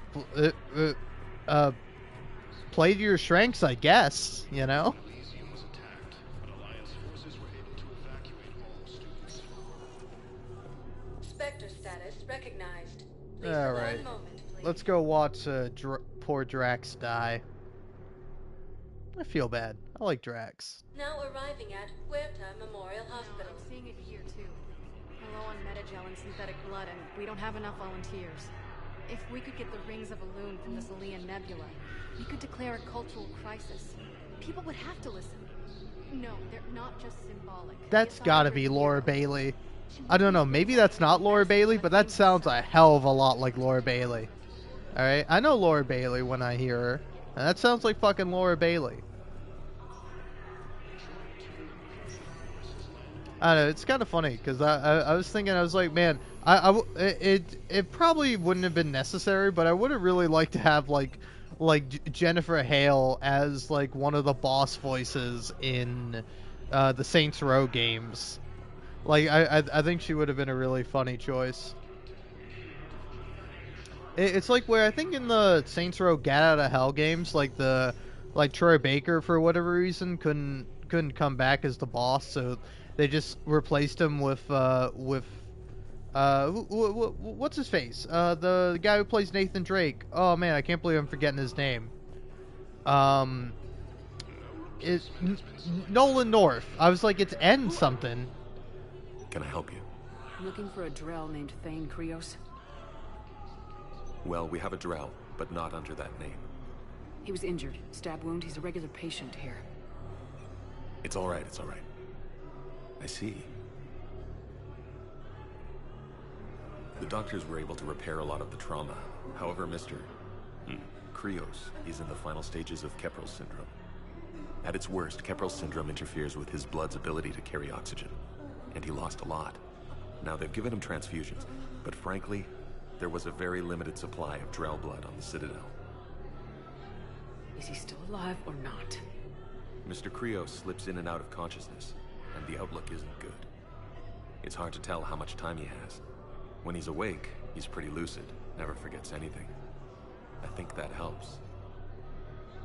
play to your strengths, I guess, you know? Spectre status recognized. Please Alright, one moment, please. let's go watch poor Drax die. I feel bad. I like Drax. Now arriving at Huerta Memorial Hospital. I'm seeing it here too. We're low on metagel and synthetic blood, and we don't have enough volunteers. If we could get the rings of Elune from the Salian Nebula, we could declare a cultural crisis. People would have to listen. No, they're not just symbolic. That's gotta be Laura Bailey. I don't know, maybe that's not Laura Bailey, but that sounds a hell of a lot like Laura Bailey. Alright, I know Laura Bailey when I hear her. And that sounds like fucking Laura Bailey. I don't know, it's kind of funny, because I was thinking, I was like, man, it probably wouldn't have been necessary, but I would have really liked to have, like Jennifer Hale as, like, one of the boss voices in the Saints Row games. Like, I think she would have been a really funny choice. It's like where I think in the Saints Row Get Out of Hell games, like Troy Baker, for whatever reason, couldn't come back as the boss, so they just replaced him with what's his face? The guy who plays Nathan Drake. Oh man, I can't believe I'm forgetting his name. Is Nolan North. I was like, it's N something. Can I help you? I'm looking for a Drell named Thane Krios. Well, we have a Drell, but not under that name. He was injured. Stab wound. He's a regular patient here. It's all right, it's all right. I see. The doctors were able to repair a lot of the trauma. However, Mr. Krios is in the final stages of Keppel syndrome. At its worst, Keppel syndrome interferes with his blood's ability to carry oxygen, and he lost a lot. Now, they've given him transfusions, but frankly, there was a very limited supply of Drell blood on the Citadel. Is he still alive or not? Mr. Krios slips in and out of consciousness, and the outlook isn't good. It's hard to tell how much time he has. When he's awake, he's pretty lucid, never forgets anything. I think that helps.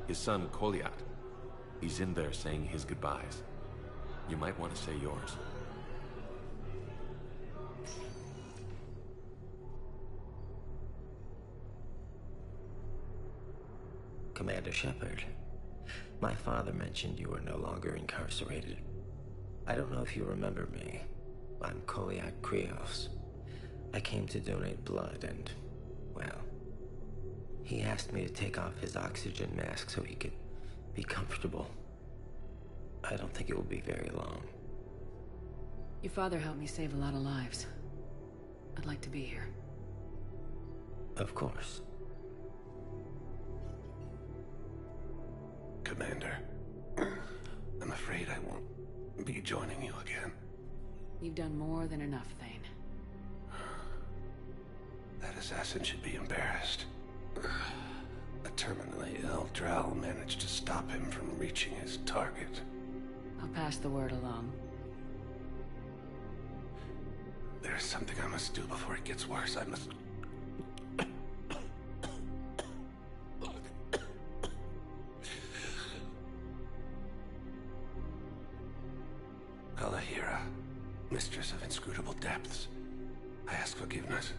His son, Kolyat, he's in there saying his goodbyes. You might want to say yours. Commander Shepard, my father mentioned you were no longer incarcerated. I don't know if you remember me. I'm Kolyat Krios. I came to donate blood and, well, he asked me to take off his oxygen mask so he could be comfortable. I don't think it will be very long. Your father helped me save a lot of lives. I'd like to be here. Of course. Commander, I'm afraid I won't be joining you again. You've done more than enough, Thane. That assassin should be embarrassed. A terminally ill Drell managed to stop him from reaching his target. I'll pass the word along. There's something I must do before it gets worse. I must... Kalahira, mistress of inscrutable depths, I ask forgiveness.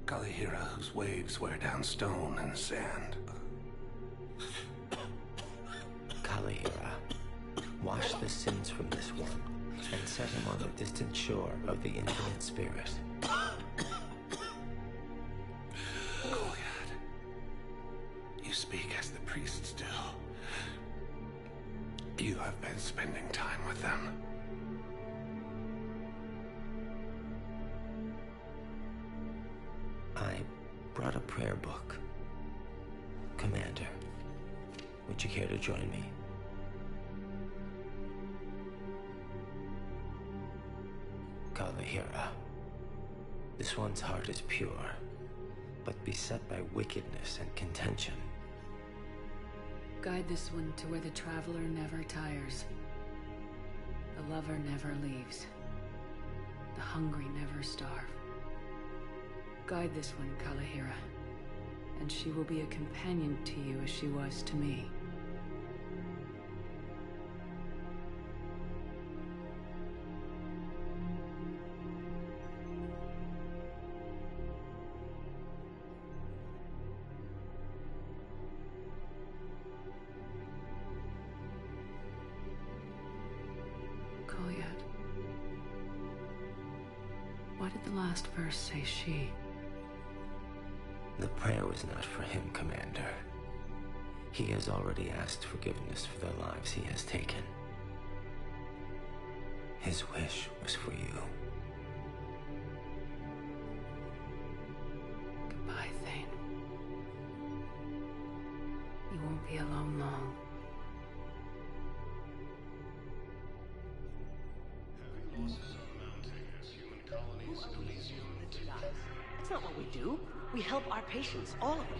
Kalahira, whose waves wear down stone and sand. Kalahira, wash the sins from this one, and set him on the distant shore of the infinite spirit. Kolyat, you speak as the priests do. You have been spending time with them. I brought a prayer book. Commander, would you care to join me? Kalahira, this one's heart is pure, but beset by wickedness and contention. Guide this one to where the traveler never tires. The lover never leaves. The hungry never starve. Guide this one, Kalahira, and she will be a companion to you as she was to me. Kolyat, why did the last verse say she? The prayer was not for him, Commander. He has already asked forgiveness for the lives he has taken. His wish was for you. Goodbye, Thane. You won't be alone long. Heavy losses are mounting as human colonies Elysium take. That's not what we do. We help our patients, all of them.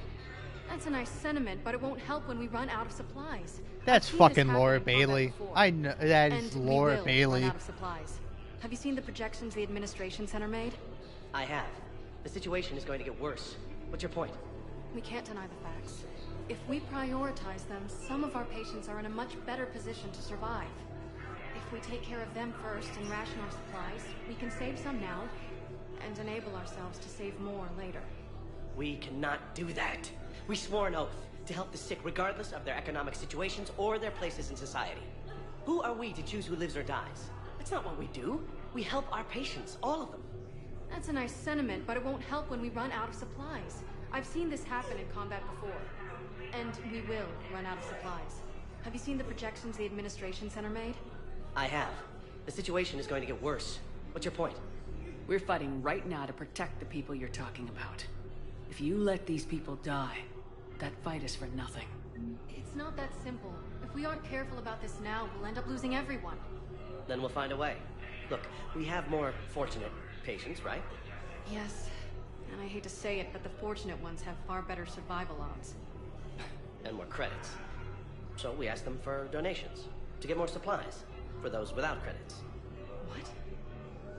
That's a nice sentiment, but it won't help when we run out of supplies. That's I've seen fucking this Laura happen in combat Bailey. before. I know that is And Laura we will Bailey. run out of supplies. Have you seen the projections the administration center made? I have. The situation is going to get worse. What's your point? We can't deny the facts. If we prioritize them, some of our patients are in a much better position to survive. If we take care of them first and ration our supplies, we can save some now and enable ourselves to save more later. We cannot do that. We swore an oath to help the sick regardless of their economic situations or their places in society. Who are we to choose who lives or dies? That's not what we do. We help our patients, all of them. That's a nice sentiment, but it won't help when we run out of supplies. I've seen this happen in combat before. And we will run out of supplies. Have you seen the projections the administration center made? I have. The situation is going to get worse. What's your point? We're fighting right now to protect the people you're talking about. If you let these people die, that fight is for nothing. It's not that simple. If we aren't careful about this now, we'll end up losing everyone. Then we'll find a way. Look, we have more fortunate patients, right? Yes. And I hate to say it, but the fortunate ones have far better survival odds. And more credits. So we ask them for donations, to get more supplies, for those without credits. What?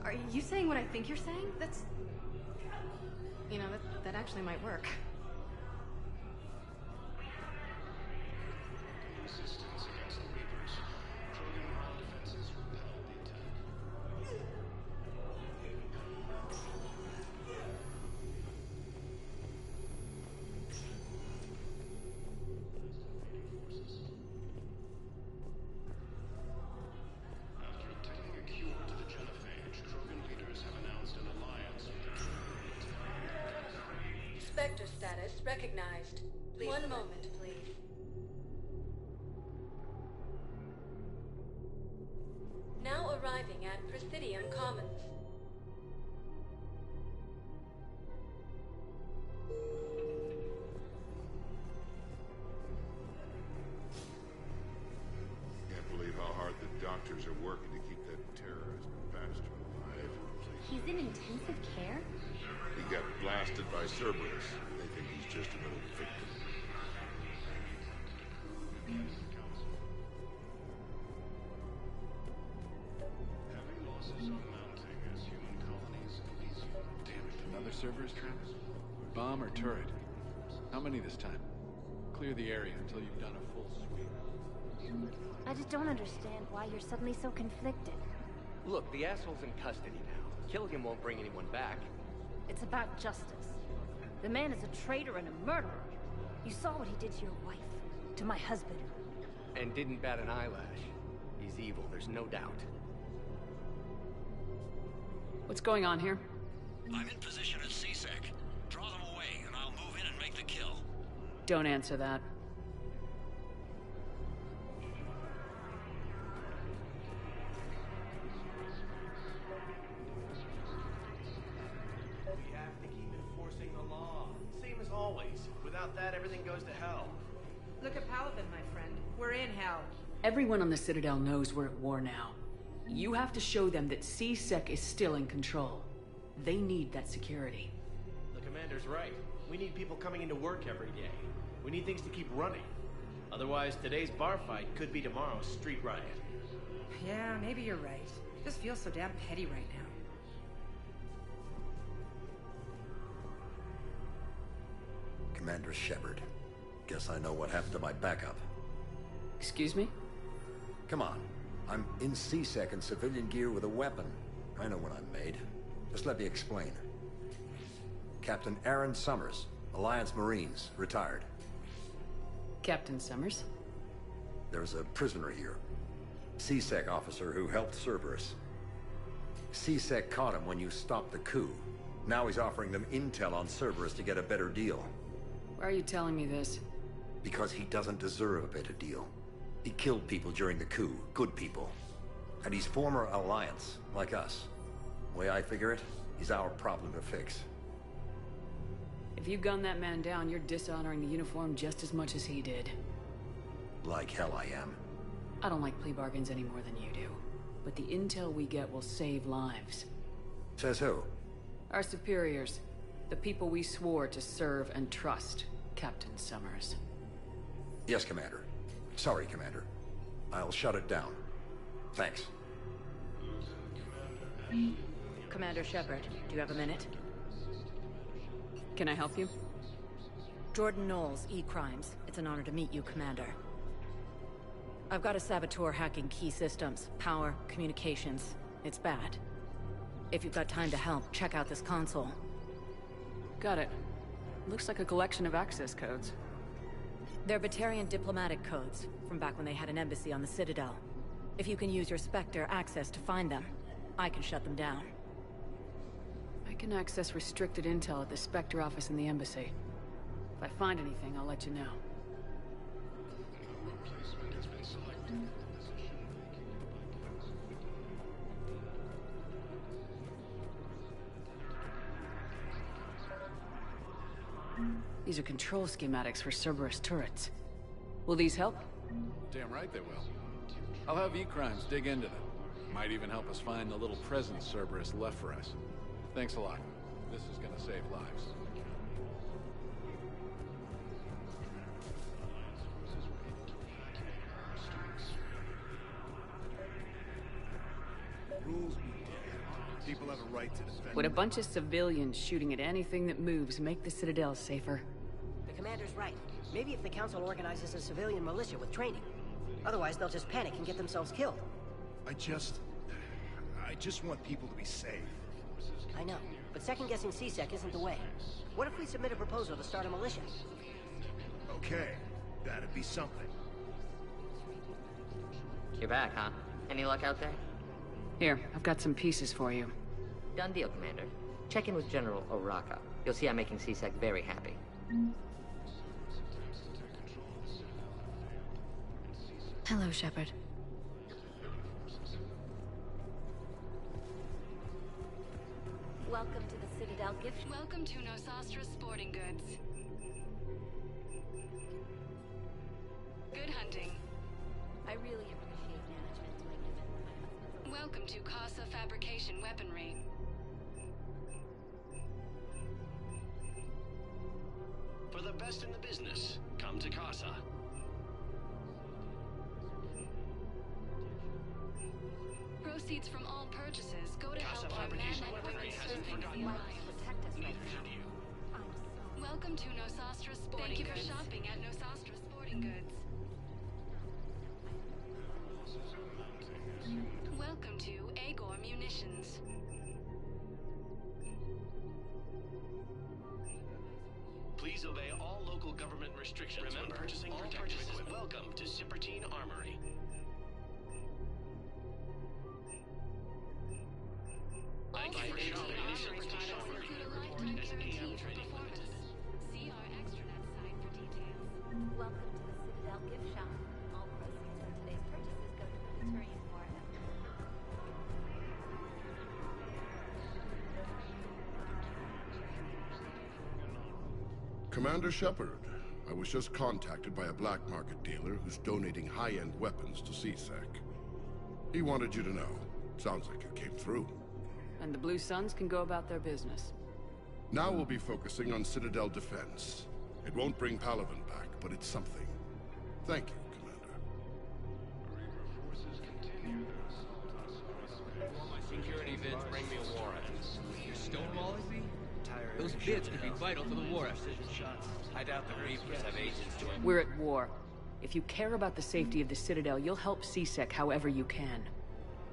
Are you saying what I think you're saying? That's... You know, that actually might work. Resistance against the Reapers. Krogan ground defenses repel the attack. After obtaining a cure to the genophage, Krogan leaders have announced an alliance with the Spectre status recognized. Please One moment, please. Now arriving at Presidium Commons. Can't believe how hard the doctors are working to keep that terrorist bastard alive. He's in intensive care? He got blasted by Cerberus. They think he's just a little victim. Heavy losses are mounting as human colonies Elysium. Damn it, another Cerberus trap? Bomb or turret? How many this time? Clear the area until you've done a full sweep. I just don't understand why you're suddenly so conflicted. Look, the asshole's in custody now. Killing him won't bring anyone back. It's about justice. The man is a traitor and a murderer. You saw what he did to your wife, to my husband. And didn't bat an eyelash. He's evil, there's no doubt. What's going on here? I'm in position at CSEC. Draw them away, and I'll move in and make the kill. Don't answer that. We have to keep enforcing the law. Same as always. Without that, everything goes to hell. Look at Paladin, my friend. We're in hell. Everyone on the Citadel knows we're at war now. You have to show them that CSEC is still in control. They need that security. The commander's right. We need people coming into work every day. We need things to keep running. Otherwise, today's bar fight could be tomorrow's street riot. Yeah, maybe you're right. Just feels so damn petty right now. Commander Shepard. Guess I know what happened to my backup. Excuse me? Come on. I'm in C-Sec in civilian gear with a weapon. I know what I'm made. Just let me explain. Captain Aaron Summers, Alliance Marines, retired. Captain Summers? There's a prisoner here. C-Sec officer who helped Cerberus. C-Sec caught him when you stopped the coup. Now he's offering them intel on Cerberus to get a better deal. Why are you telling me this? Because he doesn't deserve a better deal. He killed people during the coup, good people. And he's former Alliance, like us. Way I figure it, he's our problem to fix. If you gun that man down, you're dishonoring the uniform just as much as he did. Like hell I am. I don't like plea bargains any more than you do. But the intel we get will save lives. Says who? Our superiors. The people we swore to serve and trust, Captain Summers. Yes, Commander. Sorry, Commander. I'll shut it down. Thanks. Commander Shepard, do you have a minute? Can I help you? Jordan Knowles, E-Crimes. It's an honor to meet you, Commander. I've got a saboteur hacking key systems, power, communications. It's bad. If you've got time to help, check out this console. Got it. Looks like a collection of access codes. They're Batarian diplomatic codes, from back when they had an embassy on the Citadel. If you can use your Spectre access to find them, I can shut them down. I can access restricted intel at the Spectre office in the embassy. If I find anything, I'll let you know. These are control schematics for Cerberus turrets. Will these help? Damn right they will. I'll have E-Crimes dig into them. Might even help us find the little present Cerberus left for us. Thanks a lot. This is gonna save lives. Rules be damned. People have a right to defend. Would a bunch of civilians shooting at anything that moves make the Citadel safer? The commander's right. Maybe if the Council organizes a civilian militia with training. Otherwise, they'll just panic and get themselves killed. I just want people to be safe. I know, but second-guessing CSEC isn't the way. What if we submit a proposal to start a militia? Okay, that'd be something. You're back, huh? Any luck out there? Here, I've got some pieces for you. Done deal, Commander. Check in with General Oraka. You'll see I'm making CSEC very happy. Hello, Shepard. Welcome to the Citadel gift. Welcome to Nosastra Sporting Goods. Good hunting. I really appreciate management doing it. Welcome to Casa Fabrication Weaponry. For the best in the business, come to Casa. Proceeds from all purchases go to Casa help our men Fabrication and Weaponry women hasn't serving forgotten the why Alliance. we Protect us right neither now. should you. Welcome to Nosastra Sporting Goods. Thank you for shopping at Nosastra Sporting Goods. Welcome to Agor Munitions. Please obey all local government restrictions when purchasing protective equipment. Welcome to Cipertine Armory. Thank you for shopping at Cipertine Armory, reported as AM Trading Limited. See our extranet site for details. Welcome to the Citadel gift shop. All proceeds from today's purchases go to the Batarian War effort. Commander Shepard, I was just contacted by a black market dealer who's donating high-end weapons to CSEC. He wanted you to know. Sounds like it came through. And the Blue Suns can go about their business. Now we'll be focusing on Citadel defense. It won't bring Palaven back, but it's something. Thank you, Commander. Security bids bring me a warrant. You're stonewalling me? Those bids could be vital to the war effort. I doubt the Reapers have agents join. We're at war. If you care about the safety of the Citadel, you'll help CSEC however you can.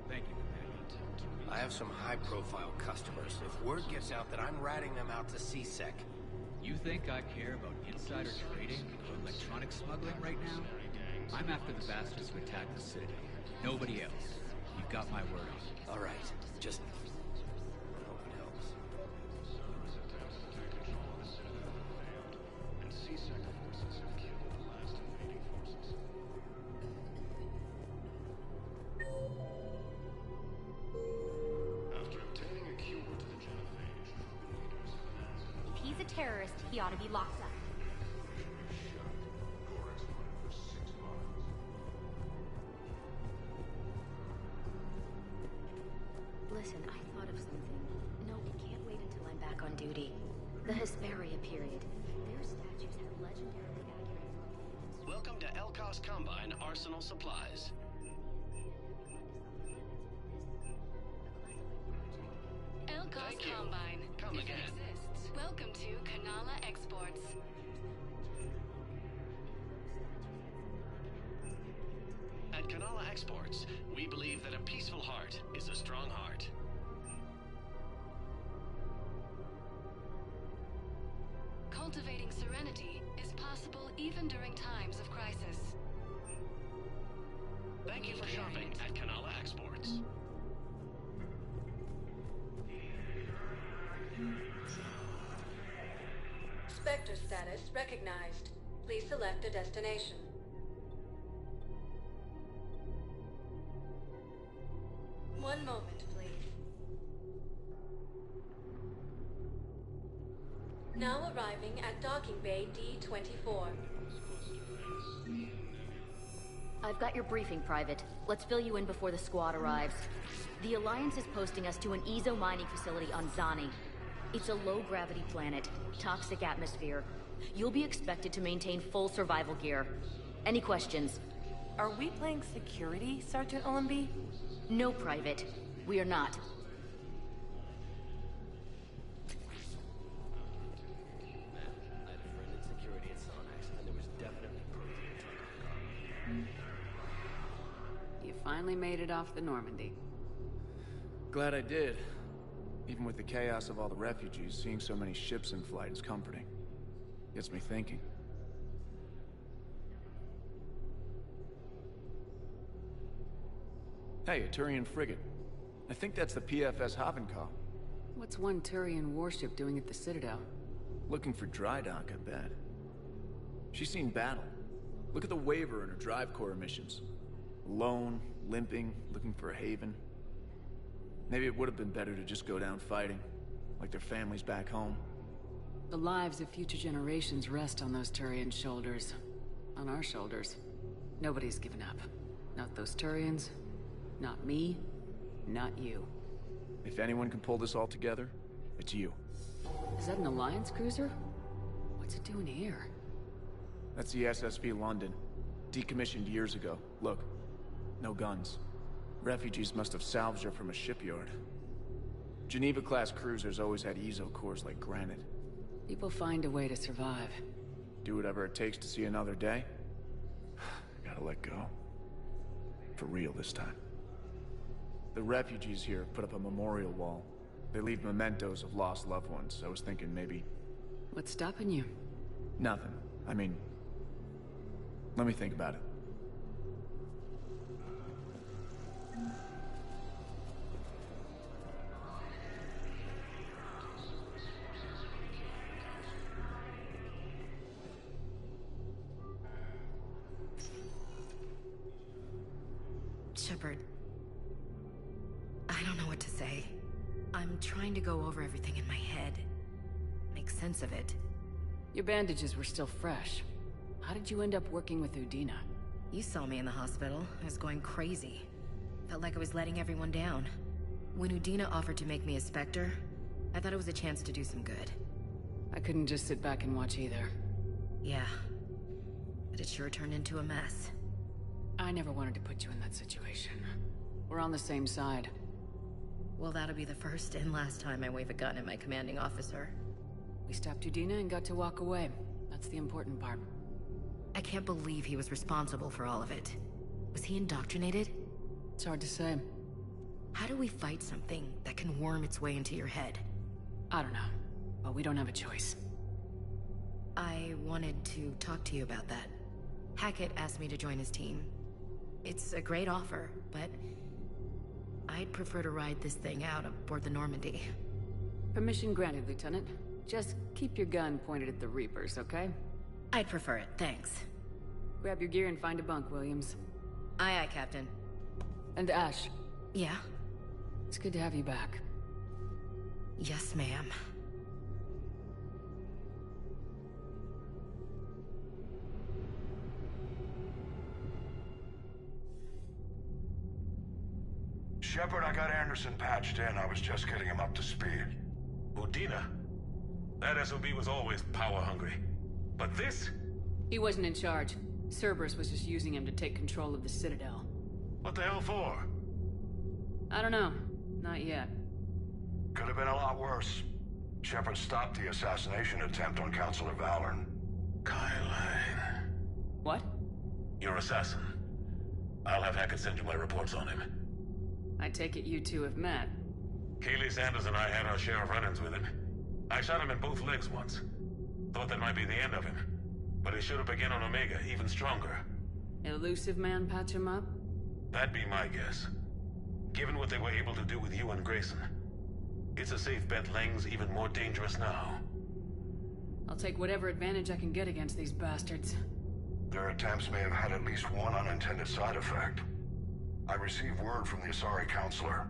Thank you, Commander. I have some high-profile customers. If word gets out that I'm ratting them out to CSEC... You think I care about insider trading or electronic smuggling right now? I'm after the bastards who attacked the Citadel. Nobody else. You've got my word on it. All right, just... I hope it helps. Attempts to take control of the Citadel failed, and CSEC forces have killed the last terrorist, he ought to be locked up. Listen, I thought of something. No, it can't wait until I'm back on duty. The Hesperia period. Their statues have legendarily accurate... Welcome to Elkos Combine Arsenal Supplies. Elkos Combine. Come if again. it exists. Welcome to Kanala Exports. At Kanala Exports, we believe that a peaceful heart is a strong heart. Cultivating serenity is possible even during times of crisis. Thank you for shopping at Kanala Exports. Spectre status recognized. Please select a destination. One moment, please. Now arriving at Docking Bay D-24. I've got your briefing, Private. Let's fill you in before the squad arrives. The Alliance is posting us to an Ezo mining facility on Zani. It's a low-gravity planet, toxic atmosphere. You'll be expected to maintain full survival gear. Any questions? Are we playing security, Sergeant Allenby? No, Private. We are not. I had a friend in security at Sonax, and there was definitely protein. You finally made it off the Normandy. Glad I did. Even with the chaos of all the refugees, seeing so many ships in flight is comforting. Gets me thinking. Hey, a Turian frigate. I think that's the PFS Havenkaw. What's one Turian warship doing at the Citadel? Looking for dry dock, I bet. She's seen battle. Look at the waiver in her drive core emissions. Alone, limping, looking for a haven. Maybe it would have been better to just go down fighting, like their families back home. The lives of future generations rest on those Turian shoulders. On our shoulders. Nobody's given up. Not those Turians, not me, not you. If anyone can pull this all together, it's you. Is that an Alliance cruiser? What's it doing here? That's the SSV London. Decommissioned years ago. Look, no guns. Refugees must have salvaged her from a shipyard. Geneva-class cruisers always had Ezo cores like granite. People find a way to survive. Do whatever it takes to see another day. Gotta let go. For real this time. The refugees here put up a memorial wall. They leave mementos of lost loved ones. I was thinking maybe... What's stopping you? Nothing. I mean... Let me think about it. Shepard, I don't know what to say. I'm trying to go over everything in my head. Make sense of it. Your bandages were still fresh. How did you end up working with Udina? You saw me in the hospital. I was going crazy. Felt like I was letting everyone down. When Udina offered to make me a Spectre, I thought it was a chance to do some good. I couldn't just sit back and watch either. Yeah. But it sure turned into a mess. I never wanted to put you in that situation. We're on the same side. Well, that'll be the first and last time I wave a gun at my commanding officer. We stopped Udina and got to walk away. That's the important part. I can't believe he was responsible for all of it. Was he indoctrinated? It's hard to say. How do we fight something that can worm its way into your head? I don't know, but we don't have a choice. I wanted to talk to you about that. Hackett asked me to join his team. It's a great offer, but I'd prefer to ride this thing out aboard the Normandy. Permission granted, Lieutenant. Just keep your gun pointed at the Reapers, okay? I'd prefer it, thanks. Grab your gear and find a bunk, Williams. Aye, aye, Captain. And Ash. Yeah? It's good to have you back. Yes, ma'am. Shepard, I got Anderson patched in. I was just getting him up to speed. Udina? That SOB was always power-hungry. But this? He wasn't in charge. Cerberus was just using him to take control of the Citadel. What the hell for? I don't know. Not yet. Could have been a lot worse. Shepard stopped the assassination attempt on Councilor Valorn. Kyle. What? Your assassin. I'll have Hackett send you my reports on him. I take it you two have met. Kaylee Sanders and I had our share of run-ins with him. I shot him in both legs once. Thought that might be the end of him. But he showed up again on Omega, even stronger. Elusive man patch him up? That'd be my guess. Given what they were able to do with you and Grayson. It's a safe bet Lang's even more dangerous now. I'll take whatever advantage I can get against these bastards. Their attempts may have had at least one unintended side effect. I received word from the Asari Councilor.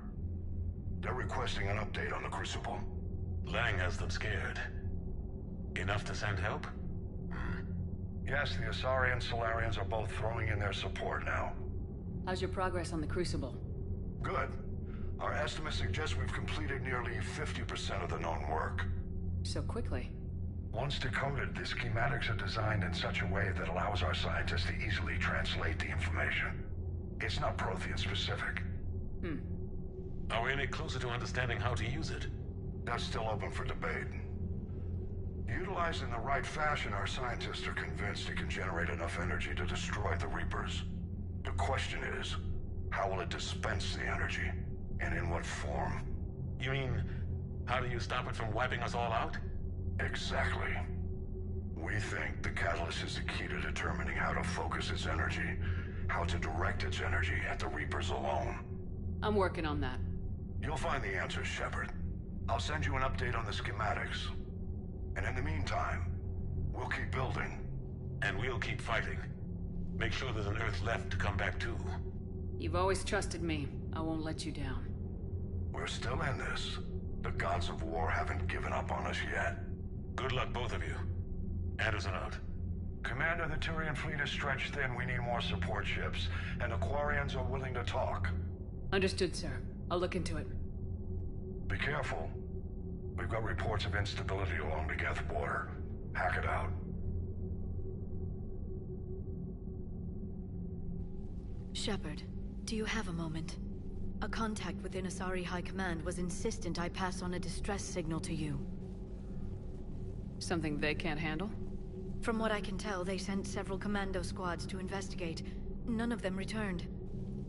They're requesting an update on the Crucible. Lang has them scared. Enough to send help? Yes, the Asari and Solarians are both throwing in their support now. How's your progress on the Crucible? Good. Our estimates suggest we've completed nearly 50% of the known work. So quickly? Once decoded, the schematics are designed in such a way that allows our scientists to easily translate the information. It's not Prothean specific. Are we any closer to understanding how to use it? That's still open for debate. Utilized in the right fashion, our scientists are convinced it can generate enough energy to destroy the Reapers. The question is, how will it dispense the energy? And in what form? You mean, how do you stop it from wiping us all out? Exactly. We think the catalyst is the key to determining how to focus its energy, how to direct its energy at the Reapers alone. I'm working on that. You'll find the answers, Shepard. I'll send you an update on the schematics. And in the meantime, we'll keep building. And we'll keep fighting. Make sure there's an Earth left to come back to. You've always trusted me. I won't let you down. We're still in this. The gods of war haven't given up on us yet. Good luck, both of you. Anderson out. Commander, the Turian fleet is stretched thin. We need more support ships. And the Quarians are willing to talk. Understood, sir. I'll look into it. Be careful. We've got reports of instability along the Geth border. Hackett out. Shepard, do you have a moment? A contact within Asari High Command was insistent I pass on a distress signal to you. Something they can't handle? From what I can tell, they sent several commando squads to investigate. None of them returned.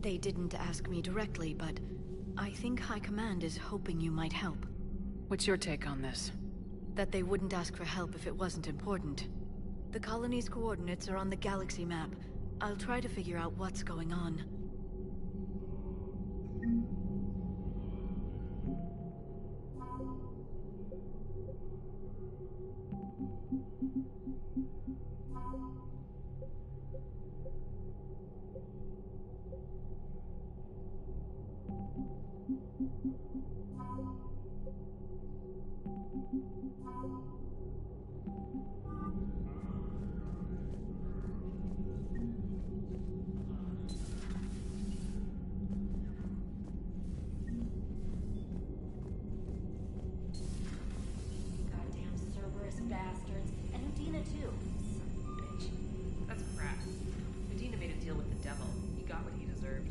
They didn't ask me directly, but I think High Command is hoping you might help. What's your take on this? That they wouldn't ask for help if it wasn't important. The colony's coordinates are on the galaxy map. I'll try to figure out what's going on. Bastards. And Udina too. Bitch. That's crap. Udina made a deal with the devil. He got what he deserved.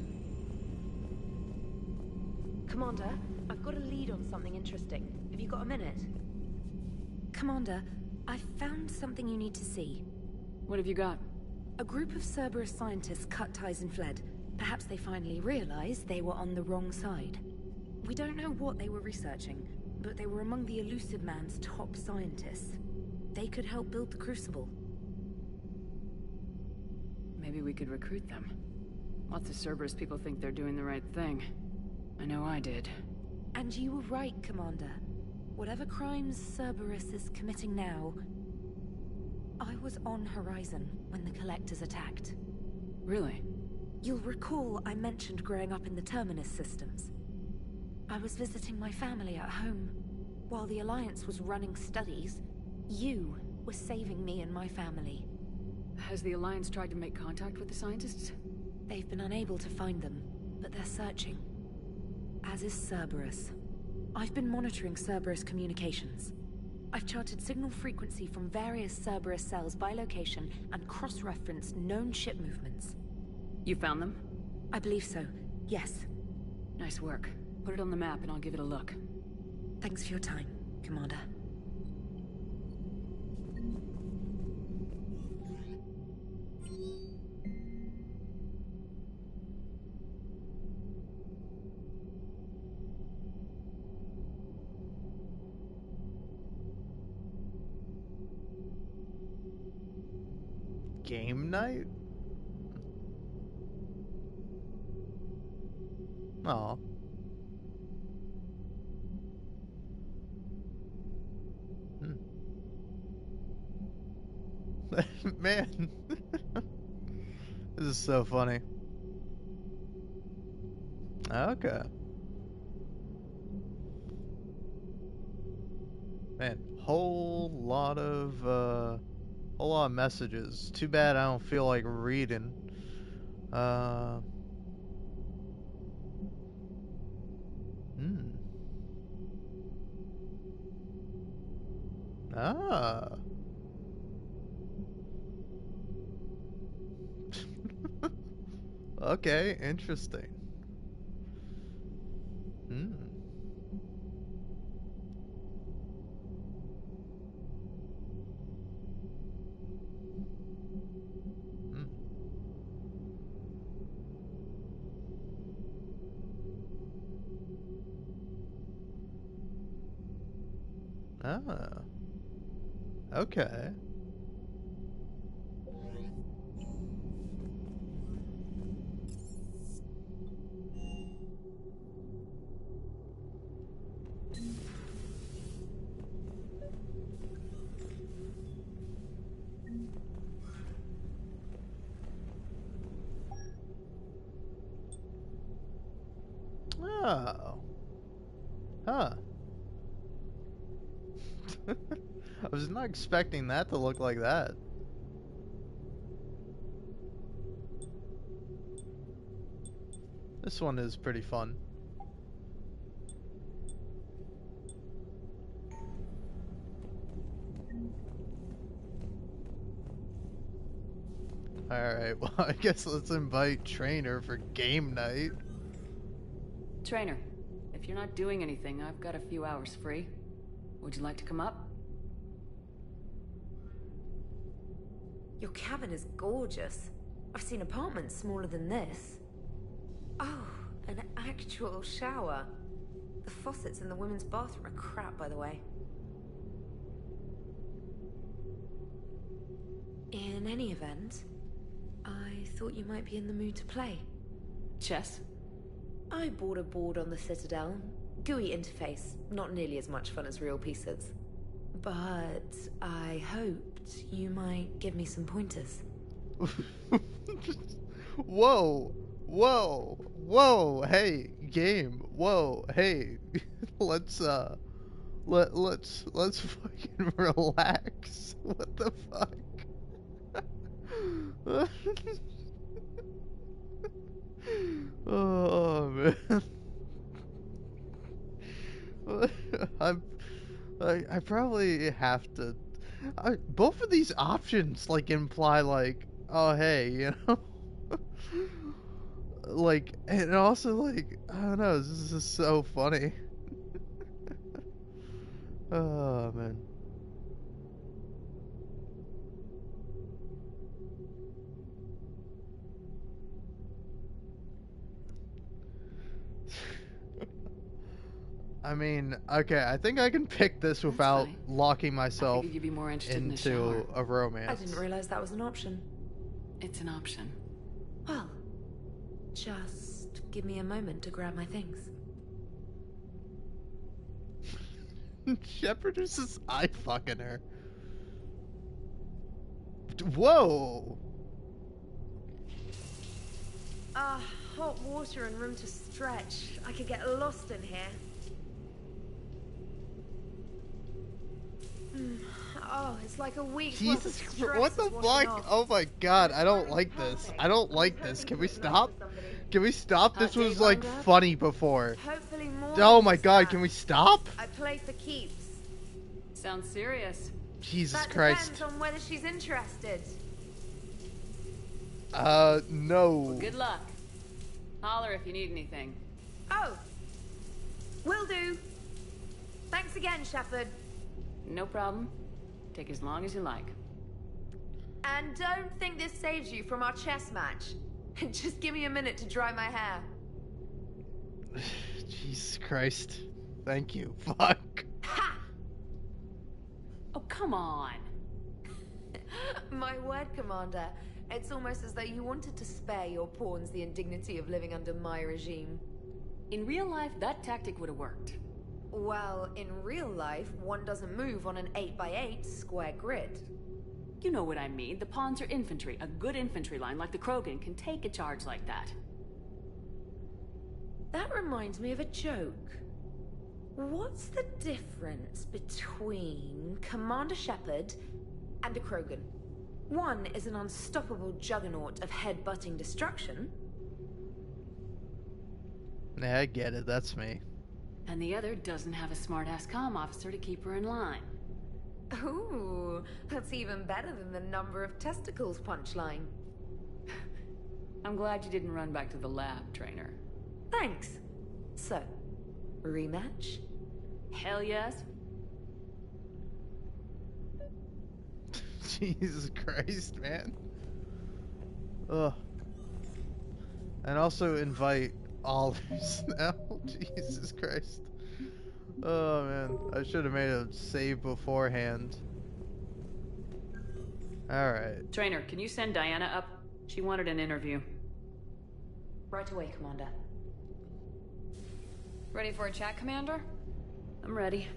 Commander, I've got a lead on something interesting. Have you got a minute? Commander, I've found something you need to see. What have you got? A group of Cerberus scientists cut ties and fled. Perhaps they finally realized they were on the wrong side. We don't know what they were researching, but they were among the Elusive Man's top scientists. They could help build the Crucible. Maybe we could recruit them. Lots of Cerberus people think they're doing the right thing. I know I did. And you were right, Commander. Whatever crimes Cerberus is committing now... I was on Horizon when the Collectors attacked. Really? You'll recall I mentioned growing up in the Terminus systems. I was visiting my family at home. While the Alliance was running studies, you were saving me and my family. Has the Alliance tried to make contact with the scientists? They've been unable to find them, but they're searching. as is Cerberus. I've been monitoring Cerberus communications. I've charted signal frequency from various Cerberus cells by location and cross-referenced known ship movements. You found them? I believe so, yes. Nice work. Put it on the map and I'll give it a look. Thanks for your time, Commander. Game night? Aw. Man. This is so funny. Okay. Man, whole lot of messages. Too bad I don't feel like reading. Ah. Okay, interesting. Ah. Okay. Oh. Huh. I was not expecting that to look like that. This one is pretty fun. Alright, well, I guess let's invite Trainer for game night. Trainer, if you're not doing anything, I've got a few hours free. Would you like to come up? Your cabin is gorgeous. I've seen apartments smaller than this. Oh, an actual shower. The faucets in the women's bathroom are crap, by the way. In any event, I thought you might be in the mood to play. Chess? I bought a board on the Citadel. GUI interface, not nearly as much fun as real pieces. But I hoped you might give me some pointers. Whoa! Whoa! Whoa! Hey, game! Whoa! Hey! let's fucking relax. What the fuck? Oh man. I probably have to. Both of these options like imply like, oh hey, you know, like, and also like, I don't know, this is just so funny. Oh man. I mean, okay, I think I can pick this without locking myself you'd be more interested into a romance. I didn't realize that was an option. It's an option. Well, just give me a moment to grab my things. Shepard is just eye fucking her. Whoa! Hot water and room to stretch. I could get lost in here. Oh, it's like a week. Jesus Christ, what the fuck? Oh my god, I don't like this. I don't like this. Can we stop? Can we stop? This Can't was take like longer. funny before. Hopefully more Oh than my just god, that. can we stop? I play for keeps. Sounds serious. Jesus That Christ. depends on whether she's interested. No. Good luck. Holler if you need anything. Oh, will do. Thanks again, Shepard. No problem. Take as long as you like. And don't think this saves you from our chess match. Just give me a minute to dry my hair. Jesus Christ. Thank you. Fuck. Oh, come on. My word, Commander. It's almost as though you wanted to spare your pawns the indignity of living under my regime. In real life, that tactic would have worked. Well, in real life, one doesn't move on an 8x8 square grid. You know what I mean. The pawns are infantry. A good infantry line like the Krogan can take a charge like that. That reminds me of a joke. What's the difference between Commander Shepard and a Krogan? One is an unstoppable juggernaut of head-butting destruction. Yeah, I get it. That's me. And the other doesn't have a smart-ass comm officer to keep her in line. Ooh, that's even better than the number of testicles punchline. I'm glad you didn't run back to the lab, Trainer. Thanks. So, rematch? Hell yes. Jesus Christ, man. Ugh. And also invite Allers now. Jesus Christ. Oh man, I should have made a save beforehand. Alright. Trainer, can you send Diana up? She wanted an interview. Right away, Commander. Ready for a chat, Commander? I'm ready.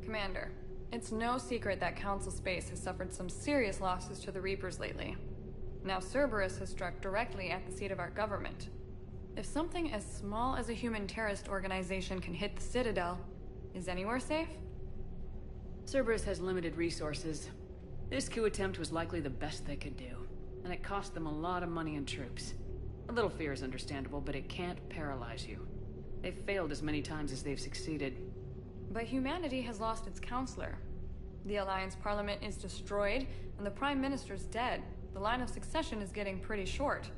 Commander, it's no secret that Council Space has suffered some serious losses to the Reapers lately. Now Cerberus has struck directly at the seat of our government. If something as small as a human terrorist organization can hit the Citadel, is anywhere safe? Cerberus has limited resources. This coup attempt was likely the best they could do, and it cost them a lot of money and troops. A little fear is understandable, but it can't paralyze you. They've failed as many times as they've succeeded. But humanity has lost its counselor. The Alliance Parliament is destroyed, and the Prime Minister's dead. The line of succession is getting pretty short.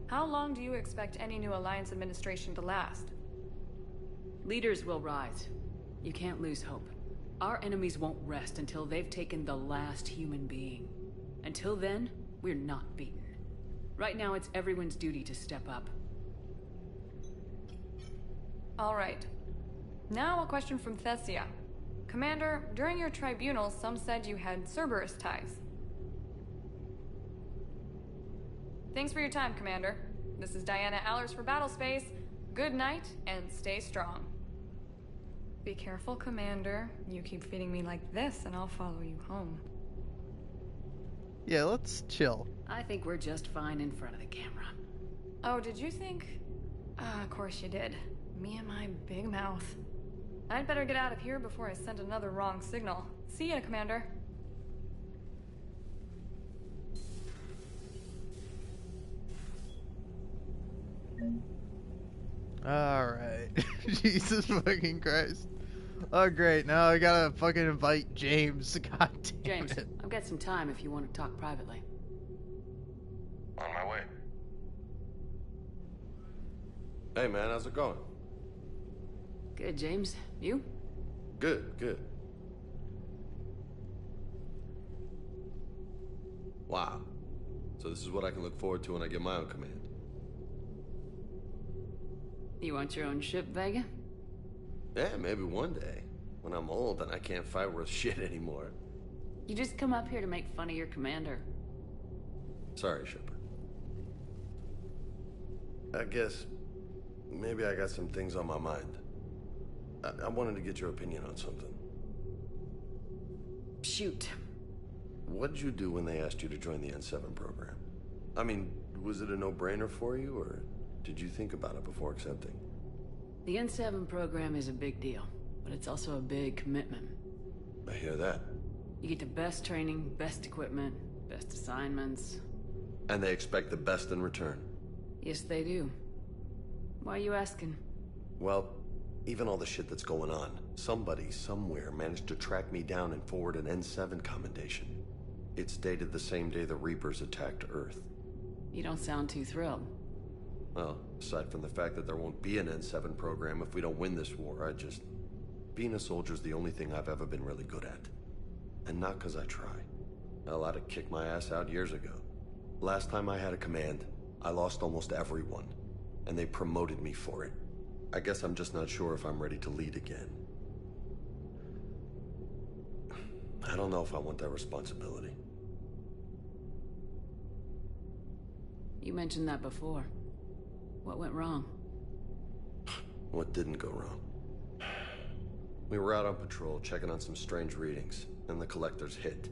How long do you expect any new Alliance administration to last? Leaders will rise. You can't lose hope. Our enemies won't rest until they've taken the last human being. Until then, we're not beaten. Right now, it's everyone's duty to step up. All right. Now a question from Thessia. Commander, during your tribunal, some said you had Cerberus ties. Thanks for your time, Commander. This is Diana Allers for Battlespace. Good night, and stay strong. Be careful, Commander. You keep feeding me like this, and I'll follow you home. Yeah, let's chill. I think we're just fine in front of the camera. Oh, did you think? Of course you did. Me and my big mouth. I'd better get out of here before I send another wrong signal. See ya, Commander. Alright. Jesus fucking Christ. Oh great, now I gotta fucking invite James. God damn James, it. I've got some time if you want to talk privately. On my way. Hey man, how's it going? Good, James. You? Good, good. Wow. So this is what I can look forward to when I get my own command. You want your own ship, Vega? Yeah, maybe one day. When I'm old and I can't fight worth shit anymore. You just come up here to make fun of your commander. Sorry, Shepard. I guess maybe I got some things on my mind. I wanted to get your opinion on something. Shoot. What'd you do when they asked you to join the N7 program? I mean, was it a no-brainer for you, or did you think about it before accepting? The N7 program is a big deal, but it's also a big commitment. I hear that. You get the best training, best equipment, best assignments. And they expect the best in return. Yes, they do. Why are you asking? Well, even all the shit that's going on, somebody somewhere managed to track me down and forward an N7 commendation. It's dated the same day the Reapers attacked Earth. You don't sound too thrilled. Well, aside from the fact that there won't be an N7 program if we don't win this war, being a soldier's the only thing I've ever been really good at. And not because I try. Hell, I'd have kicked my ass out years ago. Last time I had a command, I lost almost everyone, and they promoted me for it. I guess I'm just not sure if I'm ready to lead again. I don't know if I want that responsibility. You mentioned that before. What went wrong? What didn't go wrong? We were out on patrol, checking on some strange readings, and the Collectors hit.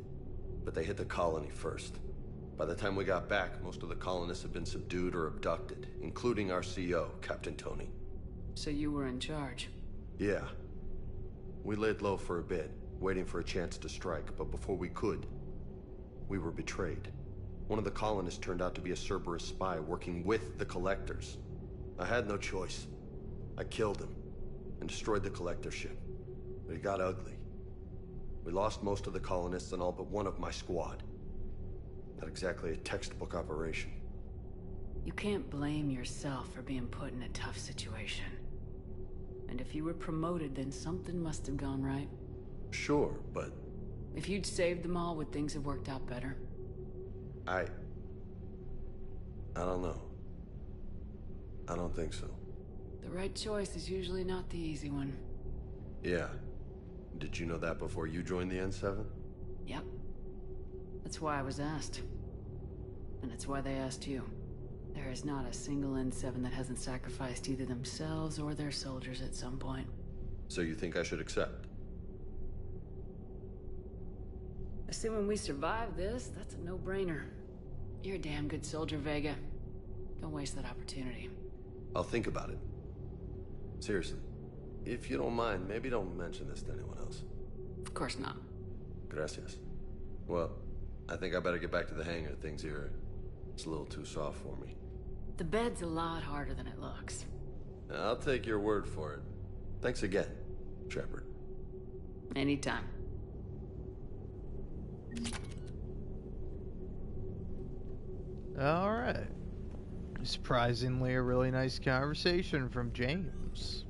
But they hit the colony first. By the time we got back, most of the colonists had been subdued or abducted, including our CO, Captain Tony. So you were in charge? Yeah. We laid low for a bit, waiting for a chance to strike, but before we could, we were betrayed. One of the colonists turned out to be a Cerberus spy working with the Collectors. I had no choice. I killed him, and destroyed the Collector ship. But it got ugly. We lost most of the colonists and all but one of my squad. Not exactly a textbook operation. You can't blame yourself for being put in a tough situation. And if you were promoted, then something must have gone right. Sure, but... If you'd saved them all, would things have worked out better? I don't know. I don't think so. The right choice is usually not the easy one. Yeah. Did you know that before you joined the N7? Yep. That's why I was asked. And it's why they asked you. There is not a single N7 that hasn't sacrificed either themselves or their soldiers at some point. So you think I should accept? Assuming we survive this, that's a no-brainer. You're a damn good soldier, Vega. Don't waste that opportunity. I'll think about it. Seriously. If you don't mind, maybe don't mention this to anyone else. Of course not. Gracias. Well, I think I better get back to the hangar. Things here, it's a little too soft for me. The bed's a lot harder than it looks. I'll take your word for it. Thanks again, Shepard. Anytime. Alright. Surprisingly, a really nice conversation from James.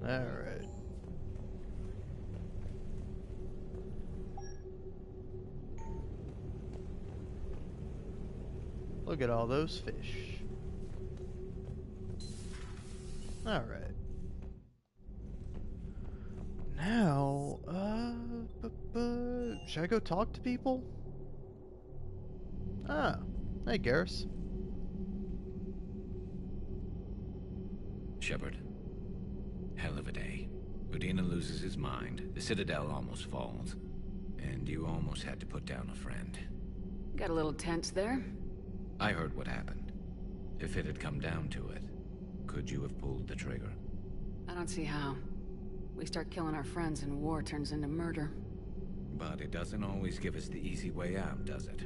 Alright. Look at all those fish. Alright. Now, should I go talk to people? Ah, hey Garrus. Shepard. Hell of a day. Udina loses his mind, the Citadel almost falls, and you almost had to put down a friend. Got a little tense there. I heard what happened. If it had come down to it, could you have pulled the trigger? I don't see how. We start killing our friends and war turns into murder. But it doesn't always give us the easy way out, does it?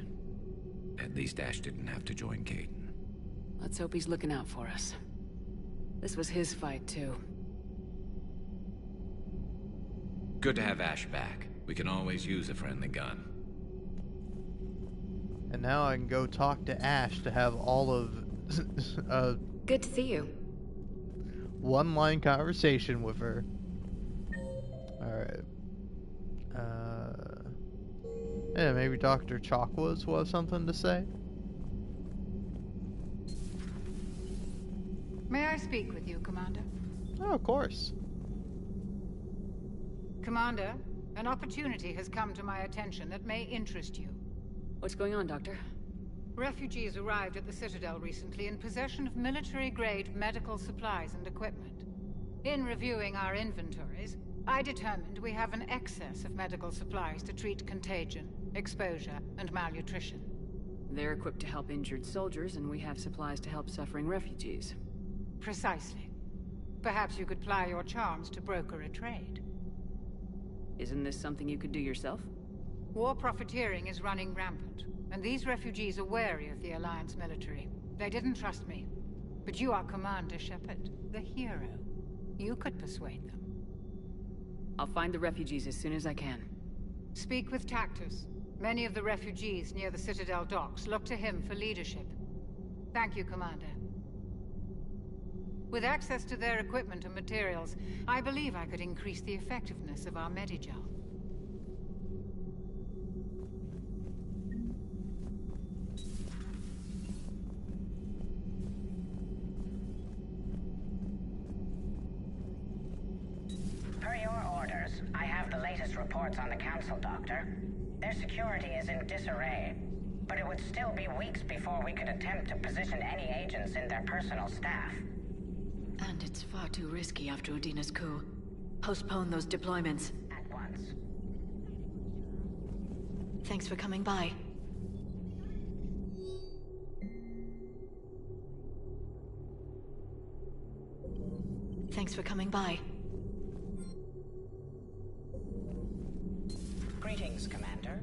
At least Ash didn't have to join Kaidan. Let's hope he's looking out for us. This was his fight, too. Good to have Ash back. We can always use a friendly gun. And now I can go talk to Ash to have all of Good to see you. one-line conversation with her. Alright. Yeah, maybe Dr. Chakwas will have something to say. May I speak with you, Commander? Oh, of course. Commander, an opportunity has come to my attention that may interest you. What's going on, Doctor? Refugees arrived at the Citadel recently in possession of military-grade medical supplies and equipment. In reviewing our inventories, I determined we have an excess of medical supplies to treat contagion, exposure, and malnutrition. They're equipped to help injured soldiers, and we have supplies to help suffering refugees. Precisely. Perhaps you could ply your charms to broker a trade. Isn't this something you could do yourself? War profiteering is running rampant, and these refugees are wary of the Alliance military. They didn't trust me. But you are Commander Shepard, the hero. You could persuade them. I'll find the refugees as soon as I can. Speak with Tactus. Many of the refugees near the Citadel docks look to him for leadership. Thank you, Commander. With access to their equipment and materials, I believe I could increase the effectiveness of our Medigel. Per your orders, I have the latest reports on the Council, Doctor. Their security is in disarray, but it would still be weeks before we could attempt to position any agents in their personal staff. And it's far too risky after Udina's coup. Postpone those deployments. At once. Thanks for coming by. Thanks for coming by. Greetings, Commander.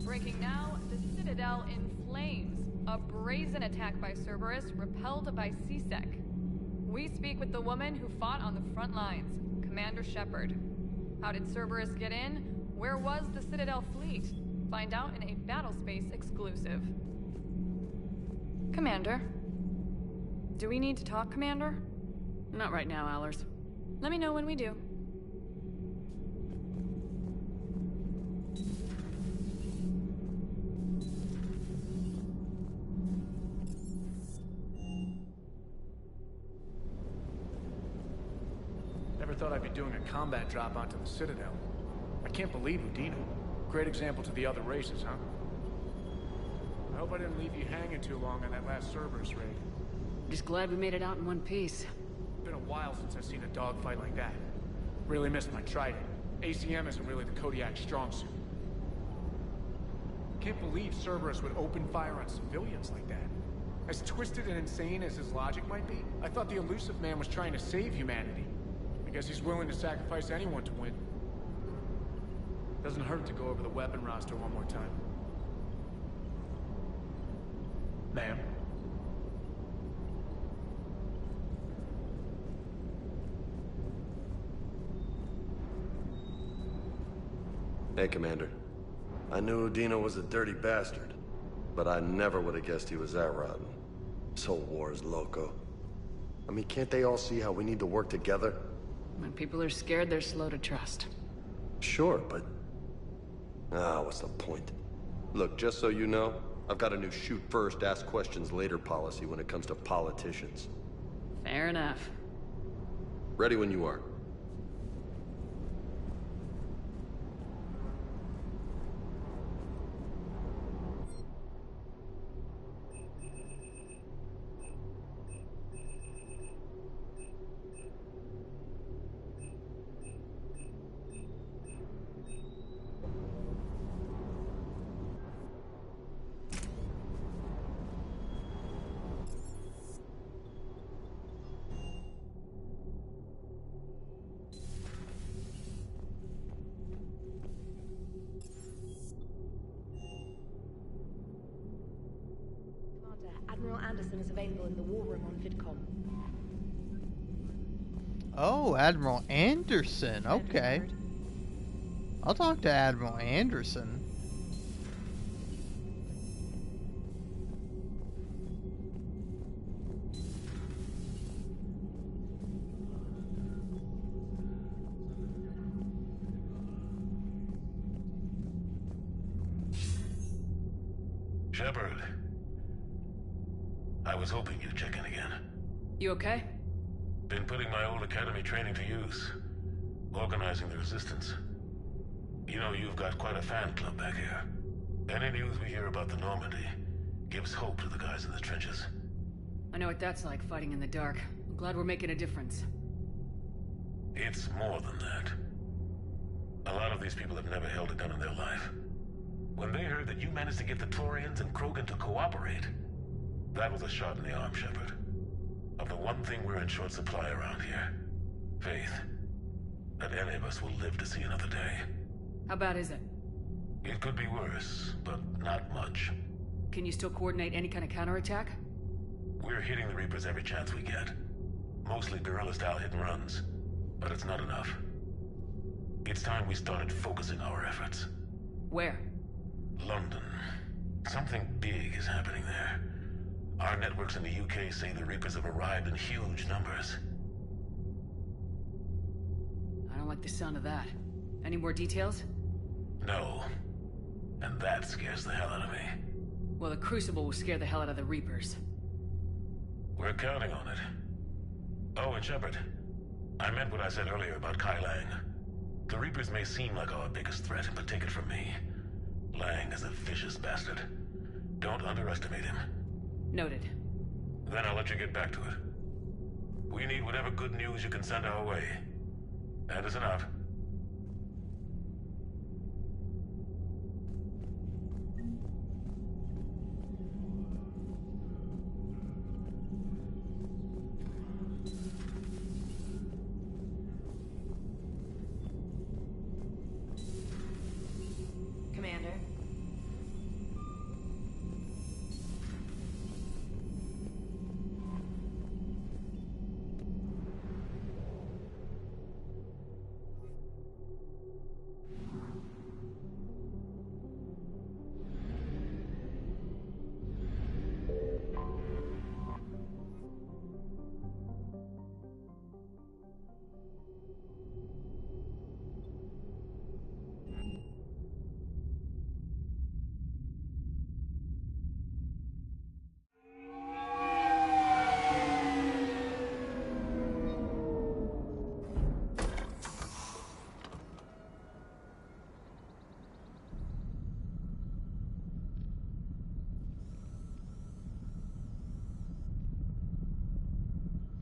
Breaking now, the Citadel in flames. A brazen attack by Cerberus, repelled by C-Sec. We speak with the woman who fought on the front lines, Commander Shepard. How did Cerberus get in? Where was the Citadel fleet? Find out in a Battlespace exclusive. Commander? Do we need to talk, Commander? Not right now, Allers. Let me know when we do. Never thought I'd be doing a combat drop onto the Citadel. I can't believe Udina. Great example to the other races, huh? I hope I didn't leave you hanging too long on that last Cerberus raid. Just glad we made it out in one piece. Been a while since I've seen a dogfight like that. Really missed my trident. ACM isn't really the Kodiak strong suit. Can't believe Cerberus would open fire on civilians like that. As twisted and insane as his logic might be, I thought the Elusive Man was trying to save humanity. I guess he's willing to sacrifice anyone to win. Doesn't hurt to go over the weapon roster one more time. Ma'am? Hey, Commander. I knew Udina was a dirty bastard, but I never would have guessed he was that rotten. This whole war is loco. I mean, can't they all see how we need to work together? When people are scared, they're slow to trust. Sure, but... what's the point? Look, just so you know, I've got a new shoot first, ask questions later policy when it comes to politicians. Fair enough. Ready when you are. Admiral Anderson is available in the war room on VidCom. Oh, Admiral Anderson. Okay. I'll talk to Admiral Anderson. Shepard. I was hoping you'd check in again. You okay? Been putting my old academy training to use. Organizing the resistance. You know, you've got quite a fan club back here. Any news we hear about the Normandy, gives hope to the guys in the trenches. I know what that's like, fighting in the dark. I'm glad we're making a difference. It's more than that. A lot of these people have never held a gun in their life. When they heard that you managed to get the Torians and Krogan to cooperate, that was a shot in the arm, Shepard. Of the one thing we're in short supply around here. Faith. That any of us will live to see another day. How bad is it? It could be worse, but not much. Can you still coordinate any kind of counterattack? We're hitting the Reapers every chance we get. Mostly guerrilla-style hit-and-runs, but it's not enough. It's time we started focusing our efforts. Where? London. Something big is happening there. Our networks in the UK say the Reapers have arrived in huge numbers. I don't like the sound of that. Any more details? No. And that scares the hell out of me. Well, the Crucible will scare the hell out of the Reapers. We're counting on it. Oh, and Shepard, I meant what I said earlier about Kai Lang. The Reapers may seem like our biggest threat, but take it from me. Lang is a vicious bastard. Don't underestimate him. Noted. Then I'll let you get back to it. We need whatever good news you can send our way. That is enough. Commander.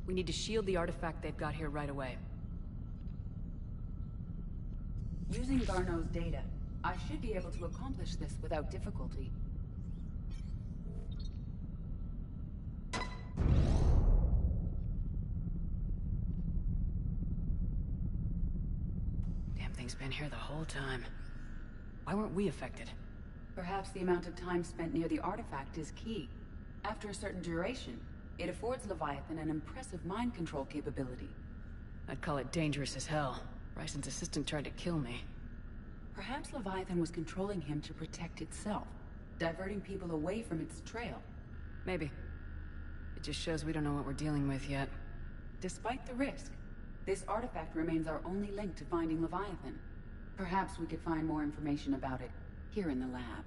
We need to shield the artifact they've got here right away. Using Garneau's data, I should be able to accomplish this without difficulty. Damn thing's been here the whole time. Why weren't we affected? Perhaps the amount of time spent near the artifact is key. After a certain duration, it affords Leviathan an impressive mind control capability. I'd call it dangerous as hell. Bryson's assistant tried to kill me. Perhaps Leviathan was controlling him to protect itself, diverting people away from its trail. Maybe. It just shows we don't know what we're dealing with yet. Despite the risk, this artifact remains our only link to finding Leviathan. Perhaps we could find more information about it here in the lab.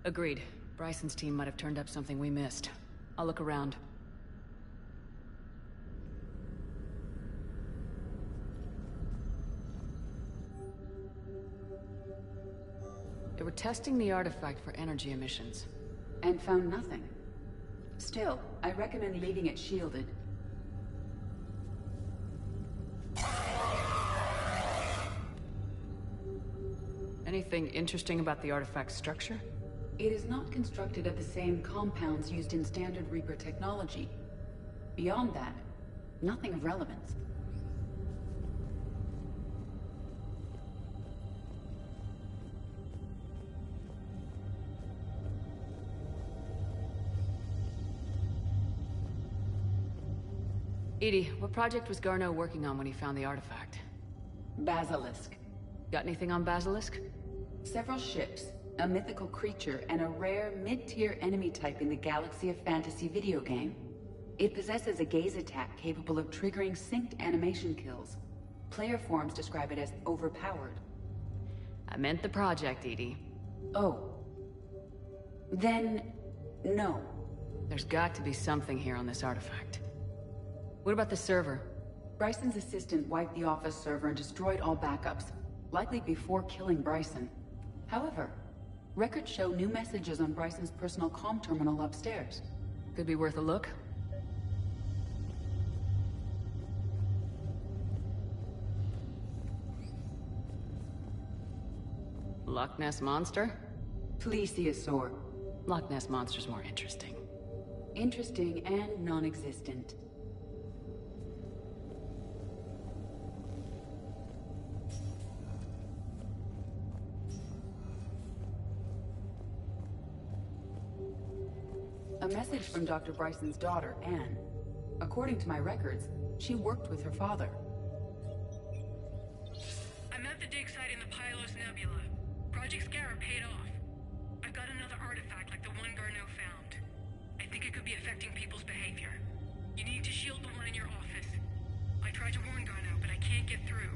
Agreed. Bryson's team might have turned up something we missed. I'll look around. They were testing the artifact for energy emissions. And found nothing. Still, I recommend leaving it shielded. Anything interesting about the artifact's structure? It is not constructed of the same compounds used in standard Reaper technology. Beyond that, nothing of relevance. EDI, what project was Garneau working on when he found the artifact? Basilisk. Got anything on Basilisk? Several ships, a mythical creature, and a rare mid-tier enemy type in the Galaxy of Fantasy video game. It possesses a gaze attack capable of triggering synced animation kills. Player forums describe it as overpowered. I meant the project, EDI. Oh. Then, no. There's got to be something here on this artifact. What about the server? Bryson's assistant wiped the office server and destroyed all backups, likely before killing Bryson. However, Records show new messages on Bryson's personal comm terminal upstairs. Could be worth a look. Loch Ness Monster? Plesiosaur. Loch Ness Monster's more interesting. Interesting and non-existent. A message from Dr. Bryson's daughter, Anne. According to my records, she worked with her father. I'm at the dig site in the Pylos Nebula. Project Scarab paid off. I've got another artifact like the one Garneau found. I think it could be affecting people's behavior. You need to shield the one in your office. I tried to warn Garneau, but I can't get through.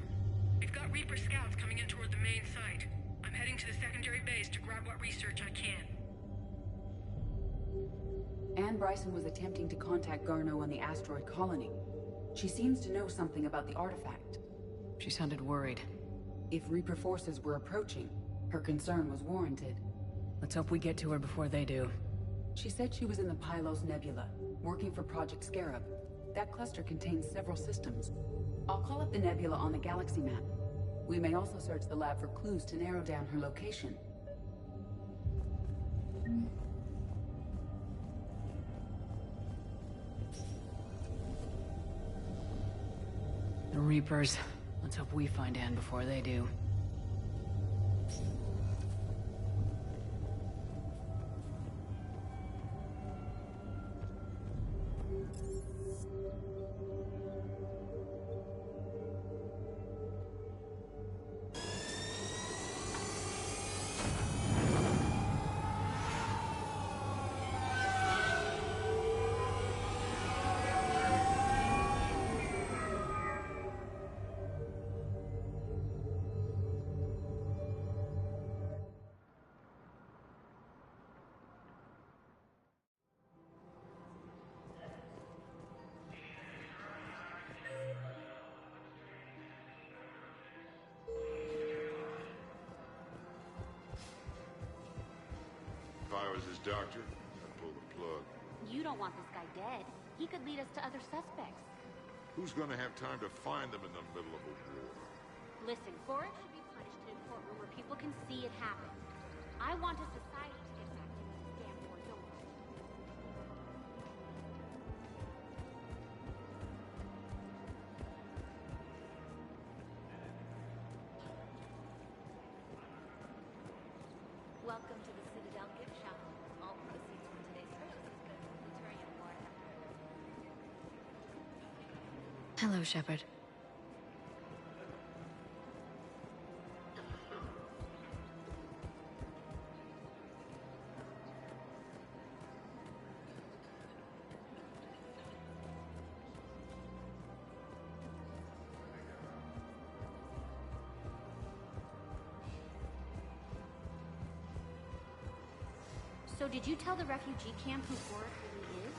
We've got Reaper scouts coming in toward the main site. I'm heading to the secondary base to grab what research I can. Anne Bryson was attempting to contact Garneau on the asteroid colony. She seems to know something about the artifact. She sounded worried. If Reaper forces were approaching, her concern was warranted. Let's hope we get to her before they do. She said she was in the Pylos Nebula, working for Project Scarab. That cluster contains several systems. I'll call up the nebula on the galaxy map. We may also search the lab for clues to narrow down her location. The Reapers. Let's hope we find Anne before they do. If I was his doctor, I'd pull the plug. You don't want this guy dead. He could lead us to other suspects. Who's gonna have time to find them in the middle of a war? Listen, Gorik should be punished in a courtroom where people can see it happen. I want a society to get back to these damn war zones. Welcome to the Citadel gift shop. All proceeds from today's purchases go to the Turian war effort. Hello, Shepard. So did you tell the refugee camp who Gorik really is?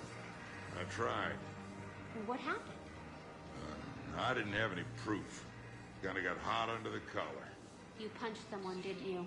I tried. What happened? I didn't have any proof. Kinda got hot under the collar. You punched someone, didn't you?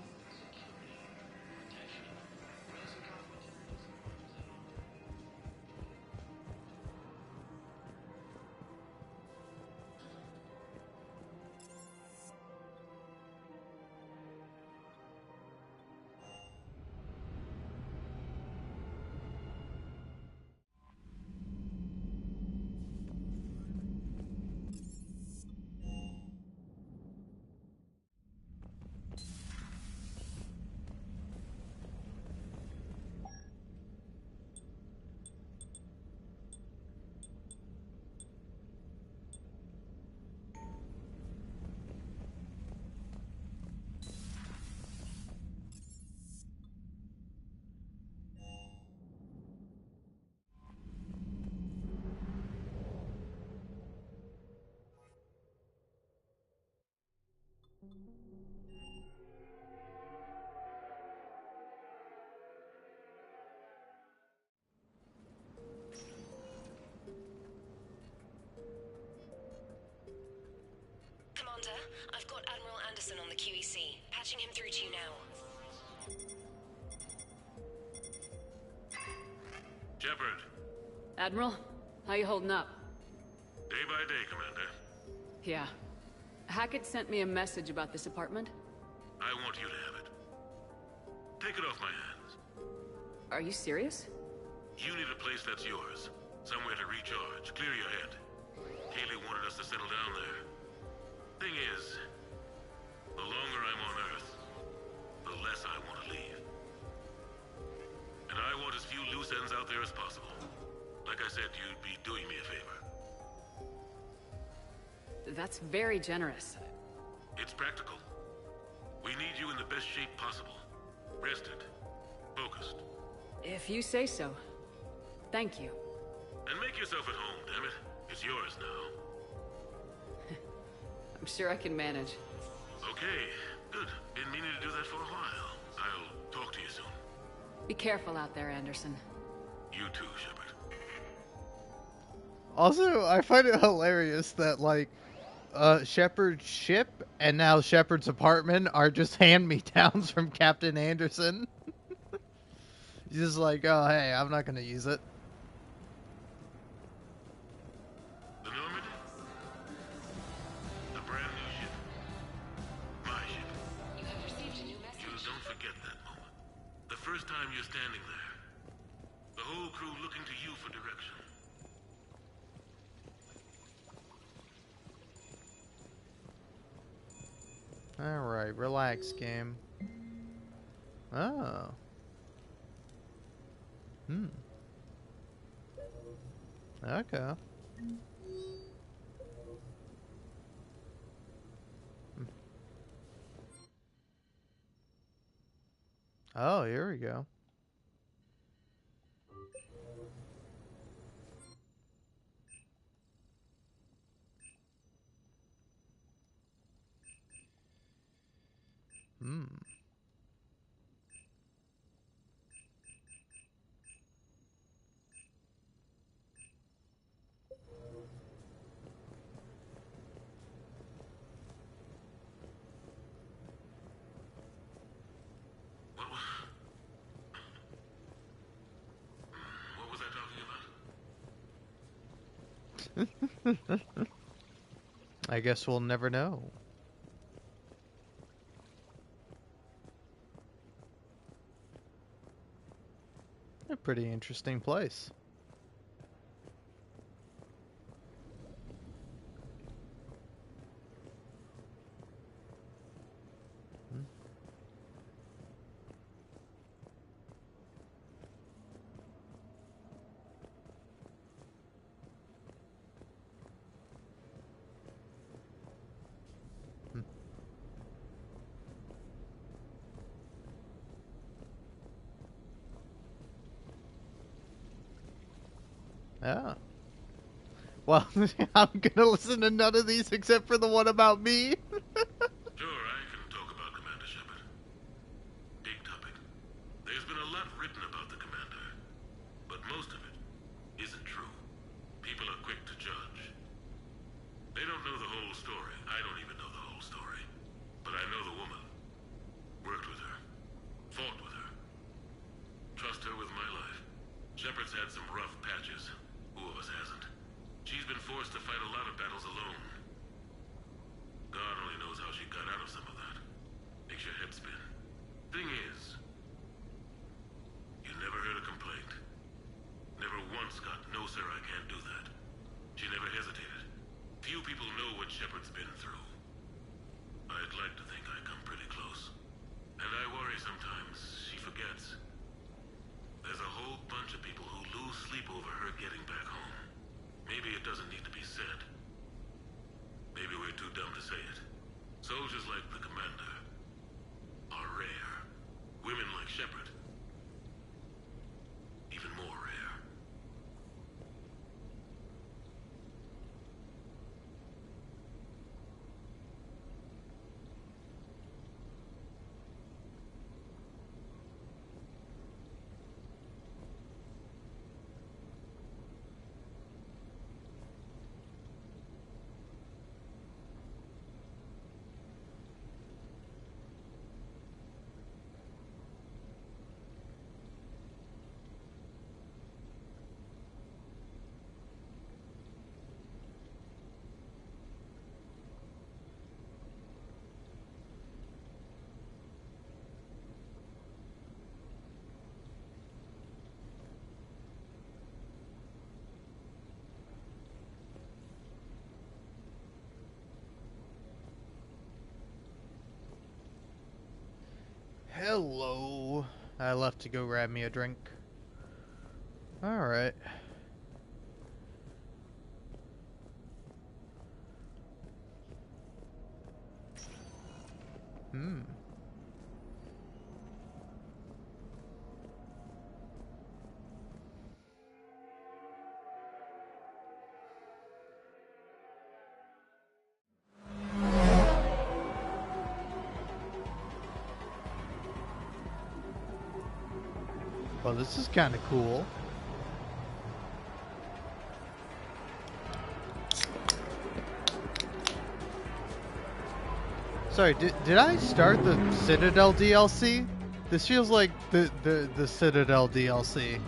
Commander, I've got Admiral Anderson on the QEC. Patching him through to you now. Admiral, how you holding up? Day by day, Commander. Yeah. Hackett sent me a message about this apartment. I want you to have it. Take it off my hands. Are you serious? You need a place that's yours. Somewhere to recharge, clear your head. Haley wanted us to settle down there. Thing is, the longer I'm on Earth, the less I want to leave. And I want as few loose ends out there as possible. Like I said, you'd be doing me a favor. That's very generous. It's practical. We need you in the best shape possible. Rested. Focused. If you say so. Thank you. And make yourself at home, damn it. It's yours now. I'm sure I can manage. Okay, good. Been meaning to do that for a while. I'll talk to you soon. Be careful out there, Anderson. You too, Shepard. Also, I find it hilarious that, like, Shepard's ship and now Shepard's apartment are just hand-me-downs from Captain Anderson. He's just like, oh, hey, I'm not gonna use it. The Normandy? The brand new ship. My ship. You have received a new message. You don't forget that moment. The first time you're standing there. The whole crew looking to you for direction. Alright, relax, game. Oh. Okay. Oh, here we go. What was I talking about? I guess we'll never know. A pretty interesting place. Yeah. Well, I'm gonna listen to none of these except for the one about me. Sure, I can talk about Commander Shepard. Big topic. There's been a lot written about the Commander, but most of it isn't true. People are quick to judge. They don't know the whole story. I don't even know the whole story. But I know the woman. Worked with her. Fought with her. Trust her with my life. Shepard's had some rough patches. Who of us hasn't? She's been forced to fight a lot of battles alone. God only knows how she got out of some of that. Makes your head spin. Thing is, you never heard a complaint. Never once got, no sir, I can't do that. She never hesitated. Few people know what Shepard's been through. I'd like to think I come pretty close. And I worry sometimes she forgets. There's a whole bunch of people who lose sleep over her getting back home. Maybe it doesn't need to be said. Maybe we're too dumb to say it. Soldiers like the Commander are rare. Women like Shepard, even more rare. Hello. I left to go grab me a drink. Alright. Well, this is kind of cool. Sorry, did I start the Citadel DLC? This feels like the Citadel DLC.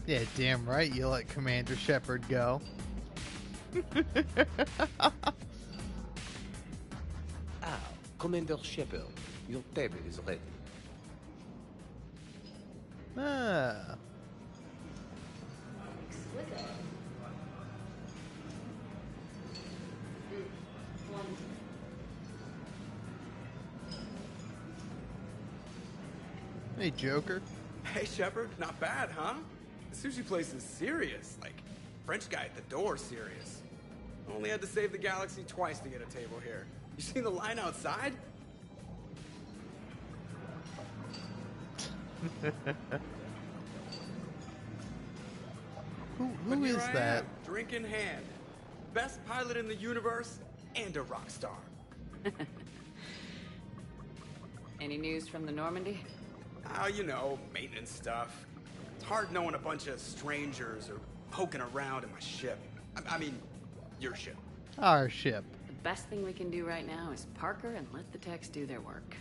Yeah, damn right you let Commander Shepard go. Commander Shepard, your table is ready. Ah. Hey, Joker. Hey, Shepard. Not bad, huh? The sushi place is serious. Like, French guy at the door serious. Only had to save the galaxy twice to get a table here. You seen the line outside? Who is that? Drink in hand. Best pilot in the universe and a rock star. Any news from the Normandy? Oh, you know, maintenance stuff. It's hard knowing a bunch of strangers or poking around in my ship. I mean, your ship. Our ship. The best thing we can do right now is Parker and let the techs do their work.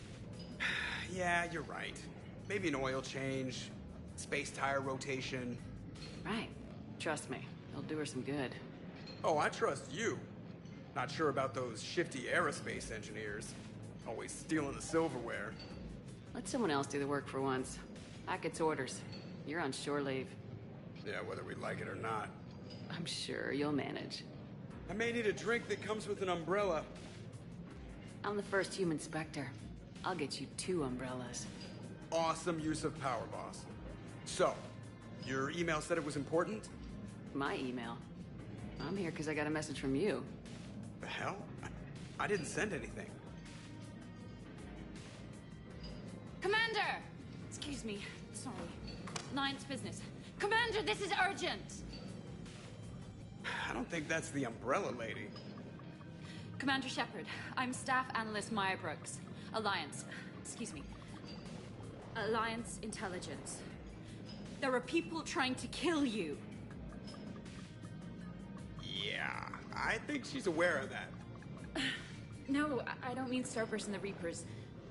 Yeah, you're right. Maybe an oil change, space tire rotation. Right. Trust me, it'll do her some good. Oh, I trust you. Not sure about those shifty aerospace engineers. Always stealing the silverware. Let someone else do the work for once. Hackett's orders. You're on shore leave. Yeah, whether we like it or not. I'm sure you'll manage. I may need a drink that comes with an umbrella. I'm the first human Spectre. I'll get you 2 umbrellas. Awesome use of power, boss. So, your email said it was important? My email? I'm here because I got a message from you. The hell? I didn't send anything. Commander! Excuse me. Sorry. Alliance business. Commander, this is urgent! I don't think that's the umbrella lady. Commander Shepard, I'm Staff Analyst Maya Brooks. Alliance. Excuse me. Alliance Intelligence. There are people trying to kill you. Yeah, I think she's aware of that. No, I don't mean Cerberus and the Reapers.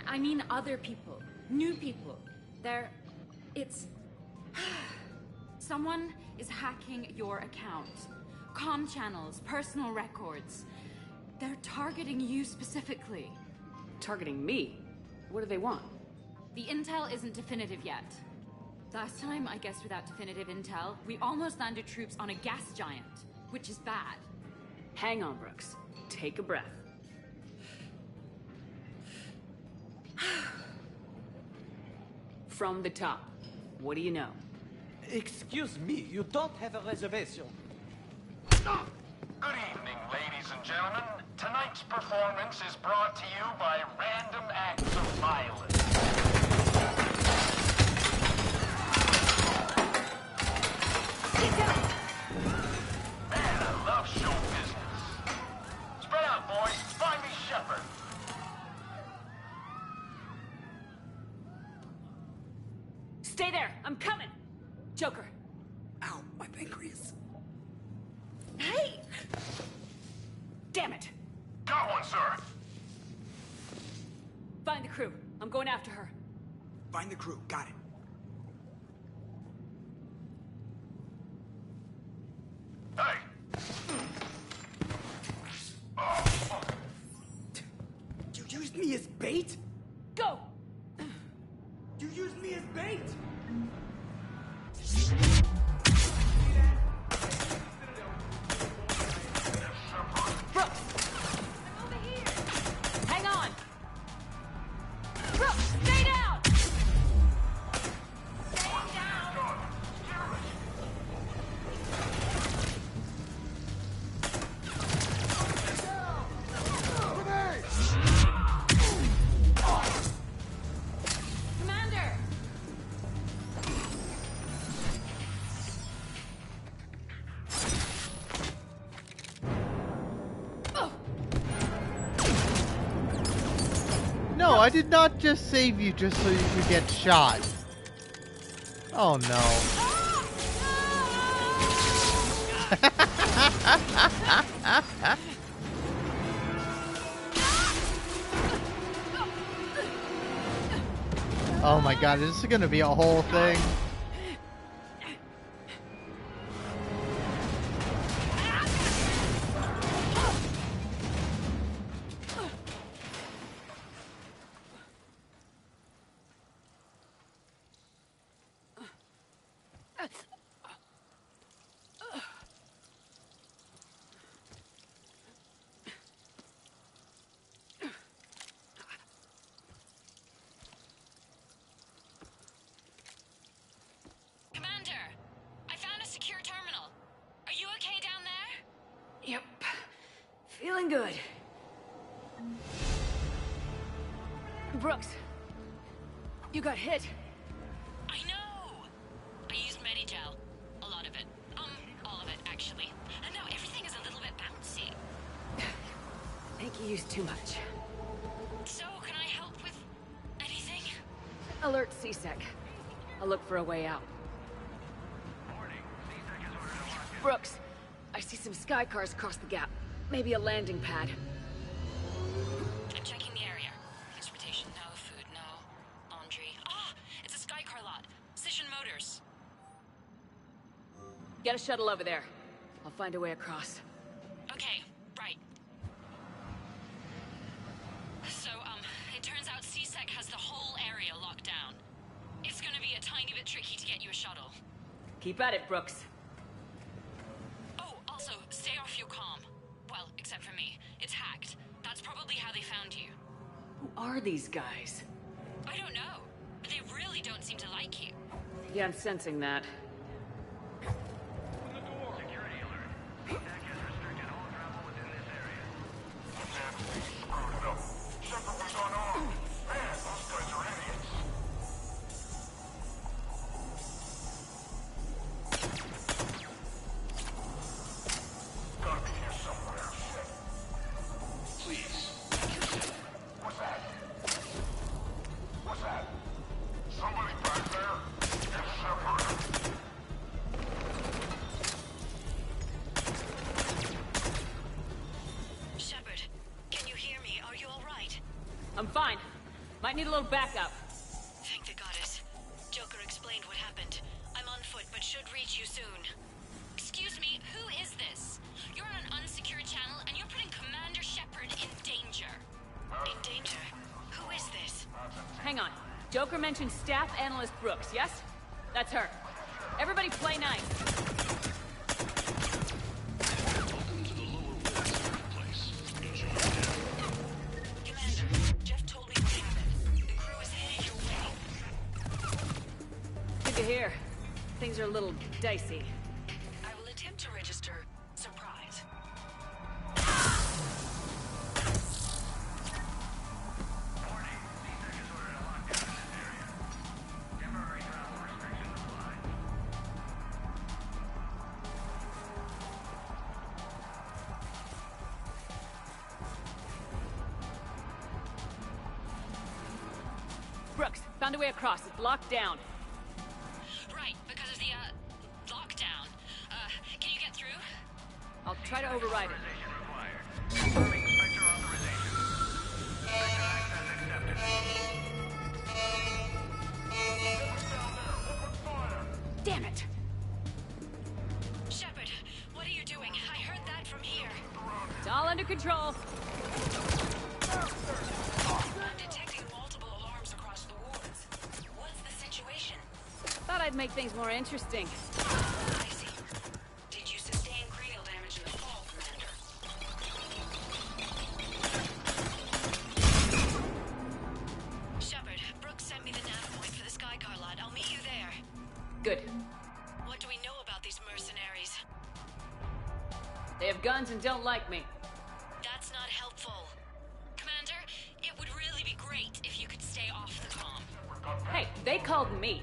I mean other people. New people. It's... Someone is hacking your account. Comm channels, personal records. They're targeting you specifically. Targeting me? What do they want? The intel isn't definitive yet. Last time, I guess without definitive intel, we almost landed troops on a gas giant, which is bad. Hang on, Brooks. Take a breath. From the top, what do you know? Excuse me, you don't have a reservation. Good evening, ladies and gentlemen. Tonight's performance is brought to you by Random Acts of Violence. Man, I love show business. Spread out, boys. Find me Shepard. Stay there! I'm coming! Joker. Ow, my pancreas. Hey! Damn it! Got one, sir. Find the crew. I'm going after her. Find the crew. Got it. Hey! I did not just save you just so you could get shot. Oh no. Oh my god, this is gonna be a whole thing. Feeling good. Brooks, you got hit. I know! I used Medigel. A lot of it. All of it, actually. And now everything is a little bit bouncy. I think you used too much. So, can I help with anything? Alert CSEC. I'll look for a way out. Brooks, I see some sky cars across the gap. Maybe a landing pad. I'm checking the area. Transportation, no. Food, no. Laundry. Ah! It's a sky car lot. Cision Motors. Get a shuttle over there. I'll find a way across. Okay, right. So, it turns out CSEC has the whole area locked down. It's gonna be a tiny bit tricky to get you a shuttle. Keep at it, Brooks. Oh, also, stay off your comm. Well, except for me. It's hacked. That's probably how they found you. Who are these guys? I don't know. They really don't seem to like you. Yeah, I'm sensing that. I'm fine. Might need a little backup. Thank the goddess. Joker explained what happened. I'm on foot, but should reach you soon. Excuse me, who is this? You're on an unsecured channel, and you're putting Commander Shepard in danger. In danger? Who is this? Hang on. Joker mentioned Staff Analyst Brooks, yes? That's her. Everybody play nice. Here. Things are a little dicey. I will attempt to register surprise. Brooks, found a way across. It's locked down. Because of the, lockdown. Can you get through? I'll try to override it. Damn it! Shepard, what are you doing? I heard that from here. It's all under control. I'm detecting multiple alarms across the wards. What's the situation? Thought I'd make things more interesting. I see. Did you sustain cranial damage in the fall, Commander? Shepard, Brooks sent me the nav point for the Skycar lot. I'll meet you there. Good. What do we know about these mercenaries? They have guns and don't like me. That's not helpful. Commander, it would really be great if you could stay off the comm. Hey, they called me.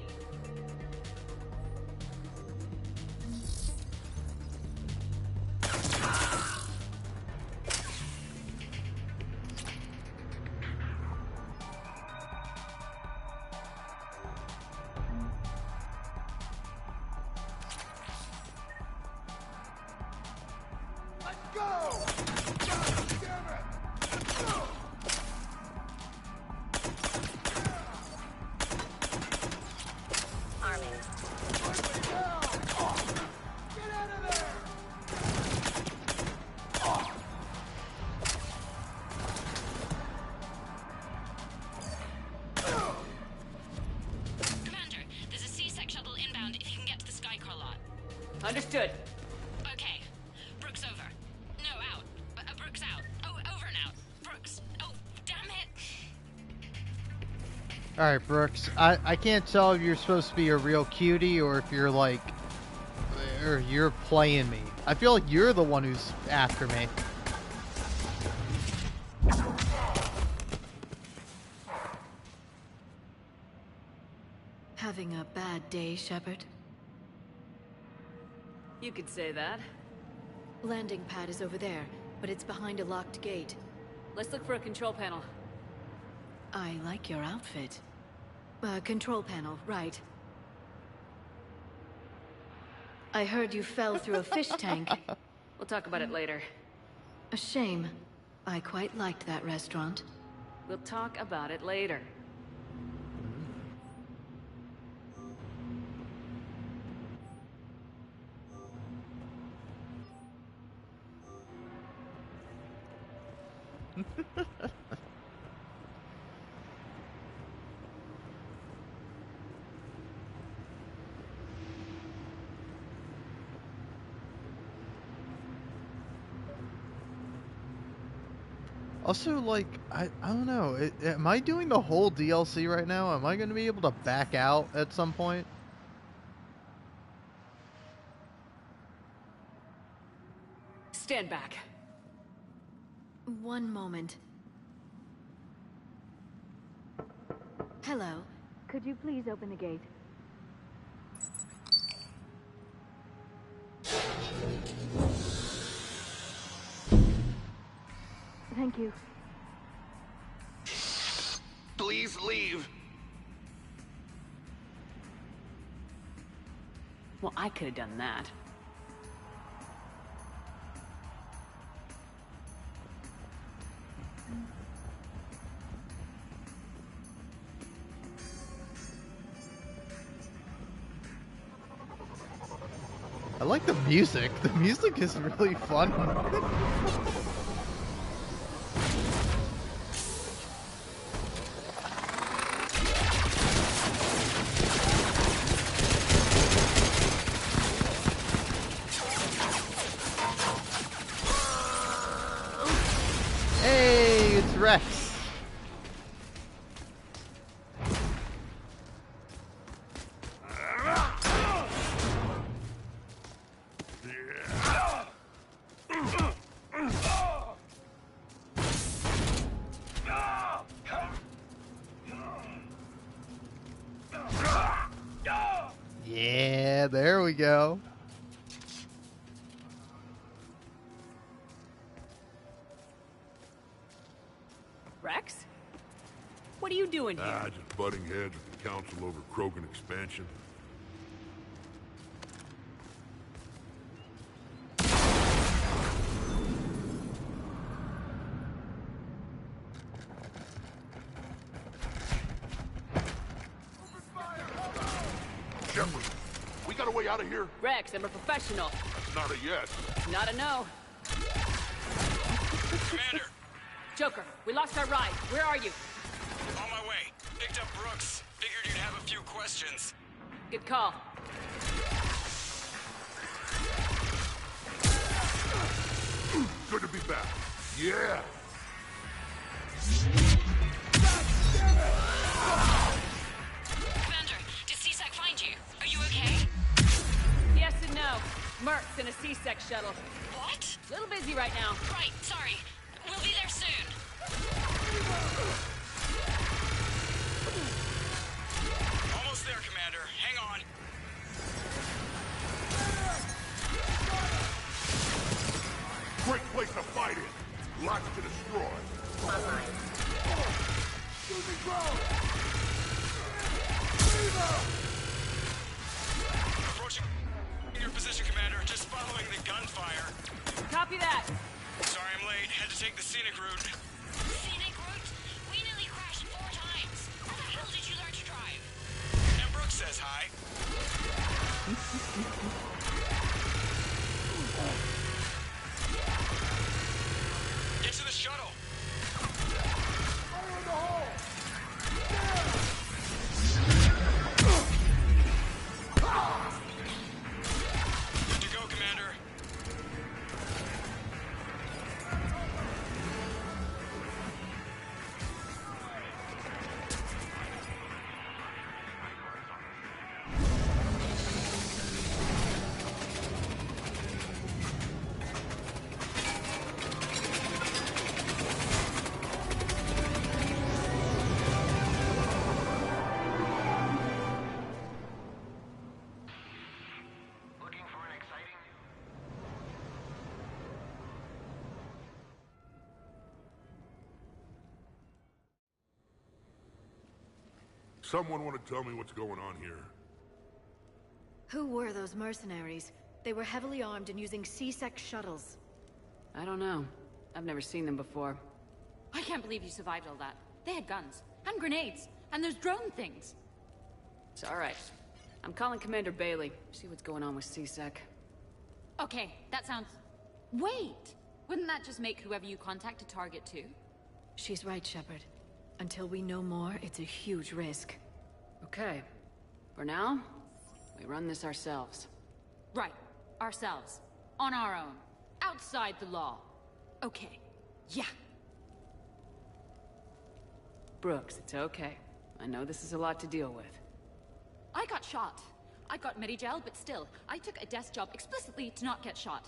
Understood. Okay. Brooks over. No, out. Brooks out. Oh, over and out. Brooks. Oh, damn it. Alright, Brooks. I can't tell if you're supposed to be a real cutie or if you're like... or you're playing me. I feel like you're the one who's after me. Having a bad day, Shepard? You could say that. Landing pad is over there, but it's behind a locked gate. Let's look for a control panel. I like your outfit. Control panel, right. I heard you fell through a fish tank. We'll talk about it later. A shame. I quite liked that restaurant. We'll talk about it later. Also, like, I don't know. Am I doing the whole DLC right now? Am I going to be able to back out at some point? Stand back. One moment. Hello. Could you please open the gate? Thank you. Please leave. Well, I could have done that. I like the music. The music is really fun. Hey, it's Rex. Yeah, there we go. Rex? What are you doing here? Just butting heads with the council over Krogan expansion. Shepard, we got a way out of here? Rex, I'm a professional. That's not a yes. Not a no. Commander! Joker, we lost our ride. Where are you? On my way. Picked up Brooks. Figured you'd have a few questions. Good call. Good to be back. Yeah. Commander, did C-Sec find you? Are you okay? Yes and no. Merc's in a C-Sec shuttle. What? Little busy right now. Right, sorry. We'll be there soon. Almost there, Commander. Hang on. Great place to fight in. Lots to destroy. Approaching your position, Commander. Just following the gunfire. Copy that. Sorry I'm late. Had to take the scenic route. Scenic route? We nearly crashed 4 times. How the hell did you learn to drive? And Brooks says hi. Get to the shuttle. Fire in the hole. Good to someone want to tell me what's going on here? Who were those mercenaries? They were heavily armed and using C-Sec shuttles. I don't know. I've never seen them before. I can't believe you survived all that. They had guns, and grenades, and those drone things. It's alright. I'm calling Commander Bailey. See what's going on with C-Sec. Okay, that sounds... Wait! Wouldn't that just make whoever you contact a target too? She's right, Shepard. Until we know more, it's a huge risk. Okay. For now, we run this ourselves. Right. Ourselves. On our own. Outside the law. Okay. Yeah. Brooks, it's okay. I know this is a lot to deal with. I got shot. I got Medigel, but still, I took a desk job explicitly to not get shot.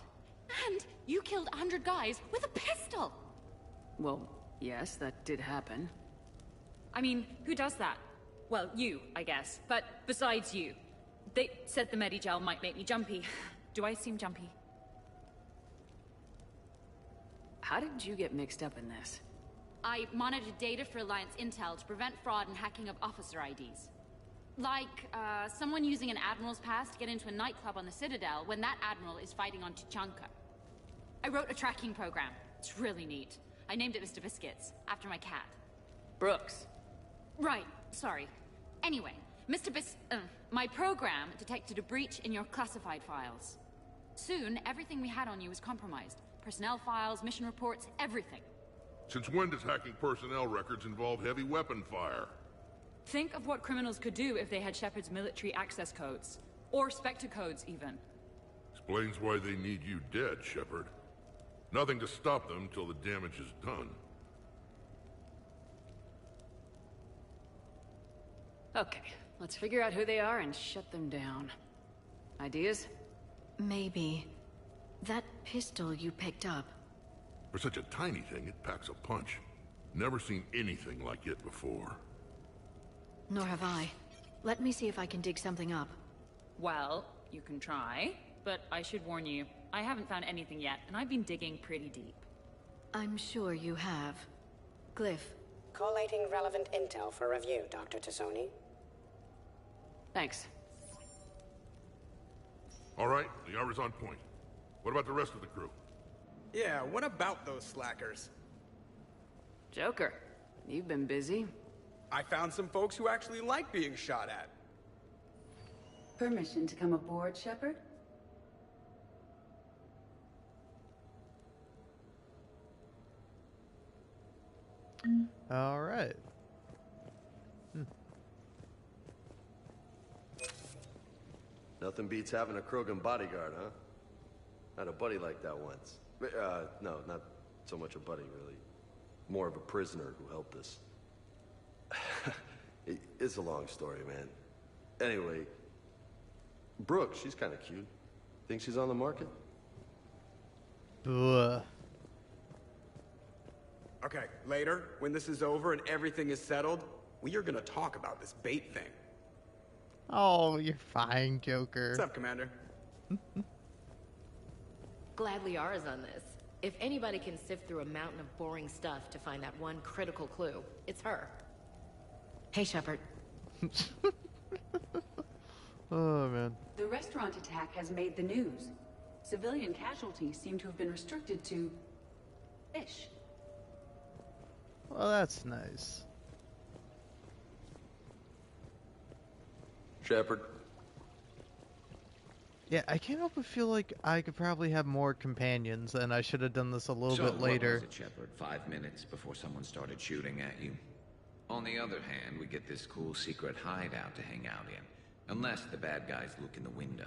And you killed 100 guys with a pistol! Well, yes, that did happen. I mean, who does that? Well, you, I guess. But besides you. They said the Medigel might make me jumpy. Do I seem jumpy? How did you get mixed up in this? I monitored data for Alliance intel to prevent fraud and hacking of officer IDs. Like, someone using an Admiral's pass to get into a nightclub on the Citadel when that Admiral is fighting on Tuchanka. I wrote a tracking program. It's really neat. I named it Mr. Biscuits, after my cat. Brooks. Right, sorry. Anyway, my program detected a breach in your classified files. Soon, everything we had on you was compromised. Personnel files, mission reports, everything. Since when does hacking personnel records involve heavy weapon fire? Think of what criminals could do if they had Shepard's military access codes. Or Spectre codes, even. Explains why they need you dead, Shepard. Nothing to stop them till the damage is done. Okay, let's figure out who they are and shut them down. Ideas? Maybe. That pistol you picked up. For such a tiny thing, it packs a punch. Never seen anything like it before. Nor have I. Let me see if I can dig something up. Well, you can try, but I should warn you, I haven't found anything yet, and I've been digging pretty deep. I'm sure you have. Glyph. Collating relevant intel for review, Dr. Tassoni. Thanks. All right, the hour's on point. What about the rest of the crew? Yeah, what about those slackers? Joker, you've been busy. I found some folks who actually like being shot at. Permission to come aboard, Shepard? All right. Nothing beats having a Krogan bodyguard, huh? I had a buddy like that once. No, not so much a buddy, really. More of a prisoner who helped us. It's a long story, man. Anyway, Brooke, she's kind of cute. Think she's on the market? Ugh. Okay, later, when this is over and everything is settled, we are gonna talk about this bait thing. Oh, you're fine, Joker. What's up, Commander? Glad Liara's on this. If anybody can sift through a mountain of boring stuff to find that one critical clue, it's her. Hey, Shepard. Oh, man. The restaurant attack has made the news. Civilian casualties seem to have been restricted to... fish. Well, that's nice. Shepard. Yeah, I can't help but feel like I could probably have more companions, and I should have done this a little bit What later. was it, Shepard? 5 minutes before someone started shooting at you? On the other hand, we get this cool secret hideout to hang out in. Unless the bad guys look in the window.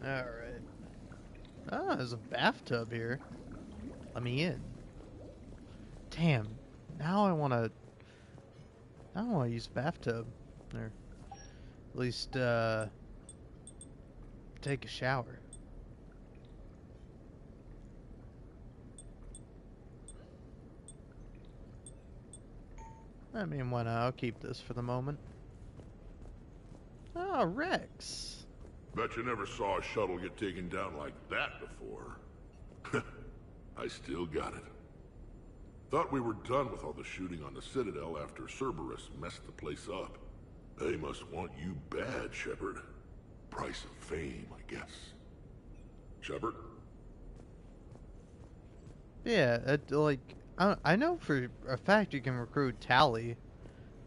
Alright. Ah, there's a bathtub here. Let me in. Damn. Now I wanna use bathtub. Or at least take a shower. I mean, why not? I'll keep this for the moment. Oh, Rex. Bet you never saw a shuttle get taken down like that before. I still got it. Thought we were done with all the shooting on the Citadel after Cerberus messed the place up. They must want you bad, Shepard. Price of fame, I guess. Shepard? Yeah, I know for a fact you can recruit Tally,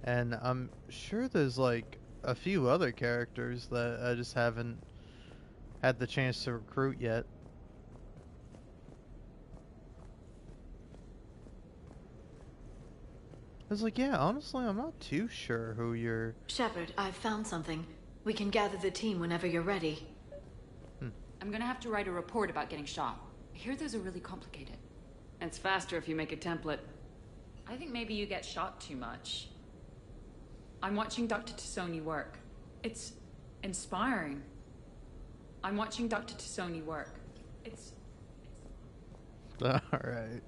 and I'm sure there's like a few other characters that I just haven't had the chance to recruit yet. I was like, yeah, honestly, I'm not too sure who you're... Shepard, I've found something. We can gather the team whenever you're ready. I'm gonna have to write a report about getting shot. I hear those are really complicated. It's faster if you make a template. I think maybe you get shot too much. I'm watching Dr. Tassoni work. It's inspiring. I'm watching Dr. Tassoni work. It's... Alright.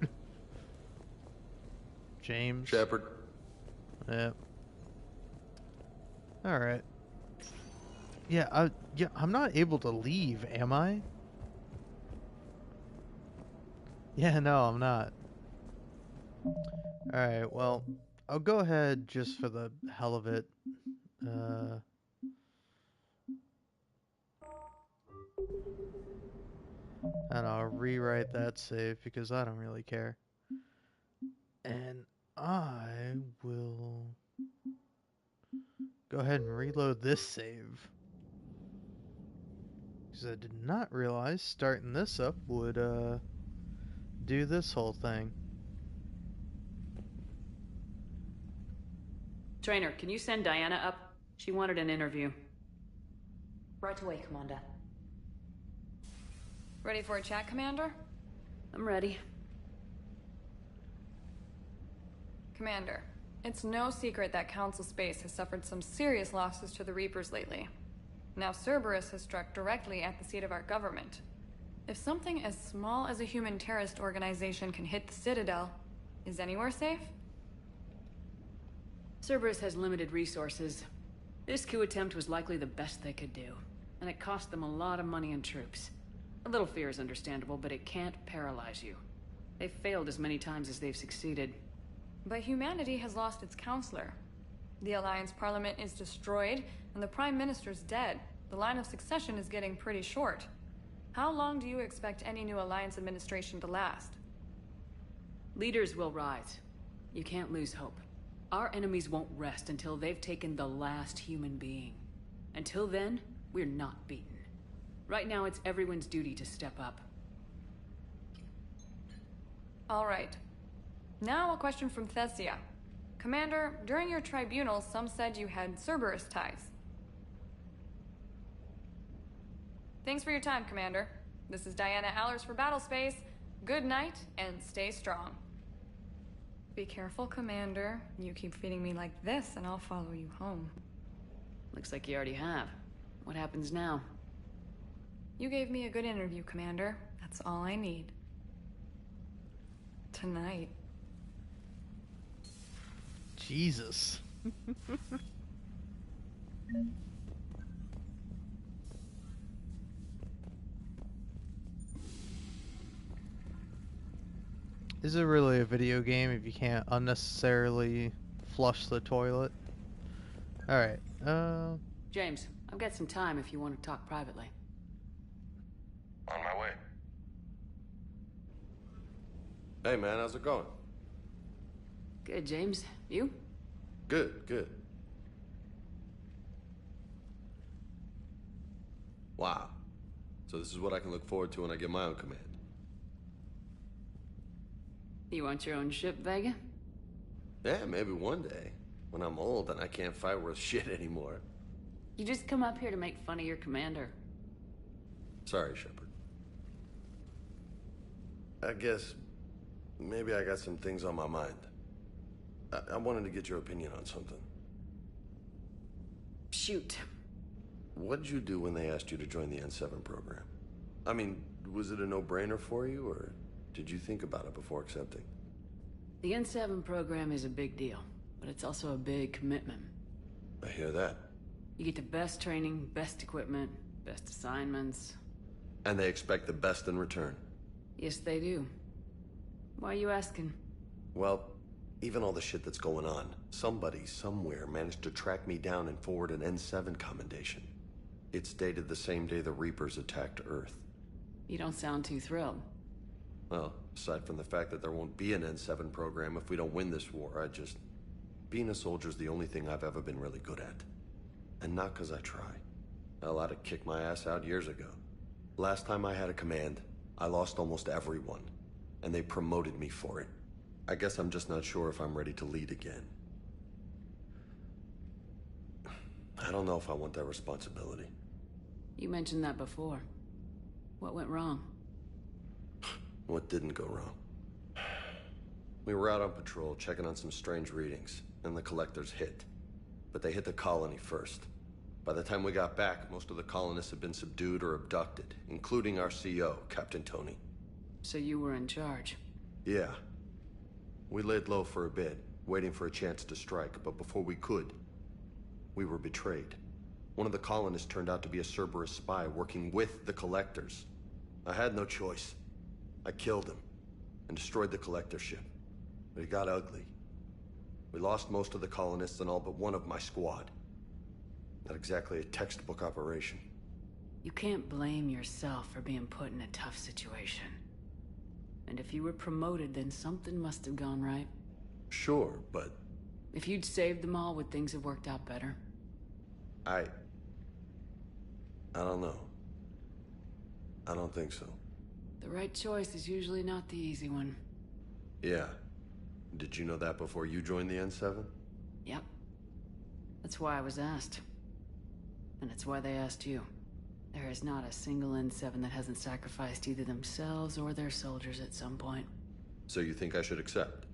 James. Shepard. Yep. Alright. Yeah, I'm not able to leave, am I? Yeah, no, I'm not. Alright, well, I'll go ahead just for the hell of it. And I'll rewrite that save because I don't really care. And I will go ahead and reload this save. Because I did not realize starting this up would do this whole thing. Trainer, can you send Diana up? She wanted an interview. Right away, Commander. Ready for a chat, Commander? I'm ready. Commander, it's no secret that Council Space has suffered some serious losses to the Reapers lately. Now Cerberus has struck directly at the seat of our government. If something as small as a human terrorist organization can hit the Citadel, is anywhere safe? Cerberus has limited resources. This coup attempt was likely the best they could do, and it cost them a lot of money and troops. A little fear is understandable, but it can't paralyze you. They've failed as many times as they've succeeded. But humanity has lost its counselor. The Alliance Parliament is destroyed, and the Prime Minister's dead. The line of succession is getting pretty short. How long do you expect any new Alliance administration to last? Leaders will rise. You can't lose hope. Our enemies won't rest until they've taken the last human being. Until then, we're not beaten. Right now, it's everyone's duty to step up. All right. Now a question from Thessia. Commander, during your tribunal, some said you had Cerberus ties. Thanks for your time, Commander. This is Diana Allers for Battlespace. Good night, and stay strong. Be careful, Commander. You keep feeding me like this, and I'll follow you home. Looks like you already have. What happens now? You gave me a good interview, Commander. That's all I need. Tonight. Jesus. Is it really a video game if you can't unnecessarily flush the toilet? Alright, James, I've got some time if you want to talk privately. On my way. Hey man, how's it going? Good, James. You? Good, good. Wow. So this is what I can look forward to when I get my own command. You want your own ship, Vega? Yeah, maybe one day. When I'm old and I can't fight worth shit anymore. You just come up here to make fun of your commander. Sorry, Shepard. I guess maybe I got some things on my mind. I wanted to get your opinion on something. Shoot. What did you do when they asked you to join the N7 program? I mean, was it a no-brainer for you, or did you think about it before accepting? The N7 program is a big deal. but it's also a big commitment. I hear that. You get the best training, best equipment, best assignments. And they expect the best in return. Yes, they do. Why are you asking? Well, even all the shit that's going on, somebody somewhere managed to track me down and forward an N7 commendation. It's dated the same day the Reapers attacked Earth. You don't sound too thrilled. Well, aside from the fact that there won't be an N7 program if we don't win this war, being a soldier's the only thing I've ever been really good at. And not 'cause I try. Hell, I'd have kicked my ass out years ago. Last time I had a command, I lost almost everyone, and they promoted me for it. I guess I'm just not sure if I'm ready to lead again. I don't know if I want that responsibility. You mentioned that before. What went wrong? What didn't go wrong? We were out on patrol, checking on some strange readings, and the collectors hit. But they hit the colony first. By the time we got back, most of the colonists had been subdued or abducted, including our CO, Captain Tony. So you were in charge? Yeah. We laid low for a bit, waiting for a chance to strike, but before we could, we were betrayed. One of the colonists turned out to be a Cerberus spy working with the collectors. I had no choice. I killed him and destroyed the collector ship. But it got ugly. We lost most of the colonists and all but one of my squad. Not exactly a textbook operation. You can't blame yourself for being put in a tough situation. And if you were promoted, then something must have gone right. Sure, but... If you'd saved them all, would things have worked out better? I don't know. I don't think so. The right choice is usually not the easy one. Yeah. Did you know that before you joined the N7? Yep. That's why I was asked. And it's why they asked you. There is not a single N7 that hasn't sacrificed either themselves or their soldiers at some point. So you think I should accept?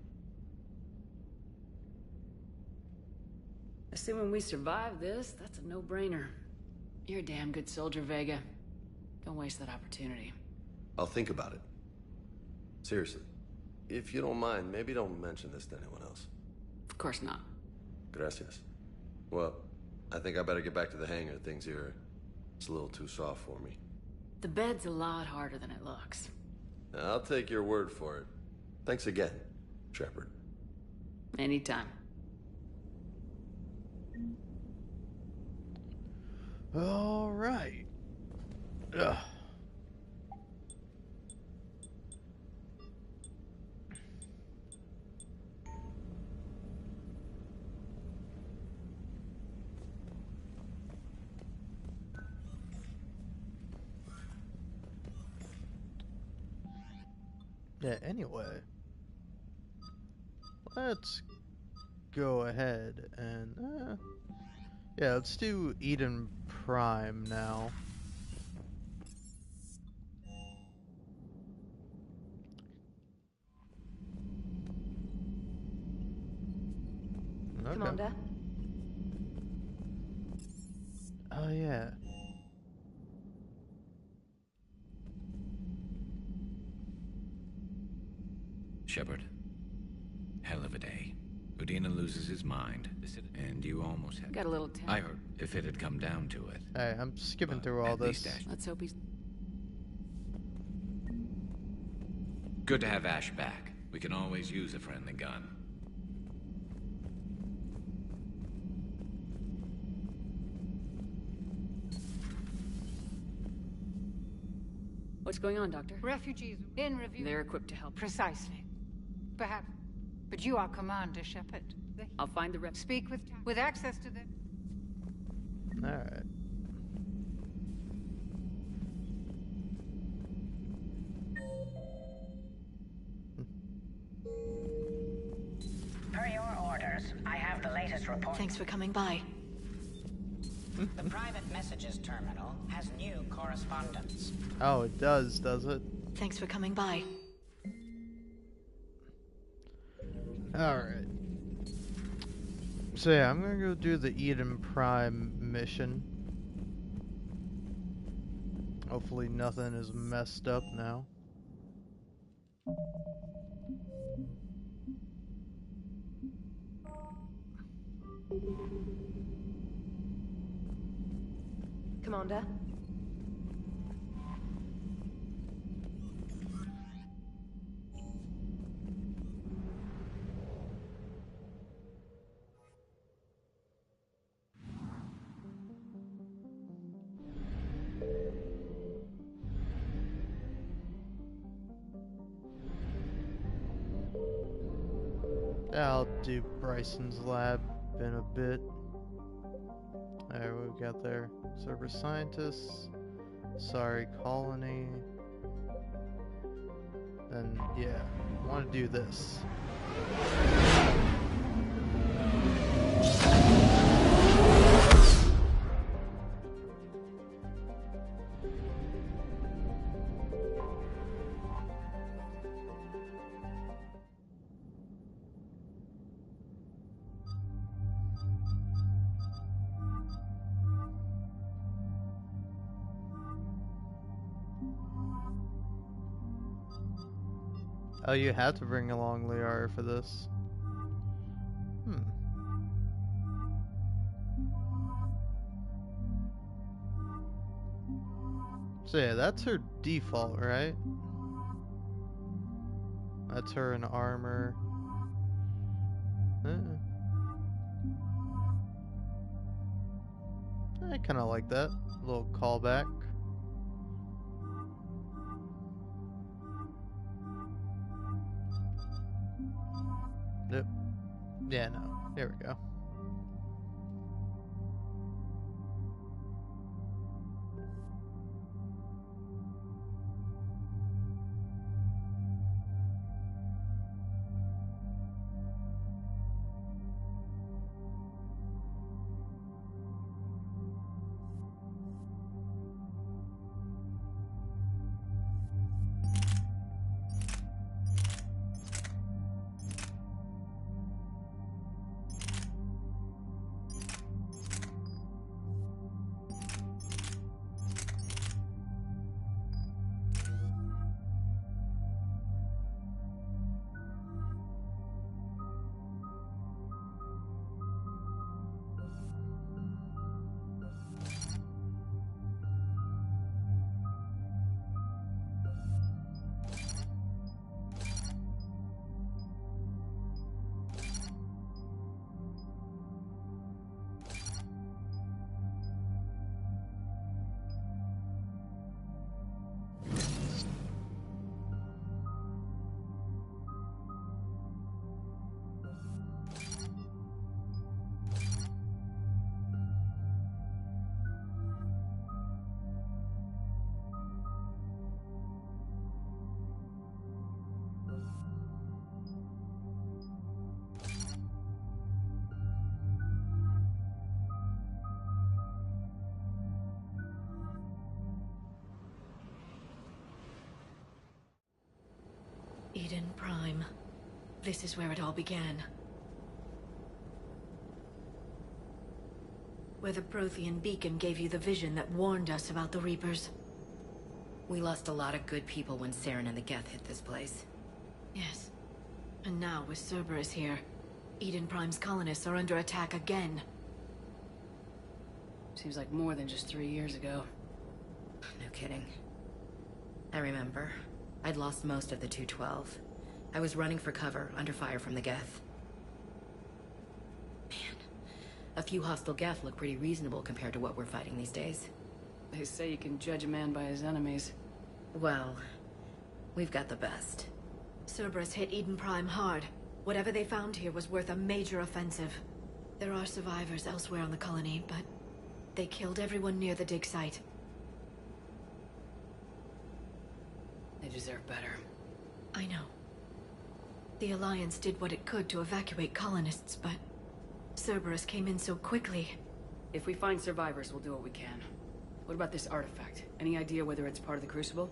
Assuming we survive this, that's a no-brainer. You're a damn good soldier, Vega. Don't waste that opportunity. I'll think about it. Seriously. If you don't mind, maybe don't mention this to anyone else. Of course not. Gracias. Well, I think I better get back to the hangar. Things here, it's a little too soft for me. The bed's a lot harder than it looks. I'll take your word for it. Thanks again, Shepard. Anytime. All right. Ugh. Yeah, anyway, let's go ahead and, yeah, let's do Eden Prime now. Okay. Commander? Oh, yeah. Shepard. Hell of a day. Udina loses his mind, and you almost had... Got a little tense. I heard if it had come down to it. Hey, I'm skipping through all this. Let's hope he's... Good to have Ash back. We can always use a friendly gun. What's going on, Doctor? Refugees in review. They're equipped to help. Precisely. Perhaps. But you are Commander Shepard. I'll find the rep. Speak with access to the... Alright. Per your orders, I have the latest report. Thanks for coming by. The private messages terminal has new correspondence. Oh, it does it? Thanks for coming by. Alright. So yeah, I'm gonna go do the Eden Prime mission. Hopefully nothing is messed up now. Commander? I'll do Bryson's lab in a bit. Alright, what we got there? Cerberus scientists. Sorry, colony. Then, yeah, I want to do this. Oh, you had to bring along Liara for this. So yeah, that's her default, right? That's her in armor. I kind of like that. A little callback. Nope. Yeah, no. Here we go. Eden Prime. This is where it all began. Where the Prothean beacon gave you the vision that warned us about the Reapers. We lost a lot of good people when Saren and the Geth hit this place. Yes. And now, with Cerberus here, Eden Prime's colonists are under attack again. Seems like more than just 3 years ago. No kidding. I remember. I'd lost most of the 212. I was running for cover, under fire from the Geth. Man, a few hostile Geth look pretty reasonable compared to what we're fighting these days. They say you can judge a man by his enemies. Well, we've got the best. Cerberus hit Eden Prime hard. Whatever they found here was worth a major offensive. There are survivors elsewhere on the colony, but they killed everyone near the dig site. They deserve better. I know. The Alliance did what it could to evacuate colonists, but Cerberus came in so quickly. If we find survivors, we'll do what we can. What about this artifact? Any idea whether it's part of the Crucible?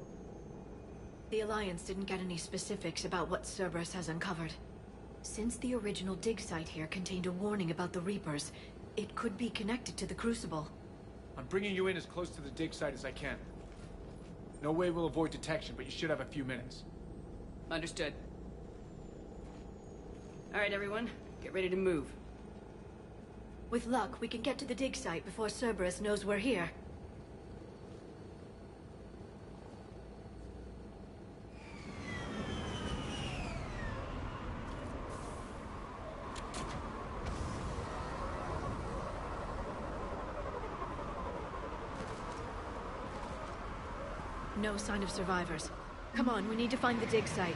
The Alliance didn't get any specifics about what Cerberus has uncovered. Since the original dig site here contained a warning about the Reapers, it could be connected to the Crucible. I'm bringing you in as close to the dig site as I can. No way we'll avoid detection, but you should have a few minutes. Understood. All right, everyone. Get ready to move. With luck, we can get to the dig site before Cerberus knows we're here. No sign of survivors. Come on, we need to find the dig site.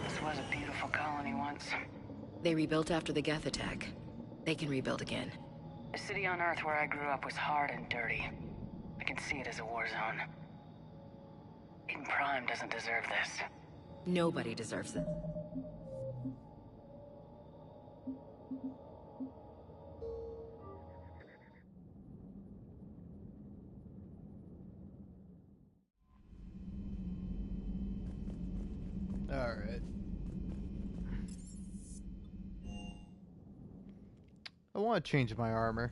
This was a beautiful colony once. They rebuilt after the Geth attack. They can rebuild again. The city on Earth where I grew up was hard and dirty. I can see it as a war zone. Eden Prime doesn't deserve this. Nobody deserves it. Alright. I want to change my armor.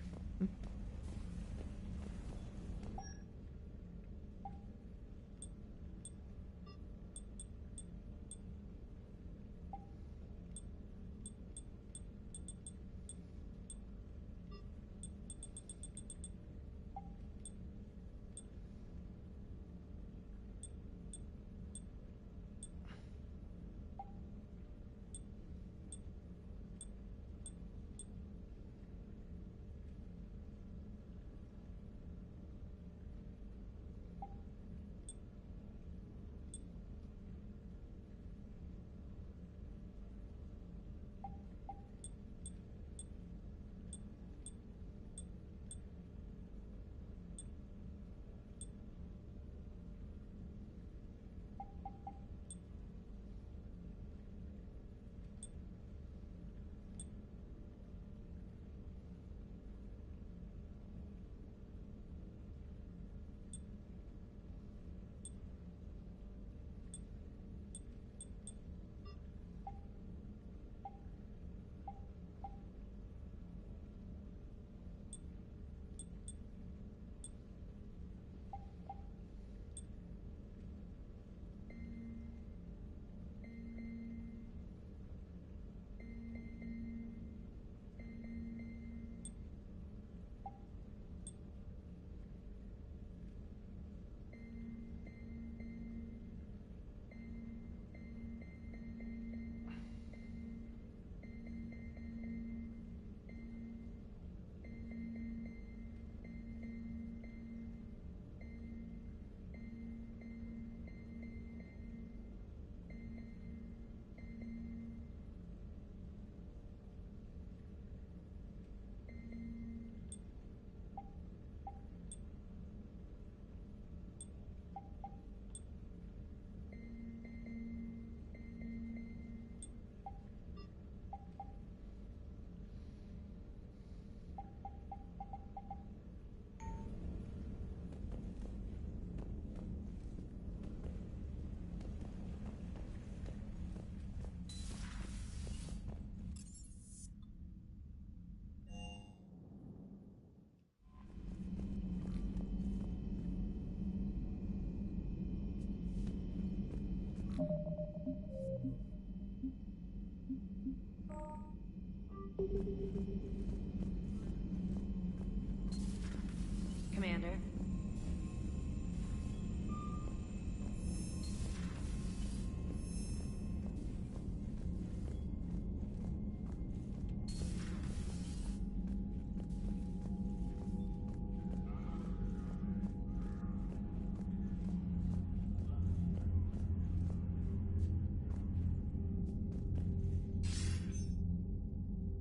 Commander.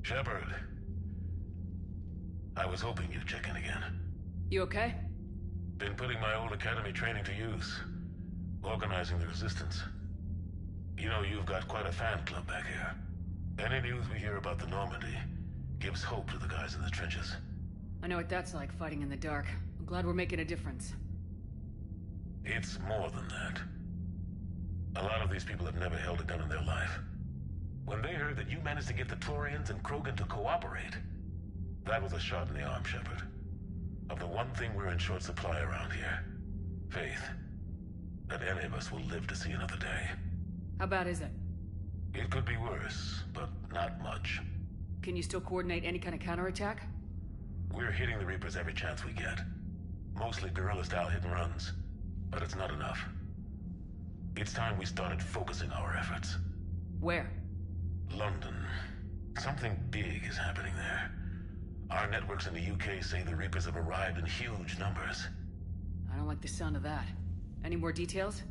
Shepard. I was hoping you'd check in again. You okay? Been putting my old academy training to use. Organizing the resistance. You know, you've got quite a fan club back here. Any news we hear about the Normandy gives hope to the guys in the trenches. I know what that's like, fighting in the dark. I'm glad we're making a difference. It's more than that. A lot of these people have never held a gun in their life. When they heard that you managed to get the Turians and Krogan to cooperate, that was a shot in the arm, Shepard. Of the one thing we're in short supply around here. Faith. That any of us will live to see another day. How bad is it? It could be worse, but not much. Can you still coordinate any kind of counterattack? We're hitting the Reapers every chance we get. Mostly guerrilla-style hit-and-runs, but it's not enough. It's time we started focusing our efforts. Where? London. Something big is happening there. Our networks in the UK say the Reapers have arrived in huge numbers. I don't like the sound of that. Any more details?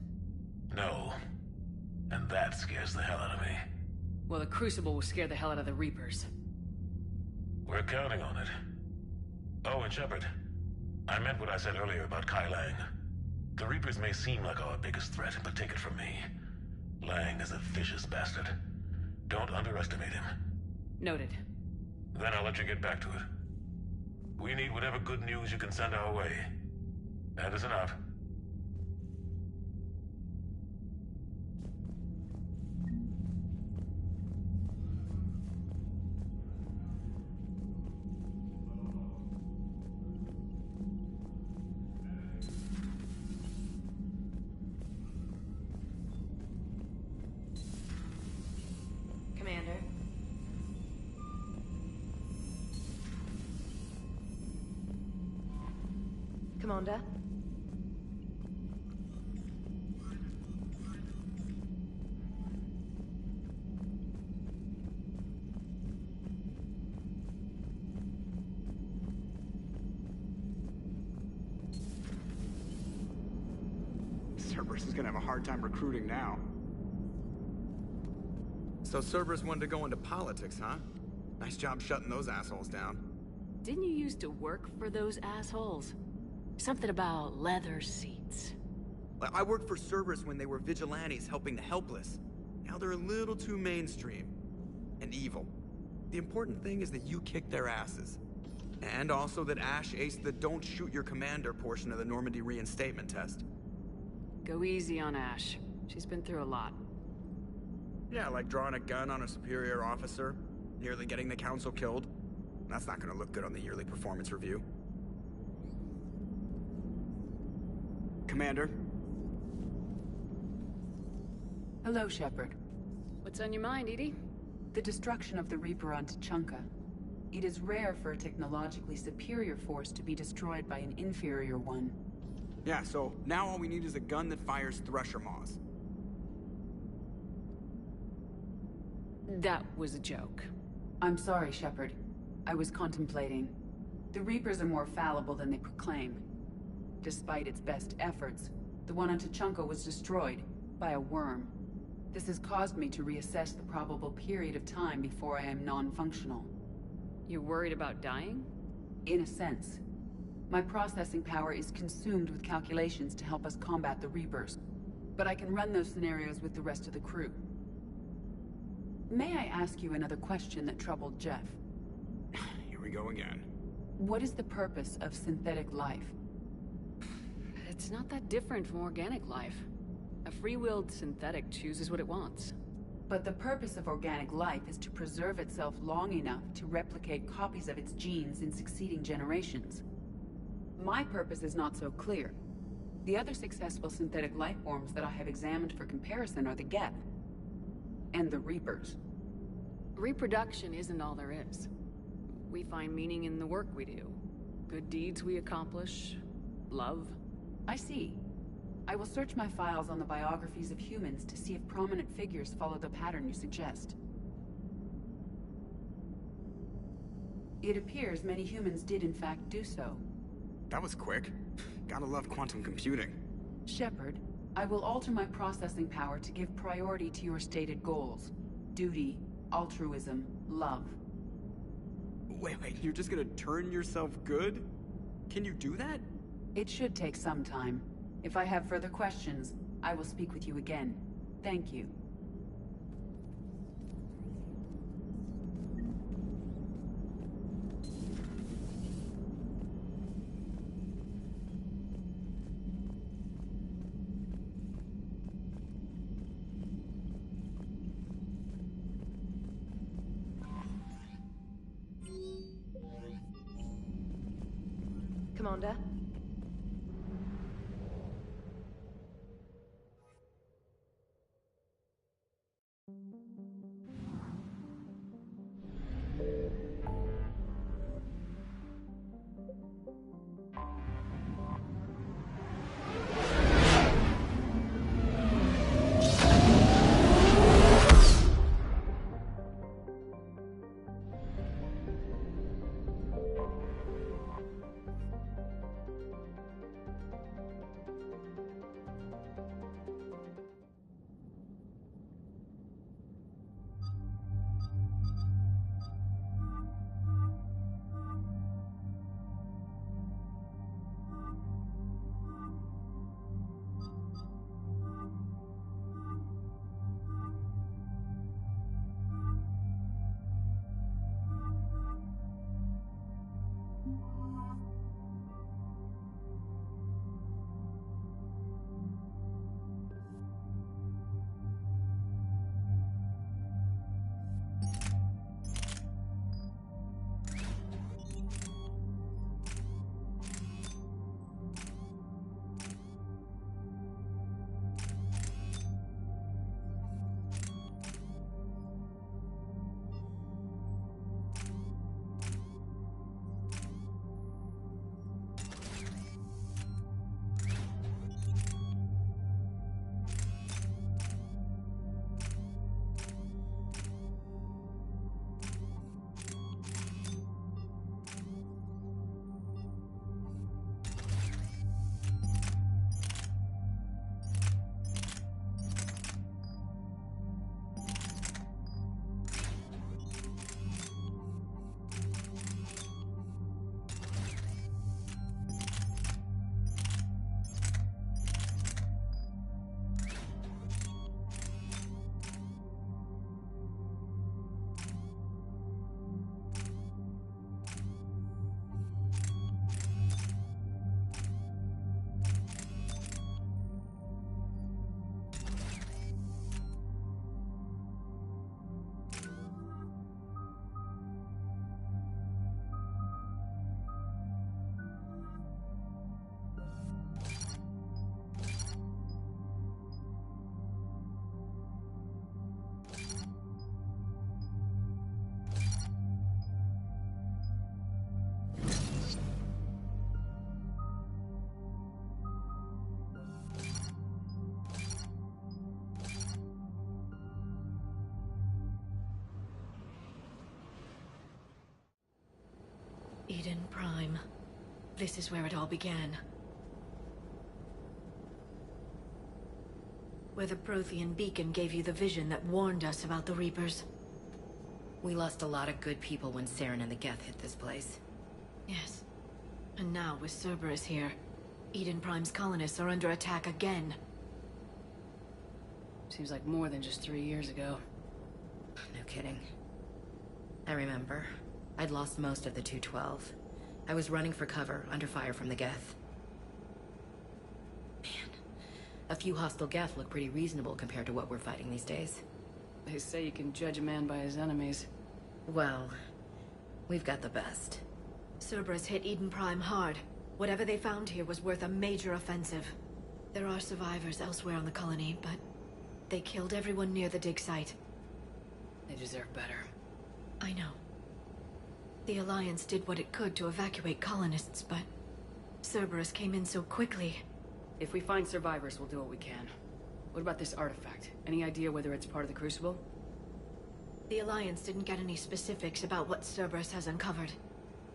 No. And that scares the hell out of me. Well, the Crucible will scare the hell out of the Reapers. We're counting on it. Oh, and Shepard, I meant what I said earlier about Kai Lang. The Reapers may seem like our biggest threat, but take it from me. Lang is a vicious bastard. Don't underestimate him. Noted. Then I'll let you get back to it. We need whatever good news you can send our way. Anderson out. Commander. Commander. Cerberus is gonna have a hard time recruiting now. So Cerberus wanted to go into politics, huh? Nice job shutting those assholes down. Didn't you used to work for those assholes? Something about leather seats. I worked for Cerberus when they were vigilantes helping the helpless. Now they're a little too mainstream. And evil. The important thing is that you kicked their asses. And also that Ash aced the don't shoot your commander portion of the Normandy reinstatement test. Go easy on Ash. She's been through a lot. Yeah, like drawing a gun on a superior officer, nearly getting the council killed. That's not gonna look good on the yearly performance review. Commander? Hello, Shepard. What's on your mind, EDI? The destruction of the Reaper on Tuchanka. It is rare for a technologically superior force to be destroyed by an inferior one. Yeah, so now all we need is a gun that fires Thresher Maws. That was a joke. I'm sorry, Shepard. I was contemplating. The Reapers are more fallible than they proclaim. Despite its best efforts, the one on Tuchanka was destroyed by a worm. This has caused me to reassess the probable period of time before I am non-functional. You're worried about dying? In a sense. My processing power is consumed with calculations to help us combat the Reapers. But I can run those scenarios with the rest of the crew. May I ask you another question that troubled Jeff? Here we go again. What is the purpose of synthetic life? It's not that different from organic life. A free-willed synthetic chooses what it wants. But the purpose of organic life is to preserve itself long enough to replicate copies of its genes in succeeding generations. My purpose is not so clear. The other successful synthetic life forms that I have examined for comparison are the Geth and the Reapers. Reproduction isn't all there is. We find meaning in the work we do. Good deeds we accomplish. Love. I see. I will search my files on the biographies of humans to see if prominent figures follow the pattern you suggest. It appears many humans did in fact do so. That was quick. Gotta love quantum computing. Shepard, I will alter my processing power to give priority to your stated goals. Duty, altruism, love. Wait, you're just gonna turn yourself good? Can you do that? It should take some time. If I have further questions, I will speak with you again. Thank you. Commander? Eden Prime. This is where it all began. Where the Prothean beacon gave you the vision that warned us about the Reapers. We lost a lot of good people when Saren and the Geth hit this place. Yes. And now, with Cerberus here, Eden Prime's colonists are under attack again. Seems like more than just 3 years ago. No kidding. I remember. I'd lost most of the 212. I was running for cover, under fire from the Geth. Man, a few hostile Geth look pretty reasonable compared to what we're fighting these days. They say you can judge a man by his enemies. Well, we've got the best. Cerberus hit Eden Prime hard. Whatever they found here was worth a major offensive. There are survivors elsewhere on the colony, but they killed everyone near the dig site. They deserve better. I know. The Alliance did what it could to evacuate colonists, but Cerberus came in so quickly. If we find survivors, we'll do what we can. What about this artifact? Any idea whether it's part of the Crucible? The Alliance didn't get any specifics about what Cerberus has uncovered.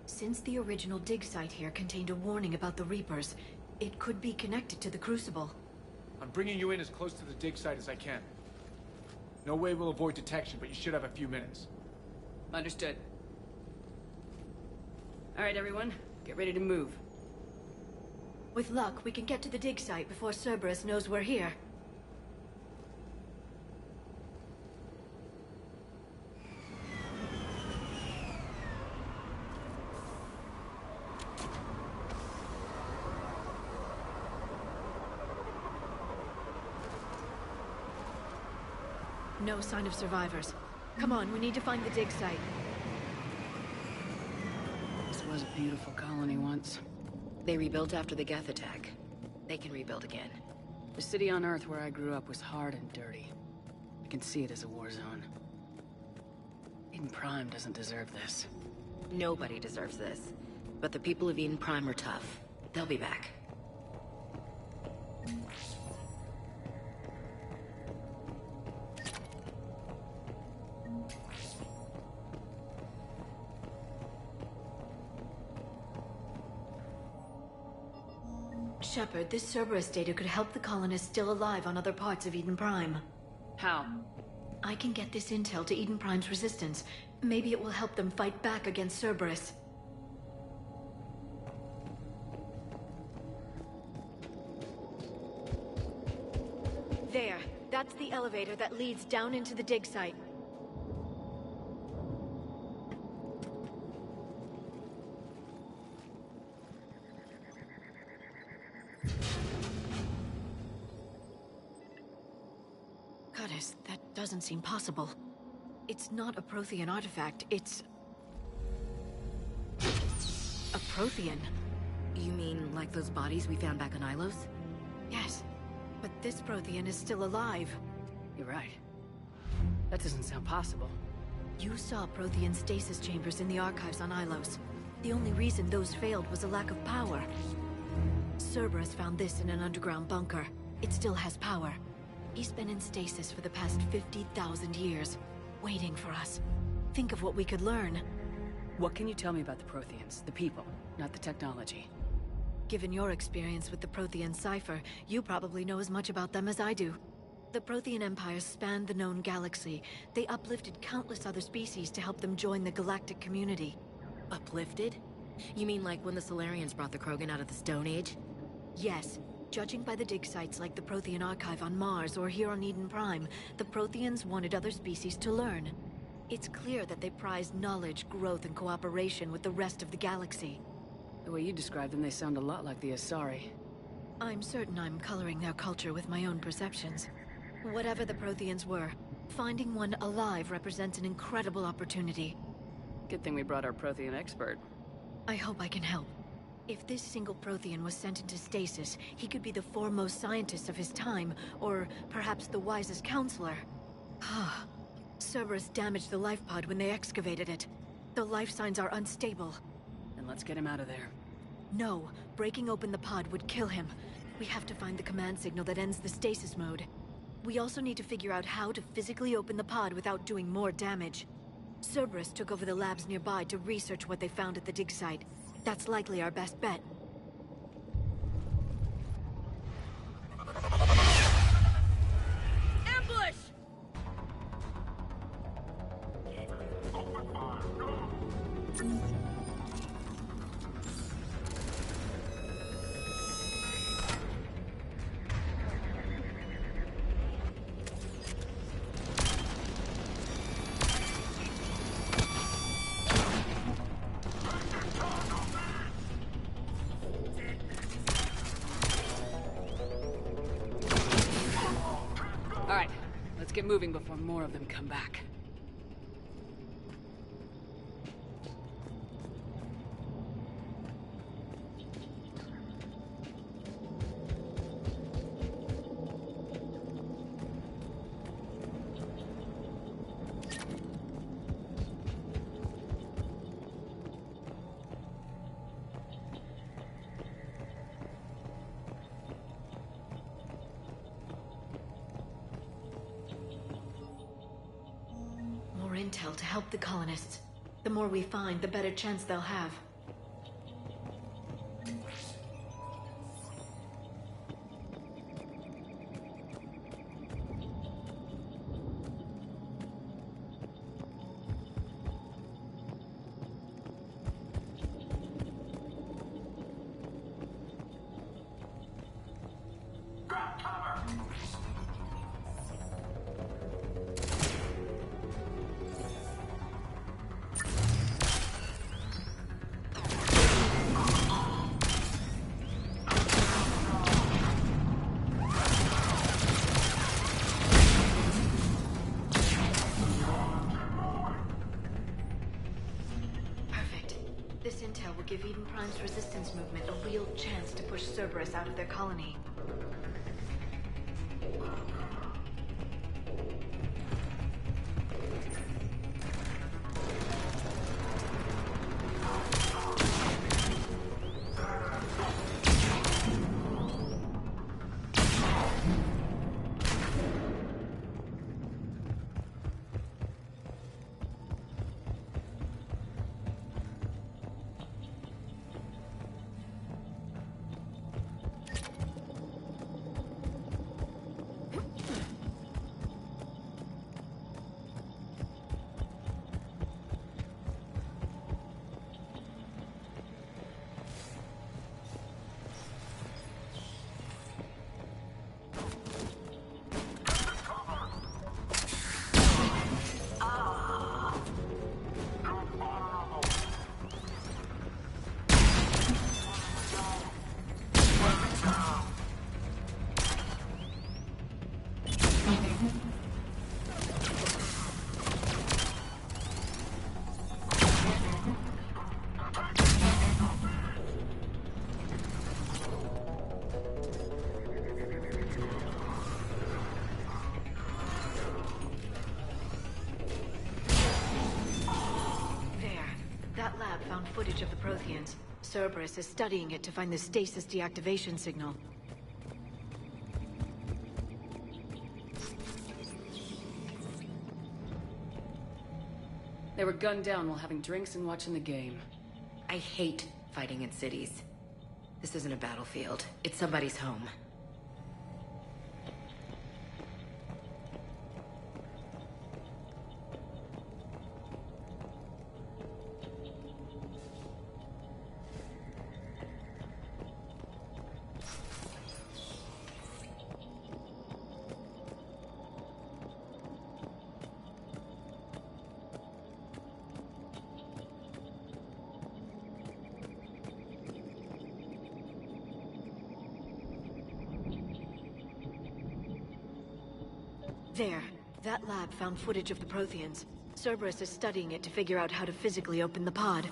Since the original dig site here contained a warning about the Reapers, it could be connected to the Crucible. I'm bringing you in as close to the dig site as I can. No way we'll avoid detection, but you should have a few minutes. Understood. All right, everyone. Get ready to move. With luck, we can get to the dig site before Cerberus knows we're here. No sign of survivors. Come on, we need to find the dig site. This was a beautiful colony once. They rebuilt after the Geth attack. They can rebuild again. The city on Earth where I grew up was hard and dirty. I can see it as a war zone. Eden Prime doesn't deserve this. Nobody deserves this. But the people of Eden Prime are tough. They'll be back. Shepard, this Cerberus data could help the colonists still alive on other parts of Eden Prime. How? I can get this intel to Eden Prime's resistance. Maybe it will help them fight back against Cerberus. There. That's the elevator that leads down into the dig site. Goddess, that doesn't seem possible. It's not a Prothean artifact, it's... a Prothean. You mean like those bodies we found back on Ilos? Yes, but this Prothean is still alive. You're right. That doesn't sound possible. You saw Prothean stasis chambers in the archives on Ilos. The only reason those failed was a lack of power. Cerberus found this in an underground bunker. It still has power. He's been in stasis for the past 50,000 years, waiting for us. Think of what we could learn. What can you tell me about the Protheans? The people, not the technology. Given your experience with the Prothean cipher, you probably know as much about them as I do. The Prothean Empire spanned the known galaxy. They uplifted countless other species to help them join the galactic community. Uplifted? You mean like when the Solarians brought the Krogan out of the Stone Age? Yes. Judging by the dig sites like the Prothean Archive on Mars or here on Eden Prime, the Protheans wanted other species to learn. It's clear that they prized knowledge, growth, and cooperation with the rest of the galaxy. The way you describe them, they sound a lot like the Asari. I'm certain I'm coloring their culture with my own perceptions. Whatever the Protheans were, finding one alive represents an incredible opportunity. Good thing we brought our Prothean expert. I hope I can help. If this single Prothean was sent into stasis, he could be the foremost scientist of his time, or perhaps the wisest counselor. Cerberus damaged the life pod when they excavated it. The life signs are unstable. Then let's get him out of there. No, breaking open the pod would kill him. We have to find the command signal that ends the stasis mode. We also need to figure out how to physically open the pod without doing more damage. Cerberus took over the labs nearby to research what they found at the dig site. That's likely our best bet. Ambush! Alright, let's get moving before more of them come back. More intel to help the colonists. The more we find, the better chance they'll have. This intel will give Eden Prime's resistance movement a real chance to push Cerberus out of their colony. Footage of the Protheans. Cerberus is studying it to find the stasis deactivation signal. They were gunned down while having drinks and watching the game. I hate fighting in cities. This isn't a battlefield. It's somebody's home. There. That lab found footage of the Protheans. Cerberus is studying it to figure out how to physically open the pod.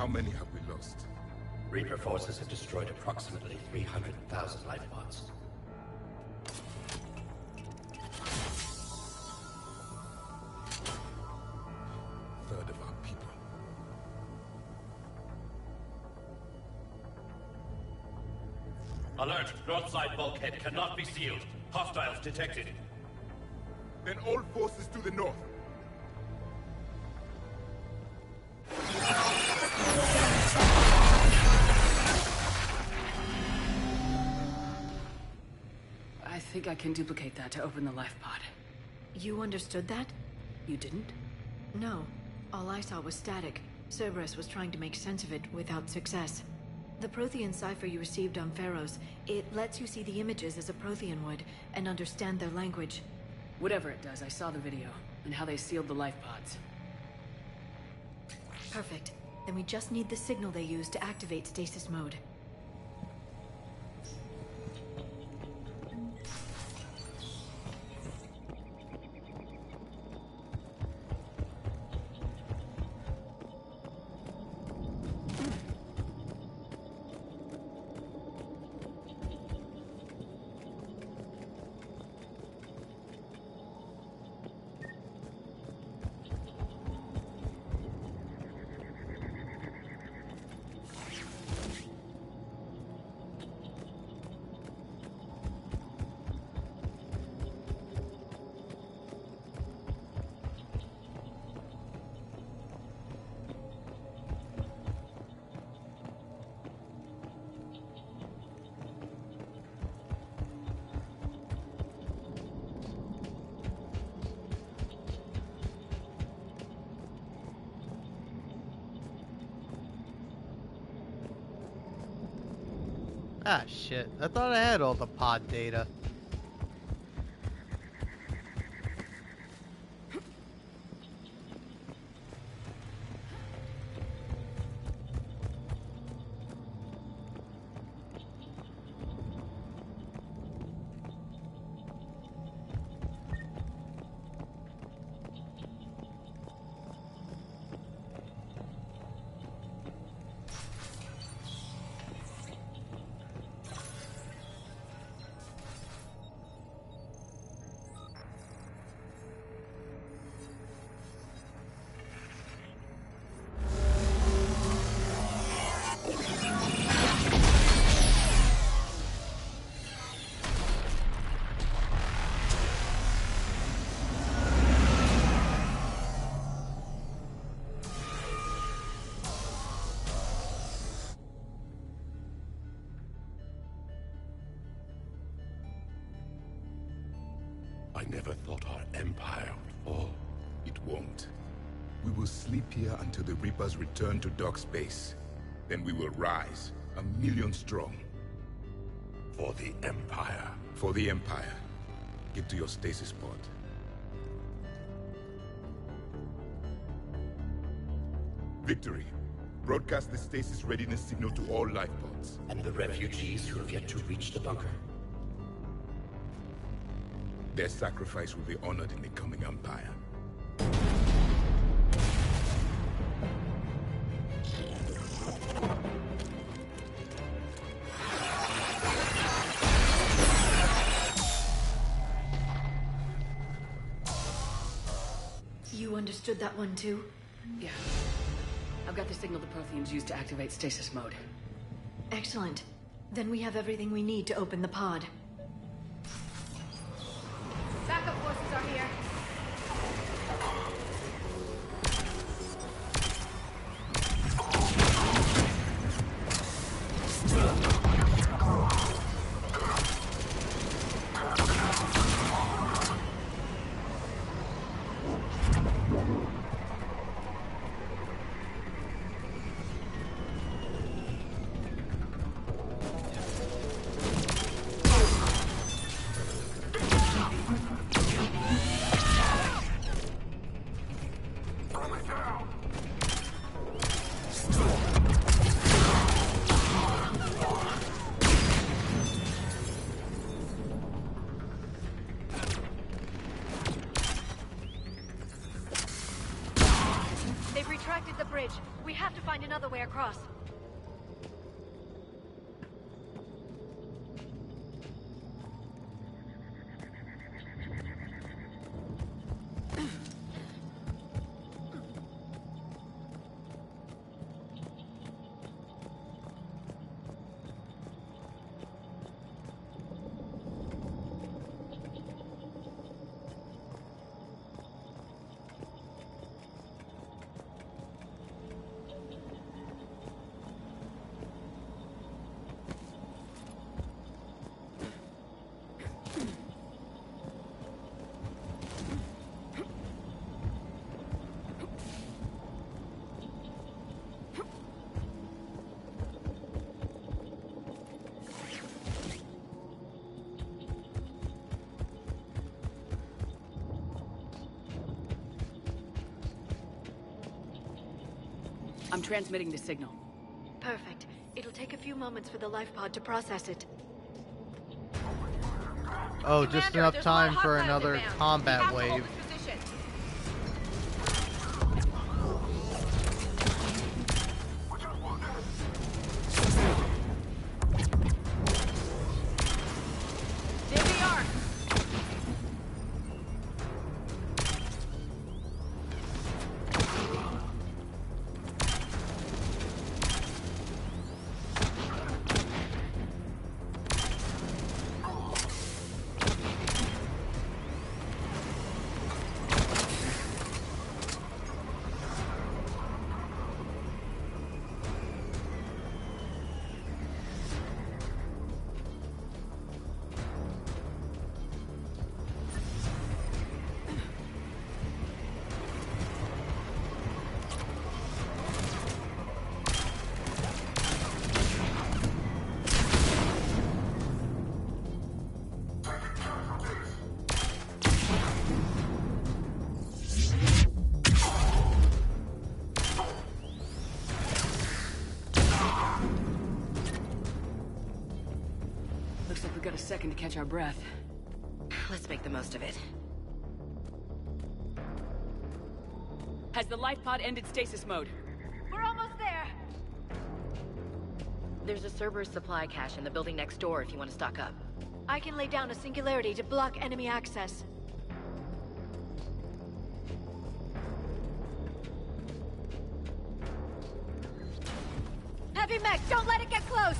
How many have we lost? Reaper forces have destroyed approximately 300,000 life pods. Third of our people. Alert! North side bulkhead cannot be sealed. Hostiles detected. Then all forces to the north. I think I can duplicate that to open the life pod. You understood that? You didn't? No. All I saw was static. Cerberus was trying to make sense of it without success. The Prothean cipher you received on Pharaohs, it lets you see the images as a Prothean would, and understand their language. Whatever it does, I saw the video, and how they sealed the life pods. Perfect. Then we just need the signal they used to activate stasis mode. Ah, shit. I thought I had all the pod data. I never thought our empire would fall. It won't. We will sleep here until the Reapers return to dock space. Then we will rise, 1,000,000 strong. For the Empire. For the Empire. Get to your stasis pod. Victory. Broadcast the stasis readiness signal to all life pods. And the refugees who have yet to reach the bunker. Their sacrifice will be honored in the coming Empire. You understood that one too? Yeah. I've got the signal the Protheans used to activate stasis mode. Excellent. Then we have everything we need to open the pod. Backup forces are here. extracted the bridge. We have to find another way across. I'm transmitting the signal. Perfect. It'll take a few moments for the life pod to process it. Oh, just enough time for another combat wave. Looks like we got a second to catch our breath. Let's make the most of it. Has the life pod ended stasis mode? We're almost there! There's a Cerberus supply cache in the building next door if you want to stock up. I can lay down a singularity to block enemy access. Heavy mech, don't let it get close!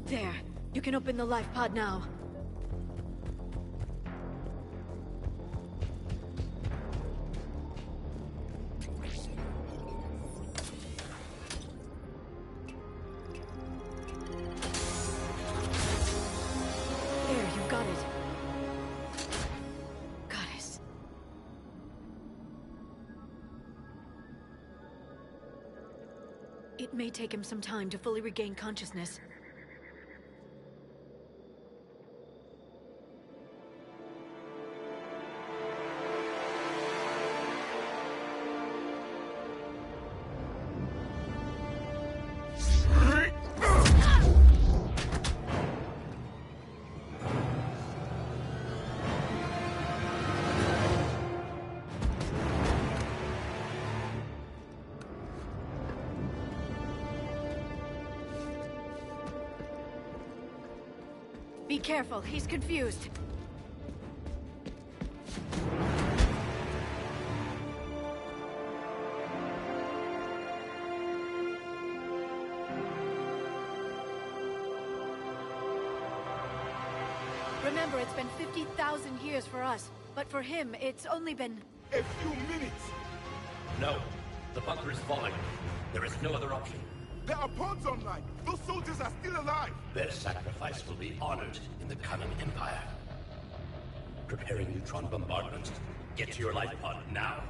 There. You can open the life pod now. There, you got it. Goddess. It may take him some time to fully regain consciousness. Be careful, he's confused. Remember, it's been 50,000 years for us, but for him, it's only been... A few minutes! No. The bunker is falling. There is no other option. There are pods online! Those soldiers are still alive! Their sacrifice will be honored in the coming Empire. Preparing neutron bombardment. Get to your life pod now.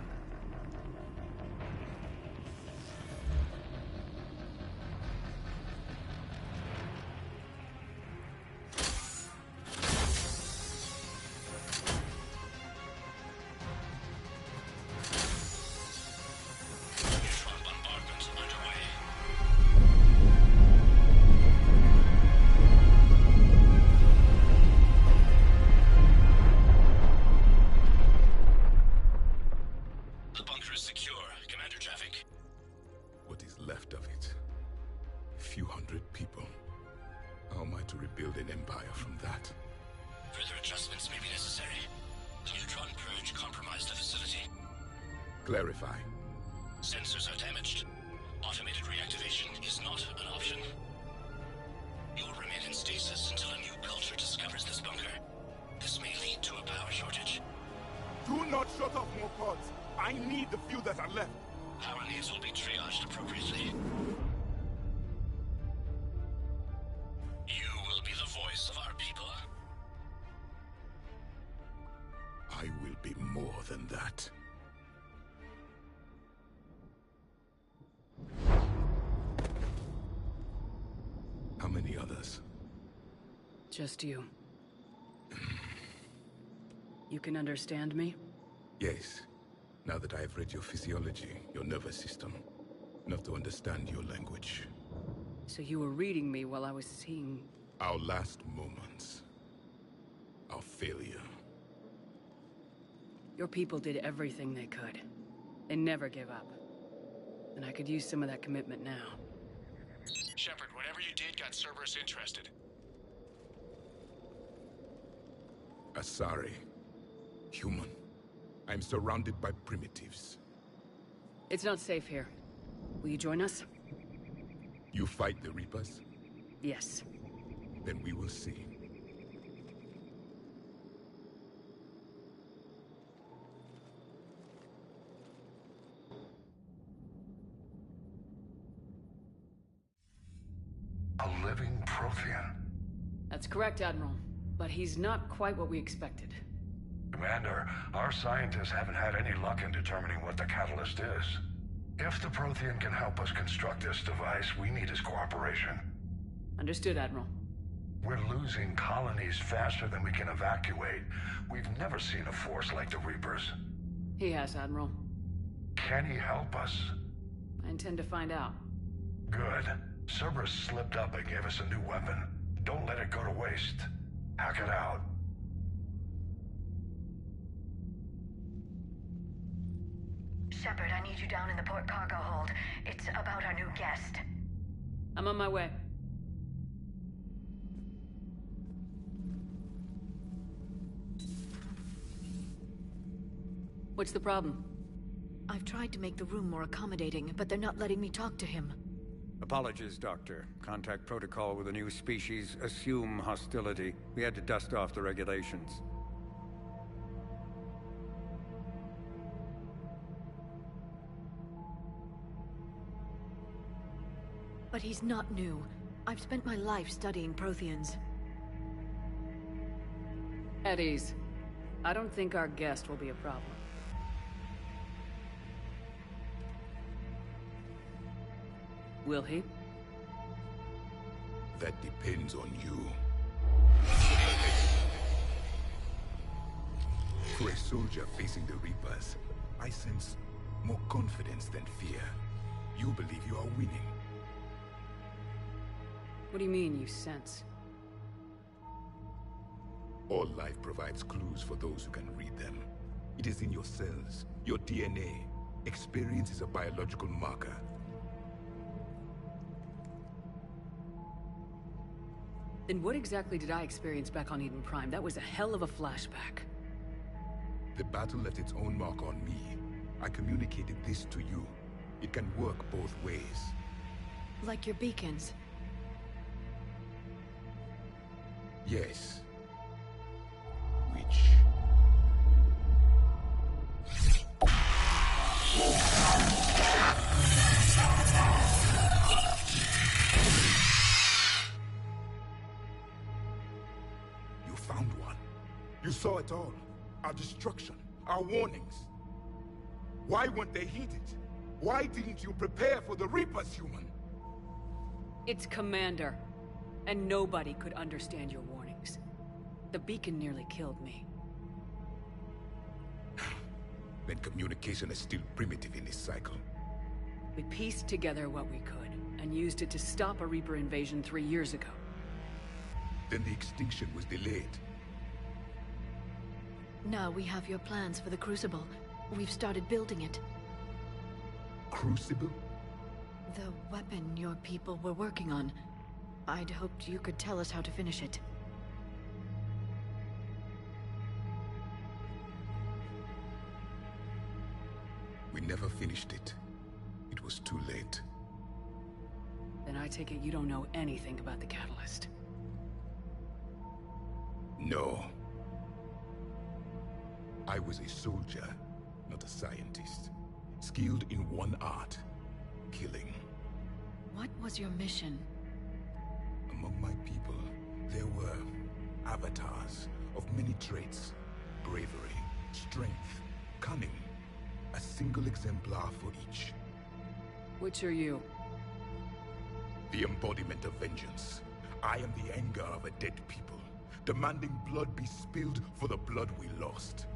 Clarify. Sensors are damaged. Automated reactivation is not an option. You'll remain in stasis until a new culture discovers this bunker. This may lead to a power shortage. Do not shut off more pods. I need the few that are left. Power needs will be triaged appropriately. You will be the voice of our people. I will be more than that. How many others? Just you. You can understand me? Yes. Now that I have read your physiology, your nervous system, enough to understand your language. So you were reading me while I was seeing... Our last moments. Our failure. Your people did everything they could. They never gave up. And I could use some of that commitment now. Shepard, whatever you did got Cerberus interested. Asari. Human. I'm surrounded by primitives. It's not safe here. Will you join us? You fight the Reapers? Yes. Then we will see. A living Prothean? That's correct, Admiral. But he's not quite what we expected. Commander, our scientists haven't had any luck in determining what the catalyst is. If the Prothean can help us construct this device, we need his cooperation. Understood, Admiral. We're losing colonies faster than we can evacuate. We've never seen a force like the Reapers. He has, Admiral. Can he help us? I intend to find out. Good. Cerberus slipped up and gave us a new weapon. Don't let it go to waste. Hack it out. Shepard, I need you down in the port cargo hold. It's about our new guest. I'm on my way. What's the problem? I've tried to make the room more accommodating, but they're not letting me talk to him. Apologies, Doctor. Contact protocol with a new species. Assume hostility. We had to dust off the regulations. But he's not new. I've spent my life studying Protheans. At ease. I don't think our guest will be a problem. Will he? That depends on you. For a soldier facing the Reapers, I sense more confidence than fear. You believe you are winning. What do you mean, you sense? All life provides clues for those who can read them. It is in your cells, your DNA. Experience is a biological marker. Then what exactly did I experience back on Eden Prime? That was a hell of a flashback. The battle left its own mark on me. I communicated this to you. It can work both ways. Like your beacons. Yes. found one. You saw it all. Our destruction, our warnings. Why weren't they heeded? Why didn't you prepare for the Reapers, human? It's Commander. And nobody could understand your warnings. The beacon nearly killed me. Then communication is still primitive in this cycle. We pieced together what we could, and used it to stop a Reaper invasion 3 years ago. Then the extinction was delayed. Now we have your plans for the Crucible. We've started building it. Crucible? The weapon your people were working on. I'd hoped you could tell us how to finish it. We never finished it. It was too late. Then I take it you don't know anything about the Catalyst. No. I was a soldier, not a scientist. Skilled in one art, killing. What was your mission? Among my people, there were avatars of many traits. Bravery, strength, cunning. A single exemplar for each. Which are you? The embodiment of vengeance. I am the anger of a dead people, demanding blood be spilled for the blood we lost.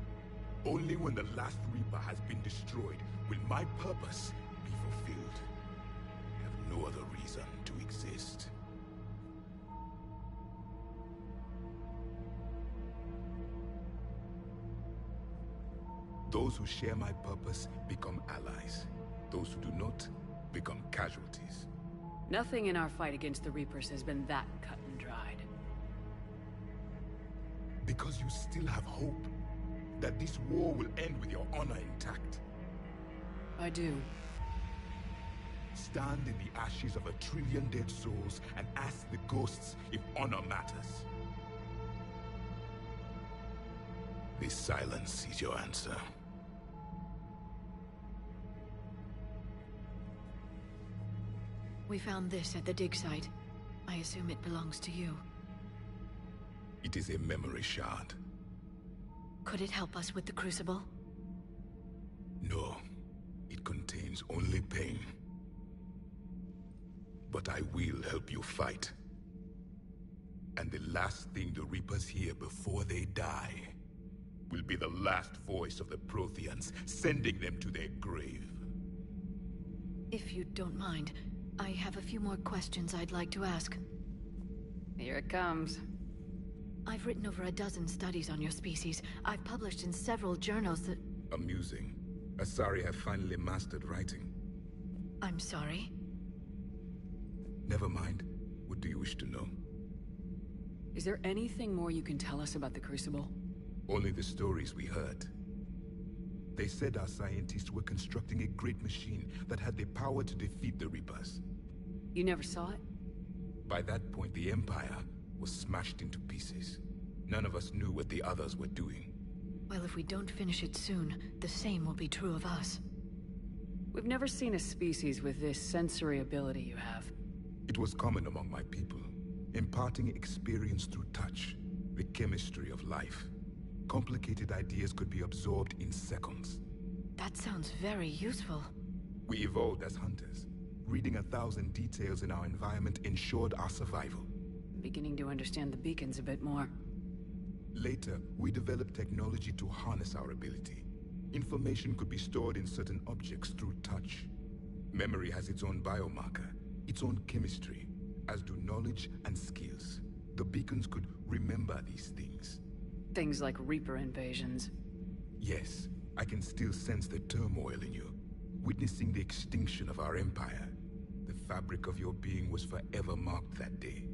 Only when the last Reaper has been destroyed will my purpose be fulfilled. I have no other reason to exist. Those who share my purpose become allies. Those who do not become casualties. Nothing in our fight against the Reapers has been that cut and dried. Because you still have hope that this war will end with your honor intact. I do. Stand in the ashes of 1 trillion dead souls and ask the ghosts if honor matters. This silence is your answer. We found this at the dig site. I assume it belongs to you. It is a memory shard. Could it help us with the Crucible? No. It contains only pain. But I will help you fight. And the last thing the Reapers hear before they die will be the last voice of the Protheans, sending them to their grave. If you don't mind, I have a few more questions I'd like to ask. Here it comes. I've written over a dozen studies on your species. I've published in several journals that... Amusing. Asari have finally mastered writing. I'm sorry? Never mind. What do you wish to know? Is there anything more you can tell us about the Crucible? Only the stories we heard. They said our scientists were constructing a great machine that had the power to defeat the Reapers. You never saw it? By that point, the Empire was smashed into pieces. None of us knew what the others were doing. Well, if we don't finish it soon, the same will be true of us. We've never seen a species with this sensory ability you have. It was common among my people, imparting experience through touch, the chemistry of life. Complicated ideas could be absorbed in seconds. That sounds very useful. We evolved as hunters. Reading 1,000 details in our environment ensured our survival. I'm beginning to understand the beacons a bit more. Later, we developed technology to harness our ability. Information could be stored in certain objects through touch. Memory has its own biomarker, its own chemistry, as do knowledge and skills. The beacons could remember these things. Things like Reaper invasions. Yes, I can still sense the turmoil in you. Witnessing the extinction of our empire. The fabric of your being was forever marked that day.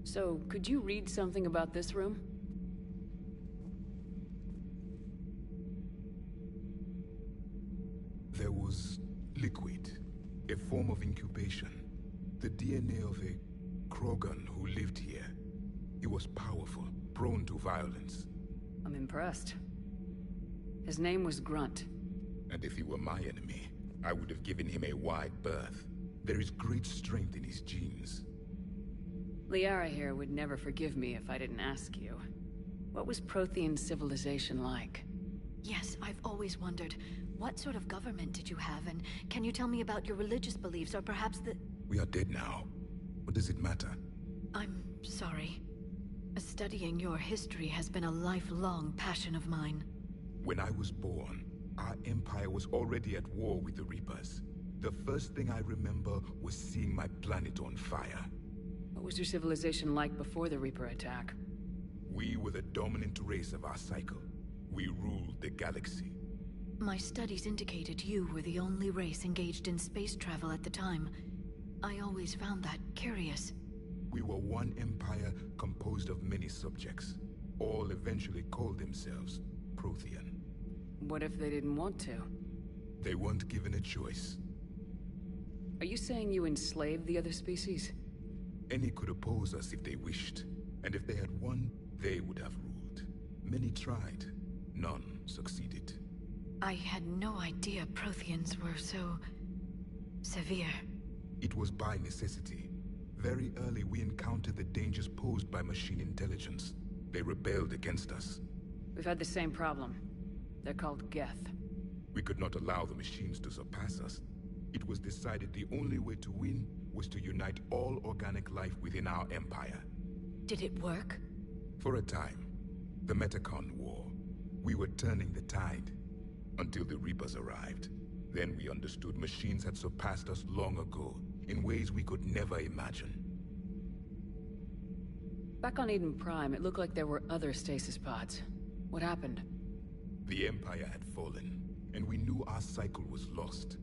So, could you read something about this room? There was liquid, a form of incubation. The DNA of a Krogan who lived here. He was powerful, prone to violence. I'm impressed. His name was Grunt. And if he were my enemy, I would have given him a wide berth. There is great strength in his genes. Liara here would never forgive me if I didn't ask you. What was Prothean civilization like? Yes, I've always wondered. What sort of government did you have, and can you tell me about your religious beliefs, or perhaps the... We are dead now. What does it matter? I'm sorry. Studying your history has been a lifelong passion of mine. When I was born, our empire was already at war with the Reapers. The first thing I remember was seeing my planet on fire. What was your civilization like before the Reaper attack? We were the dominant race of our cycle. We ruled the galaxy. My studies indicated you were the only race engaged in space travel at the time. I always found that curious. We were one empire composed of many subjects. All eventually called themselves Prothean. What if they didn't want to? They weren't given a choice. Are you saying you enslaved the other species? Any could oppose us if they wished. And if they had won, they would have ruled. Many tried. None succeeded. I had no idea Protheans were so... severe. It was by necessity. Very early we encountered the dangers posed by machine intelligence. They rebelled against us. We've had the same problem. They're called Geth. We could not allow the machines to surpass us. It was decided the only way to win was to unite all organic life within our empire. Did it work? For a time. The Metacon War. We were turning the tide. Until the Reapers arrived. Then we understood machines had surpassed us long ago, in ways we could never imagine. Back on Eden Prime, it looked like there were other stasis pods. What happened? The Empire had fallen, and we knew our cycle was lost.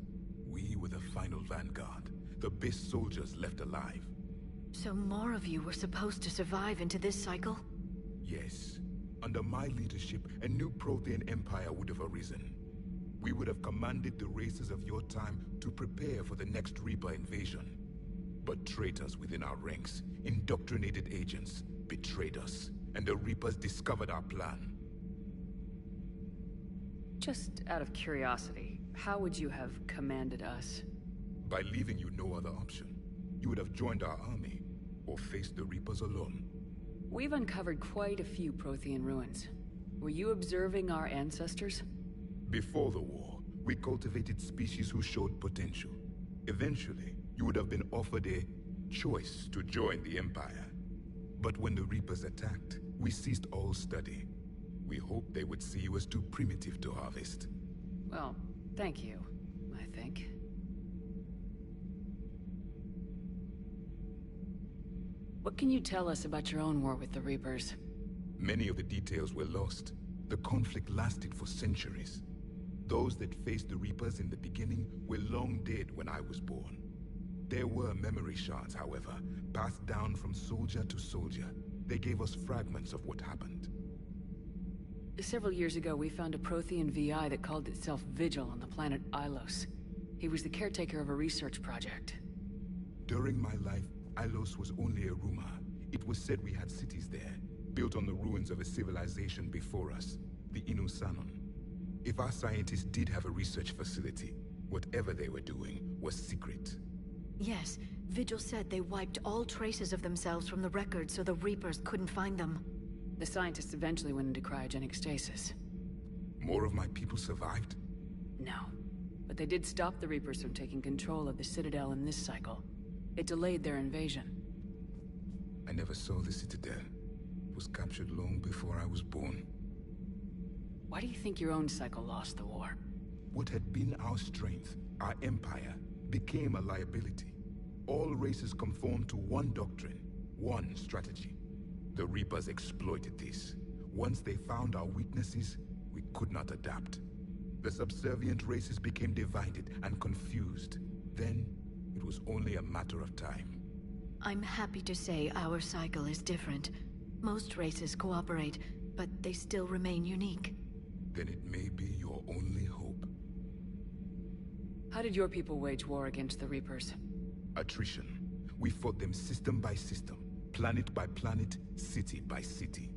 We were the final vanguard, the best soldiers left alive. So more of you were supposed to survive into this cycle? Yes. Under my leadership, a new Prothean empire would have arisen. We would have commanded the races of your time to prepare for the next Reaper invasion. But traitors within our ranks, indoctrinated agents, betrayed us, and the Reapers discovered our plan. Just out of curiosity, how would you have commanded us? By leaving you no other option. You would have joined our army, or faced the Reapers alone. We've uncovered quite a few Prothean ruins. Were you observing our ancestors? Before the war, we cultivated species who showed potential. Eventually, you would have been offered a choice to join the Empire. But when the Reapers attacked, we ceased all study. We hoped they would see you as too primitive to harvest. Well, thank you, I think. What can you tell us about your own war with the Reapers? Many of the details were lost. The conflict lasted for centuries. Those that faced the Reapers in the beginning were long dead when I was born. There were memory shards, however, passed down from soldier to soldier. They gave us fragments of what happened. Several years ago, we found a Prothean VI that called itself Vigil on the planet Ilos. He was the caretaker of a research project. During my life, Ilos was only a rumor. It was said we had cities there, built on the ruins of a civilization before us, the Inusanon. If our scientists did have a research facility, whatever they were doing was secret. Yes, Vigil said they wiped all traces of themselves from the records so the Reapers couldn't find them. The scientists eventually went into cryogenic stasis. More of my people survived? No. But they did stop the Reapers from taking control of the Citadel in this cycle. It delayed their invasion. I never saw the Citadel. It was captured long before I was born. Why do you think your own cycle lost the war? What had been our strength, our empire, became a liability. All races conformed to one doctrine, one strategy. The Reapers exploited this. Once they found our weaknesses, we could not adapt. The subservient races became divided and confused. Then, it was only a matter of time. I'm happy to say our cycle is different. Most races cooperate, but they still remain unique. Then it may be your only hope. How did your people wage war against the Reapers? Attrition. We fought them system by system, planet by planet, city by city.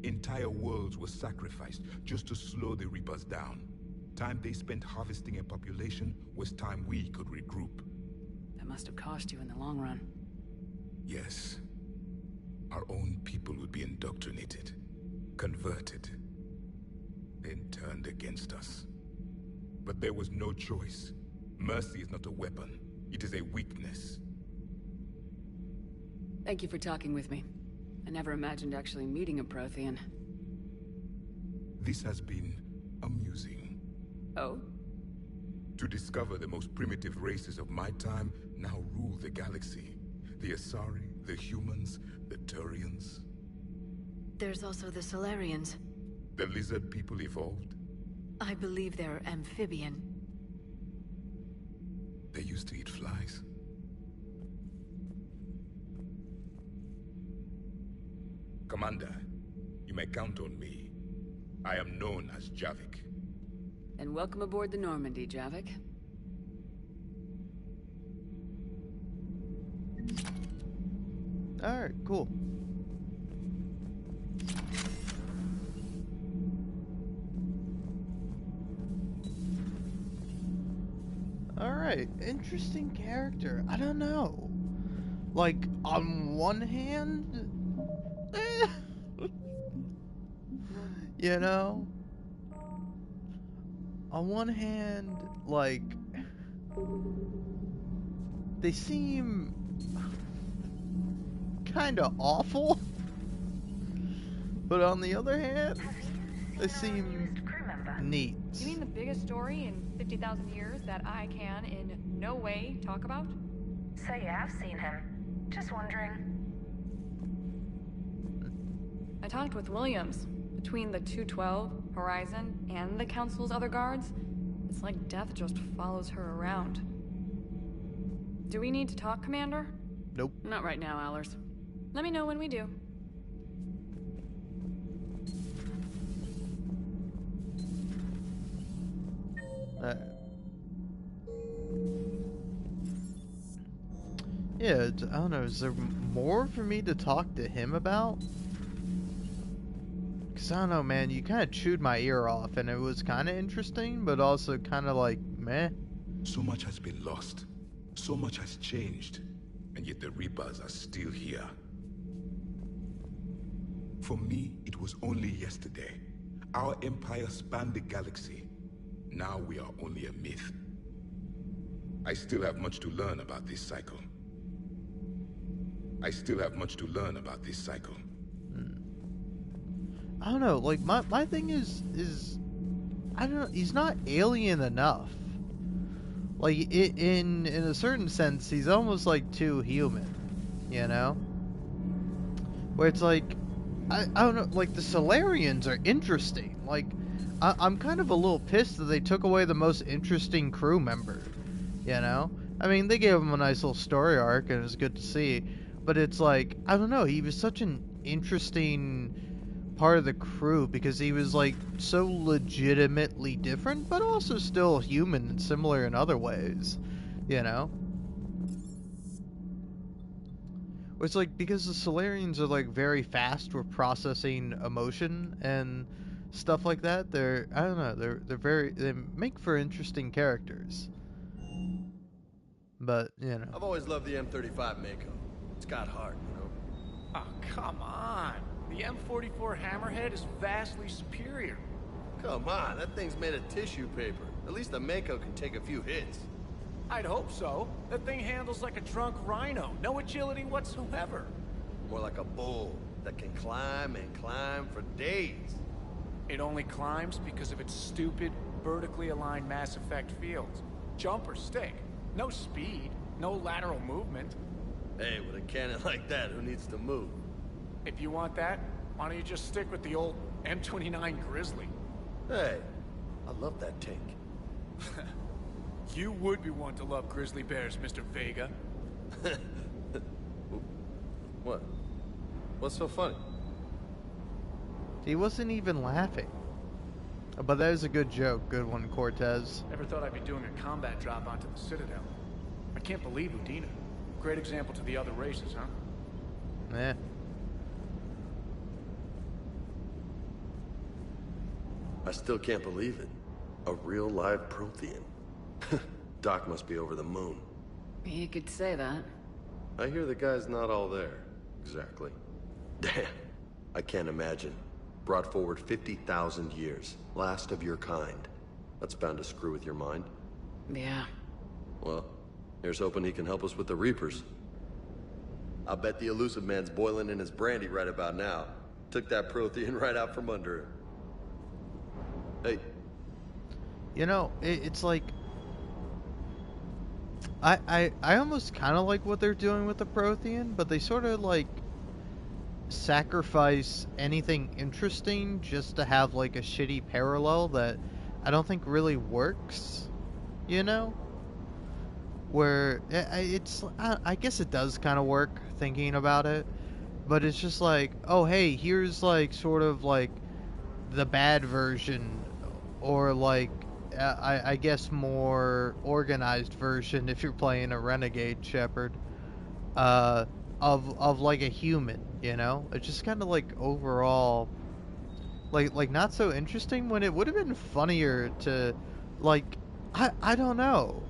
Entire worlds were sacrificed just to slow the Reapers down. Time they spent harvesting a population was time we could regroup. That must have cost you in the long run. Yes. our own people would be indoctrinated, converted, then turned against us. But there was no choice. Mercy is not a weapon. It is a weakness. Thank you for talking with me. I never imagined actually meeting a Prothean. This has been amusing. Oh? To discover the most primitive races of my time now rule the galaxy. The Asari, the humans, the Turians. There's also the Solarians. The lizard people evolved. I believe they're amphibian. They used to eat flies. Commander, you may count on me. I am known as Javik. And welcome aboard the Normandy, Javik. Alright, cool. Alright, interesting character. I don't know. Like, on one hand... you know? On one hand, like... they seem... kinda awful. But on the other hand, they seem neat. You mean the biggest story in 50,000 years that I can in no way talk about? So you have seen him. Just wondering. I talked with Williams. Between the 212, Horizon, and the Council's other guards, it's like death just follows her around. Do we need to talk, Commander? Nope. Not right now, Allers. Let me know when we do. Yeah, I don't know, is there more for me to talk to him about? Because I don't know, man, you kind of chewed my ear off, and it was kind of interesting, but also kind of like, meh. So much has been lost. So much has changed. And yet the Reapers are still here. For me, it was only yesterday. Our empire spanned the galaxy. Now we are only a myth. I still have much to learn about this cycle. I don't know, like, my thing is, I don't know, he's not alien enough. Like, in a certain sense, he's almost, like, too human, you know? Where it's like, I don't know, like, the Solarians are interesting. Like, I'm kind of a little pissed that they took away the most interesting crew member, you know? I mean, they gave him a nice little story arc, and it was good to see. But it's like, I don't know, he was such an interesting part of the crew because he was like so legitimately different, but also still human and similar in other ways, you know? It's like, because the Solarians are like very fast with processing emotion and stuff like that, they're, I don't know, they make for interesting characters. But, you know. I've always loved the M35 Mako. It's got heart, you know? Oh, come on. The M44 Hammerhead is vastly superior. Come on, that thing's made of tissue paper. At least the Mako can take a few hits. I'd hope so. That thing handles like a drunk rhino. No agility whatsoever. More like a bull that can climb and climb for days. It only climbs because of its stupid, vertically aligned Mass Effect fields. Jump or stick. No speed. No lateral movement. Hey, with a cannon like that, who needs to move? If you want that, why don't you just stick with the old M29 Grizzly? Hey, I love that tank. You would be one to love grizzly bears, Mr. Vega. What? What's so funny? He wasn't even laughing. But that is a good joke. Good one, Cortez. Never thought I'd be doing a combat drop onto the Citadel. I can't believe Udina. Great example to the other races, huh? Eh. I still can't believe it. A real live Prothean. Doc must be over the moon. You could say that. I hear the guy's not all there. Exactly. Damn. I can't imagine. Brought forward 50,000 years. Last of your kind. That's bound to screw with your mind. Yeah. Well, here's hoping he can help us with the Reapers. I bet the Elusive Man's boiling in his brandy right about now. Took that Prothean right out from under him. Hey. You know, it's like... I almost kind of like what they're doing with the Prothean, but they sort of, like, sacrifice anything interesting just to have, like, a shitty parallel that I don't think really works, you know? Where, it's... I guess it does kind of work, thinking about it, but it's just like, oh, hey, here's, like, sort of, like, the bad version, or, like, I guess more organized version if you're playing a renegade Shepard of like a human, you know? It's just kind of like overall like not so interesting, when it would have been funnier to, like, I don't know,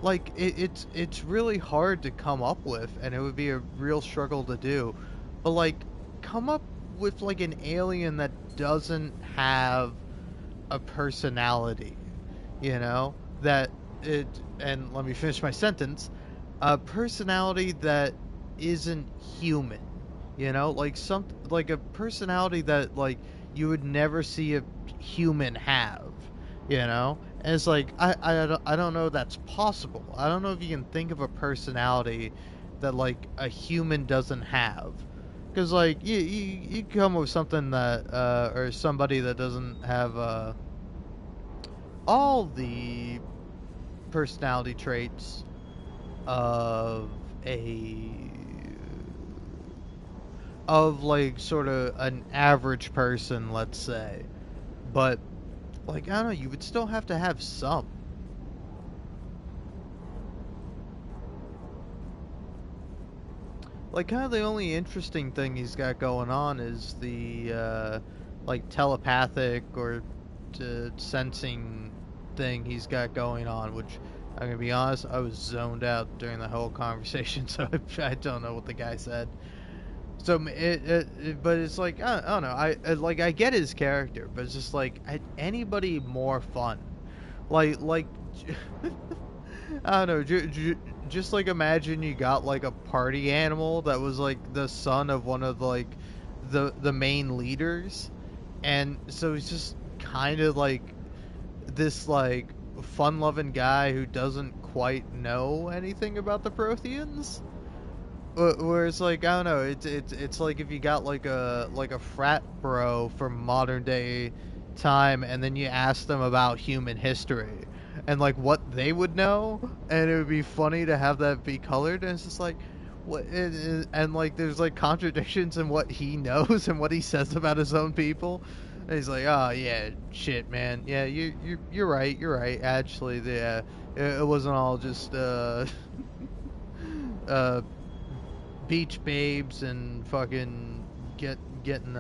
like it's really hard to come up with, and it would be a real struggle to do, but like come up with like an alien that doesn't have a personality. You know, that it, and let me finish my sentence, a personality that isn't human, you know, like like a personality that, like, you would never see a human have, you know, and it's like, I don't know if that's possible. I don't know if you can think of a personality that, like, a human doesn't have, because, like, you come up with something that, or somebody that doesn't have, all the personality traits of like sort of an average person, let's say, but like, I don't know, you would still have to have some. Like, kind of the only interesting thing he's got going on is the like telepathic or sensing thing he's got going on, which, I'm gonna be honest, I was zoned out during the whole conversation, so I don't know what the guy said. So but it's like, I don't know, I get his character, but it's just like, anybody more fun, like I don't know, just like, imagine you got like a party animal that was like the son of one of like the main leaders, and so he's just kind of like this like fun-loving guy who doesn't quite know anything about the Protheans. Where it's like, I don't know, it's like if you got like a frat bro from modern day time, and then you ask them about human history and like what they would know, and it would be funny to have that be colored, and it's just like, what, and like there's like contradictions in what he knows and what he says about his own people. And he's like, oh yeah, shit, man, yeah, you're right, actually, yeah, it wasn't all just beach babes and fucking getting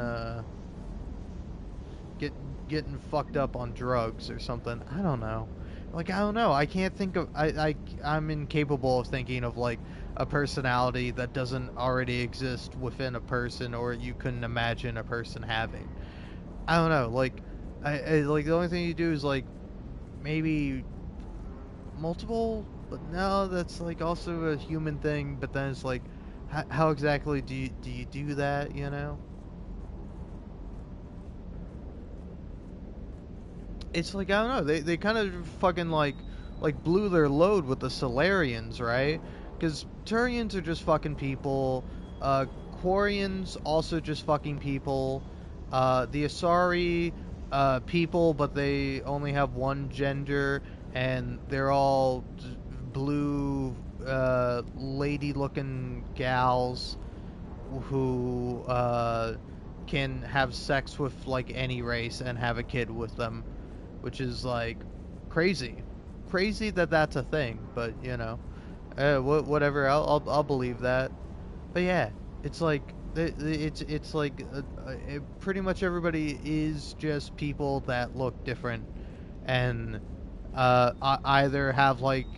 fucked up on drugs or something. I don't know. Like, I don't know. I can't think of. I'm incapable of thinking of like a personality that doesn't already exist within a person, or you couldn't imagine a person having. I don't know. Like, I like the only thing you do is like maybe multiple, but no, that's like also a human thing. But then it's like, how exactly do you do that? You know? It's like, I don't know, they kind of fucking like blew their load with the Solarians, right? Because Turians are just fucking people, Quarians also just fucking people, the Asari, people, but they only have one gender, and they're all blue, lady-looking gals who, can have sex with, like, any race and have a kid with them. Which is, like, crazy that that's a thing, but, you know, whatever, I'll believe that. But yeah, it's like, it's like, pretty much everybody is just people that look different, and, either have, like,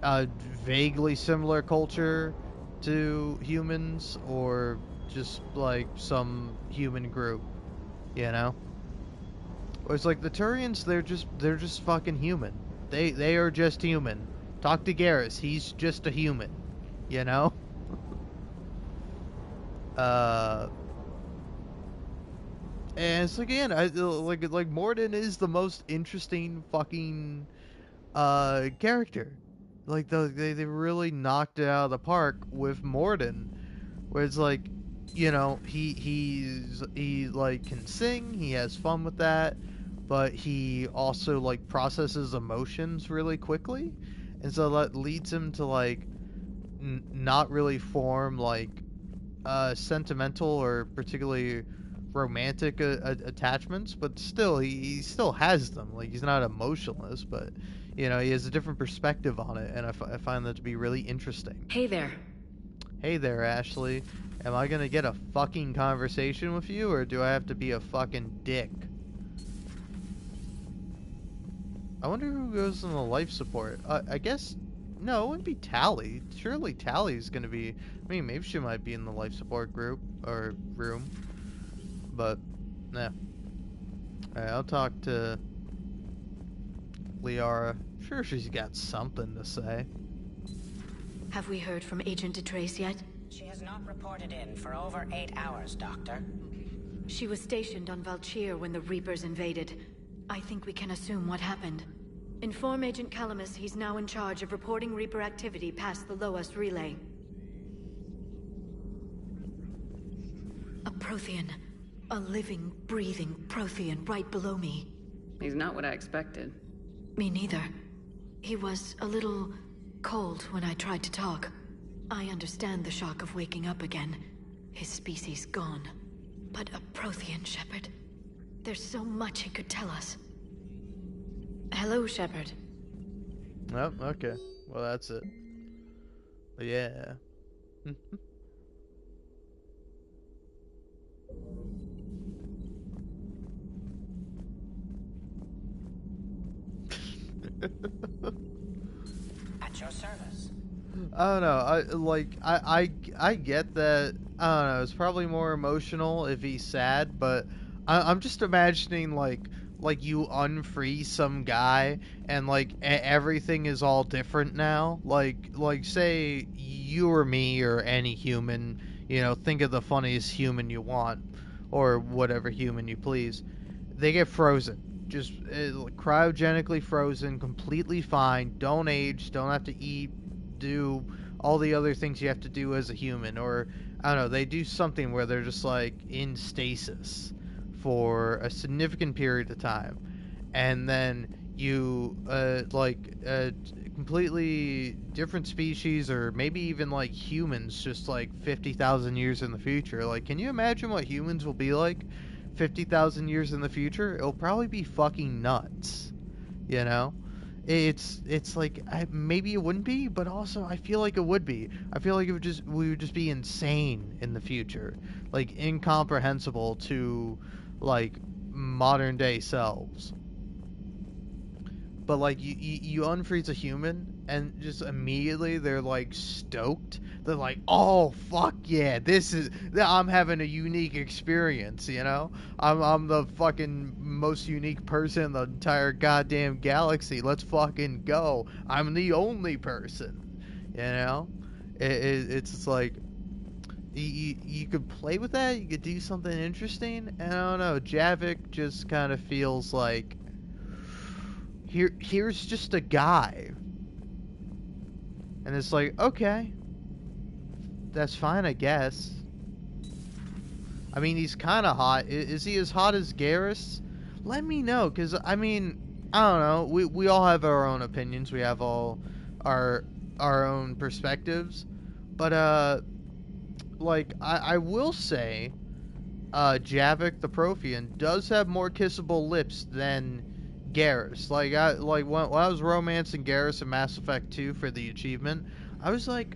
a vaguely similar culture to humans, or just like some human group, you know? Or it's like the Turians, they're just fucking human. They are just human. Talk to Garrus, he's just a human, you know? And it's like, again, like Mordin is the most interesting fucking character. Like they really knocked it out of the park with Mordin, where it's like, you know, he like can sing, he has fun with that, but he also like processes emotions really quickly, and so that leads him to like not really form like sentimental or particularly romantic attachments, but still he still has them. Like, he's not emotionless, but you know, he has a different perspective on it, and I find that to be really interesting. Hey there. Hey there, Ashley. Am I gonna get a fucking conversation with you, or do I have to be a fucking dick? I wonder who goes in the life support. I guess, no, it wouldn't be Tally. Surely Tally's gonna be, I mean, maybe she might be in the life support group, or room. But, nah. Alright, I'll talk to Liara. Sure, she's got something to say. Have we heard from Agent DeTrace yet? She has not reported in for over 8 hours, Doctor. She was stationed on Valchir when the Reapers invaded. I think we can assume what happened. Inform Agent Calamus he's now in charge of reporting Reaper activity past the Loas relay. A Prothean. A living, breathing Prothean right below me. He's not what I expected. Me neither. He was a little cold when I tried to talk. I understand the shock of waking up again. His species gone. But a Prothean, Shepard. There's so much he could tell us. Hello, Shepard. Oh, okay. Well, that's it. But yeah. At your service. I don't know. I get that. I don't know. It's probably more emotional if he's sad, but I'm just imagining like you unfreeze some guy and like everything is all different now. Like say you or me or any human, you know, think of the funniest human you want or whatever human you please. They get frozen. Just cryogenically frozen, completely fine, don't age, don't have to eat, do all the other things you have to do as a human, or I don't know, they do something where they're just like in stasis for a significant period of time, and then you completely different species, or maybe even like humans just like 50,000 years in the future. Like, can you imagine what humans will be like 50,000 years in the future? It'll probably be fucking nuts, you know? It's like, maybe it wouldn't be, but also I feel like it would be. I feel like we would just be insane in the future, like incomprehensible to like modern day selves. But like you unfreeze a human and just immediately they're like stoked. They're like, oh fuck yeah, I'm having a unique experience, you know? I'm the fucking most unique person in the entire goddamn galaxy. Let's fucking go. I'm the only person, you know? It's just like you could play with that. You could do something interesting. And I don't know, Javik just kind of feels like here's just a guy, and it's like, okay, that's fine, I guess. I mean, he's kind of hot. Is he as hot as Garrus? Let me know, because I mean, I don't know, we all have our own opinions, we have all our own perspectives, but like I will say Javik the Prothean does have more kissable lips than Garrus. Like when I was romancing Garrus in Mass Effect 2 for the achievement, I was like,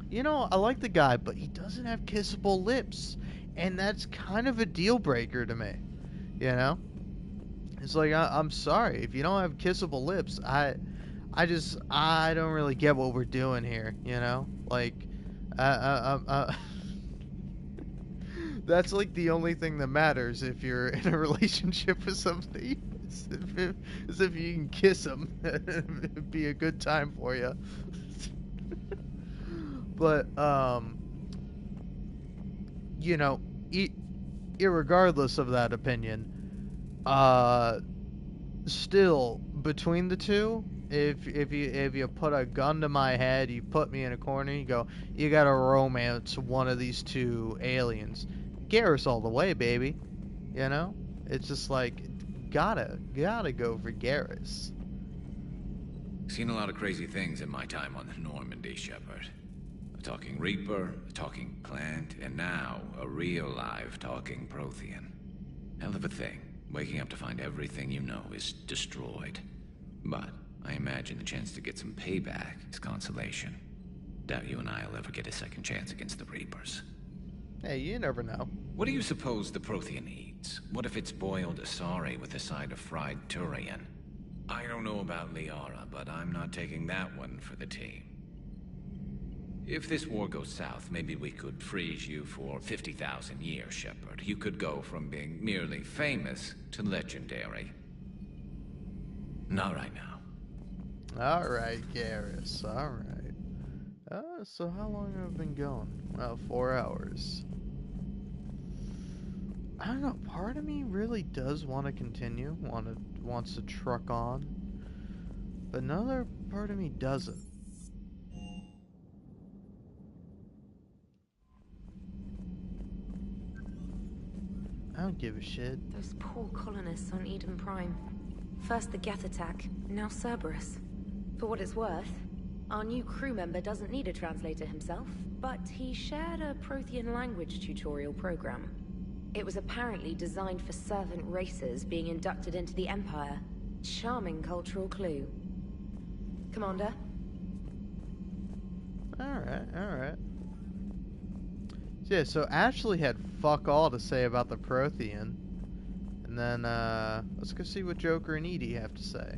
you know, I like the guy, but he doesn't have kissable lips, and that's kind of a deal breaker to me, you know? It's like, I'm sorry, if you don't have kissable lips, I don't really get what we're doing here, you know? Like, That's like the only thing that matters if you're in a relationship with somebody. Is if you can kiss them. It'd be a good time for you. But, you know, irregardless of that opinion, still, between the two, if you put a gun to my head, you put me in a corner, you go, you gotta romance one of these two aliens. Garrus all the way, baby. You know? It's just like, gotta go for Garrus. Seen a lot of crazy things in my time on the Normandy, Shepard. A talking Reaper, a talking plant, and now a real live talking Prothean. Hell of a thing, waking up to find everything you know is destroyed. But I imagine the chance to get some payback is consolation. Doubt you and I'll ever get a second chance against the Reapers. Hey, you never know. What do you suppose the Prothean eats? What if it's boiled Asari with a side of fried Turian? I don't know about Liara, but I'm not taking that one for the team. If this war goes south, maybe we could freeze you for 50,000 years, Shepard. You could go from being merely famous to legendary. Not right now. Alright, Garrus, alright. So how long have I been going? Well, 4 hours. I don't know, part of me really does want to continue, wants to truck on. But another part of me doesn't. I don't give a shit. Those poor colonists on Eden Prime. First the Geth attack, now Cerberus. For what it's worth, our new crew member doesn't need a translator himself, but he shared a Prothean language tutorial program. It was apparently designed for servant races being inducted into the Empire. Charming cultural clue. Commander? Alright. Yeah, so Ashley had fuck all to say about the Prothean. And then, let's go see what Joker and Edie have to say.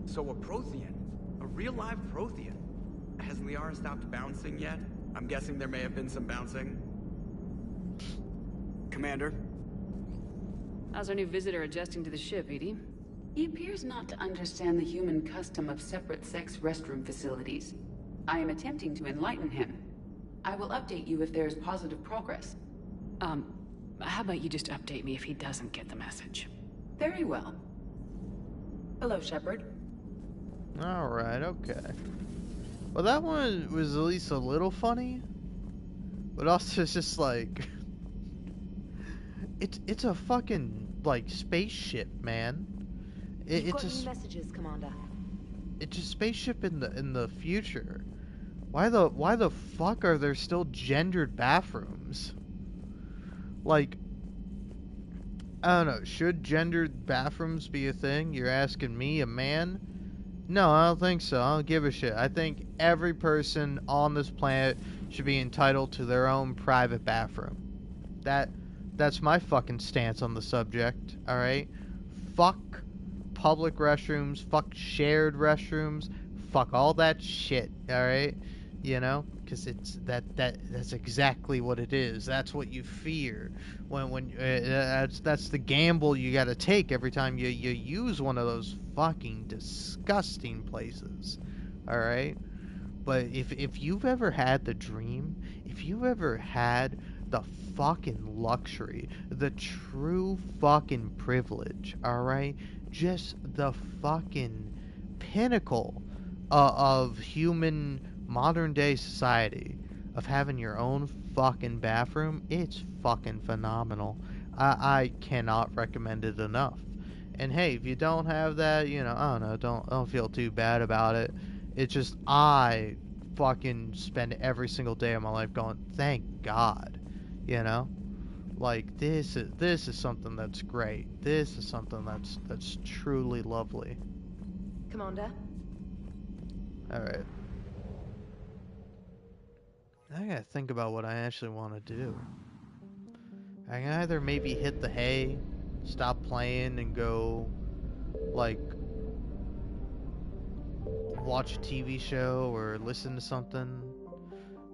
So a Prothean? A real live Prothean? Has Liara stopped bouncing yet? I'm guessing there may have been some bouncing. Commander? How's our new visitor adjusting to the ship, Edie? He appears not to understand the human custom of separate-sex restroom facilities. I am attempting to enlighten him. I will update you if there is positive progress. How about you just update me if he doesn't get the message? Very well. Hello, Shepard. Alright, okay. Well, that one was at least a little funny. But also it's just like... It's a fucking, like, spaceship, man. You've got new messages, Commander. It's a spaceship in the future. Why the fuck are there still gendered bathrooms? Like, I don't know, should gendered bathrooms be a thing? You're asking me, a man? No, I don't think so. I don't give a shit. I think every person on this planet should be entitled to their own private bathroom. That's my fucking stance on the subject, alright? Fuck public restrooms, fuck shared restrooms, fuck all that shit, alright? You know, because it's that's exactly what it is. That's what you fear when that's the gamble you got to take every time you use one of those fucking disgusting places, alright? But if you've ever had the dream, if you've ever had the fucking luxury, the true fucking privilege, alright? Just the fucking pinnacle of human modern day society, of having your own fucking bathroom, it's fucking phenomenal. I cannot recommend it enough. And hey, if you don't have that, you know, I don't know, don't feel too bad about it. It's just, I fucking spend every single day of my life going, thank God. You know, like this is something that's great. This is something that's truly lovely. Commander. All right. I gotta think about what I actually want to do. I can either maybe hit the hay, stop playing, and go like watch a TV show or listen to something,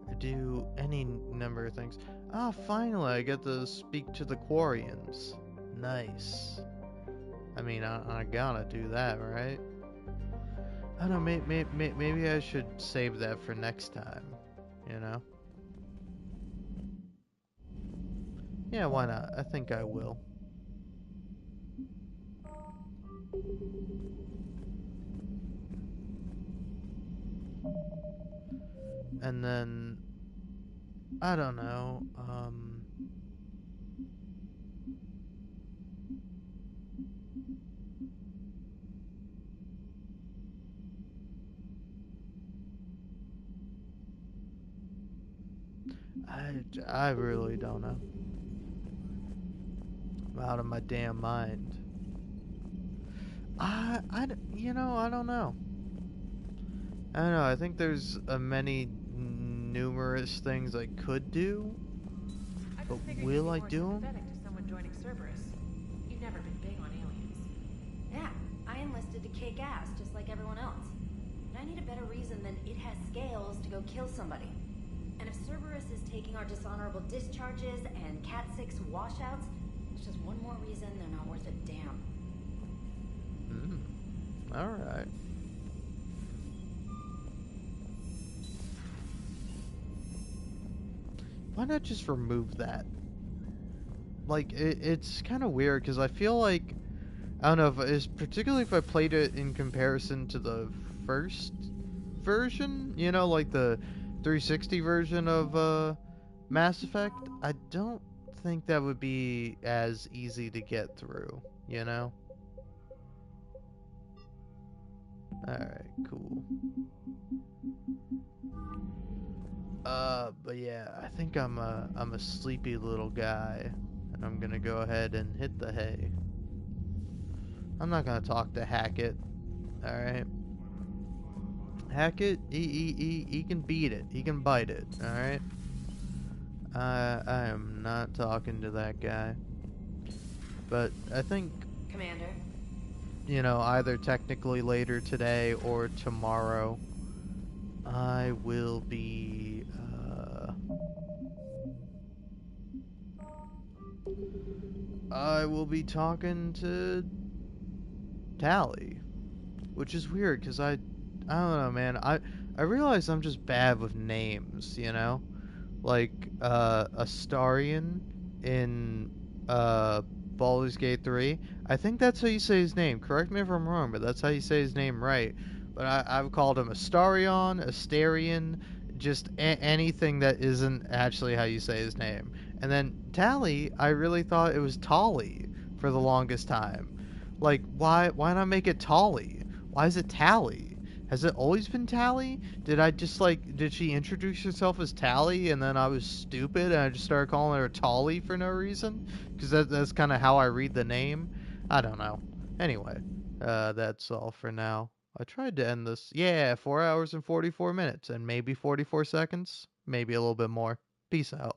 or do any number of things. Ah, finally, I get to speak to the Quarians. Nice. I mean, I gotta do that, right? I don't know, maybe I should save that for next time, you know? Yeah, why not? I think I will. And then, I don't know, I really don't know. I'm out of my damn mind. You know, I don't know. I don't know, I think there's numerous things I could do, but will I do them? To someone joining Cerberus. You've never been big on aliens. Yeah, I enlisted to kick ass, just like everyone else. And I need a better reason than it has scales to go kill somebody. And if Cerberus is taking our dishonorable discharges and Cat-6 washouts, it's just one more reason they're not worth a damn. Alright. Why not just remove that? Like, it's kind of weird, because I feel like, I don't know, particularly if I played it in comparison to the first version, you know, like the 360 version of Mass Effect, I don't think that would be as easy to get through, you know? Alright, cool. But yeah, I think I'm a sleepy little guy, and I'm gonna go ahead and hit the hay. I'm not gonna talk to Hackett, alright? Hackett, he can beat it. He can bite it, alright? I am not talking to that guy. But I think, Commander? you know, either technically later today or tomorrow, I will be, talking to Tali, which is weird, because I don't know, man, I realize I'm just bad with names, you know? Like, Astarion in, Baldur's Gate 3, I think that's how you say his name, correct me if I'm wrong, but that's how you say his name right, but I've called him Astarion, just anything that isn't actually how you say his name. And then Tali, I really thought it was Tali for the longest time. Like, why not make it Tali? Why is it Tali? Has it always been Tali? Did she introduce herself as Tali and then I was stupid and I just started calling her Tali for no reason? Because that's kind of how I read the name. I don't know. Anyway, that's all for now. I tried to end this. Yeah, 4 hours and 44 minutes and maybe 44 seconds. Maybe a little bit more. Peace out.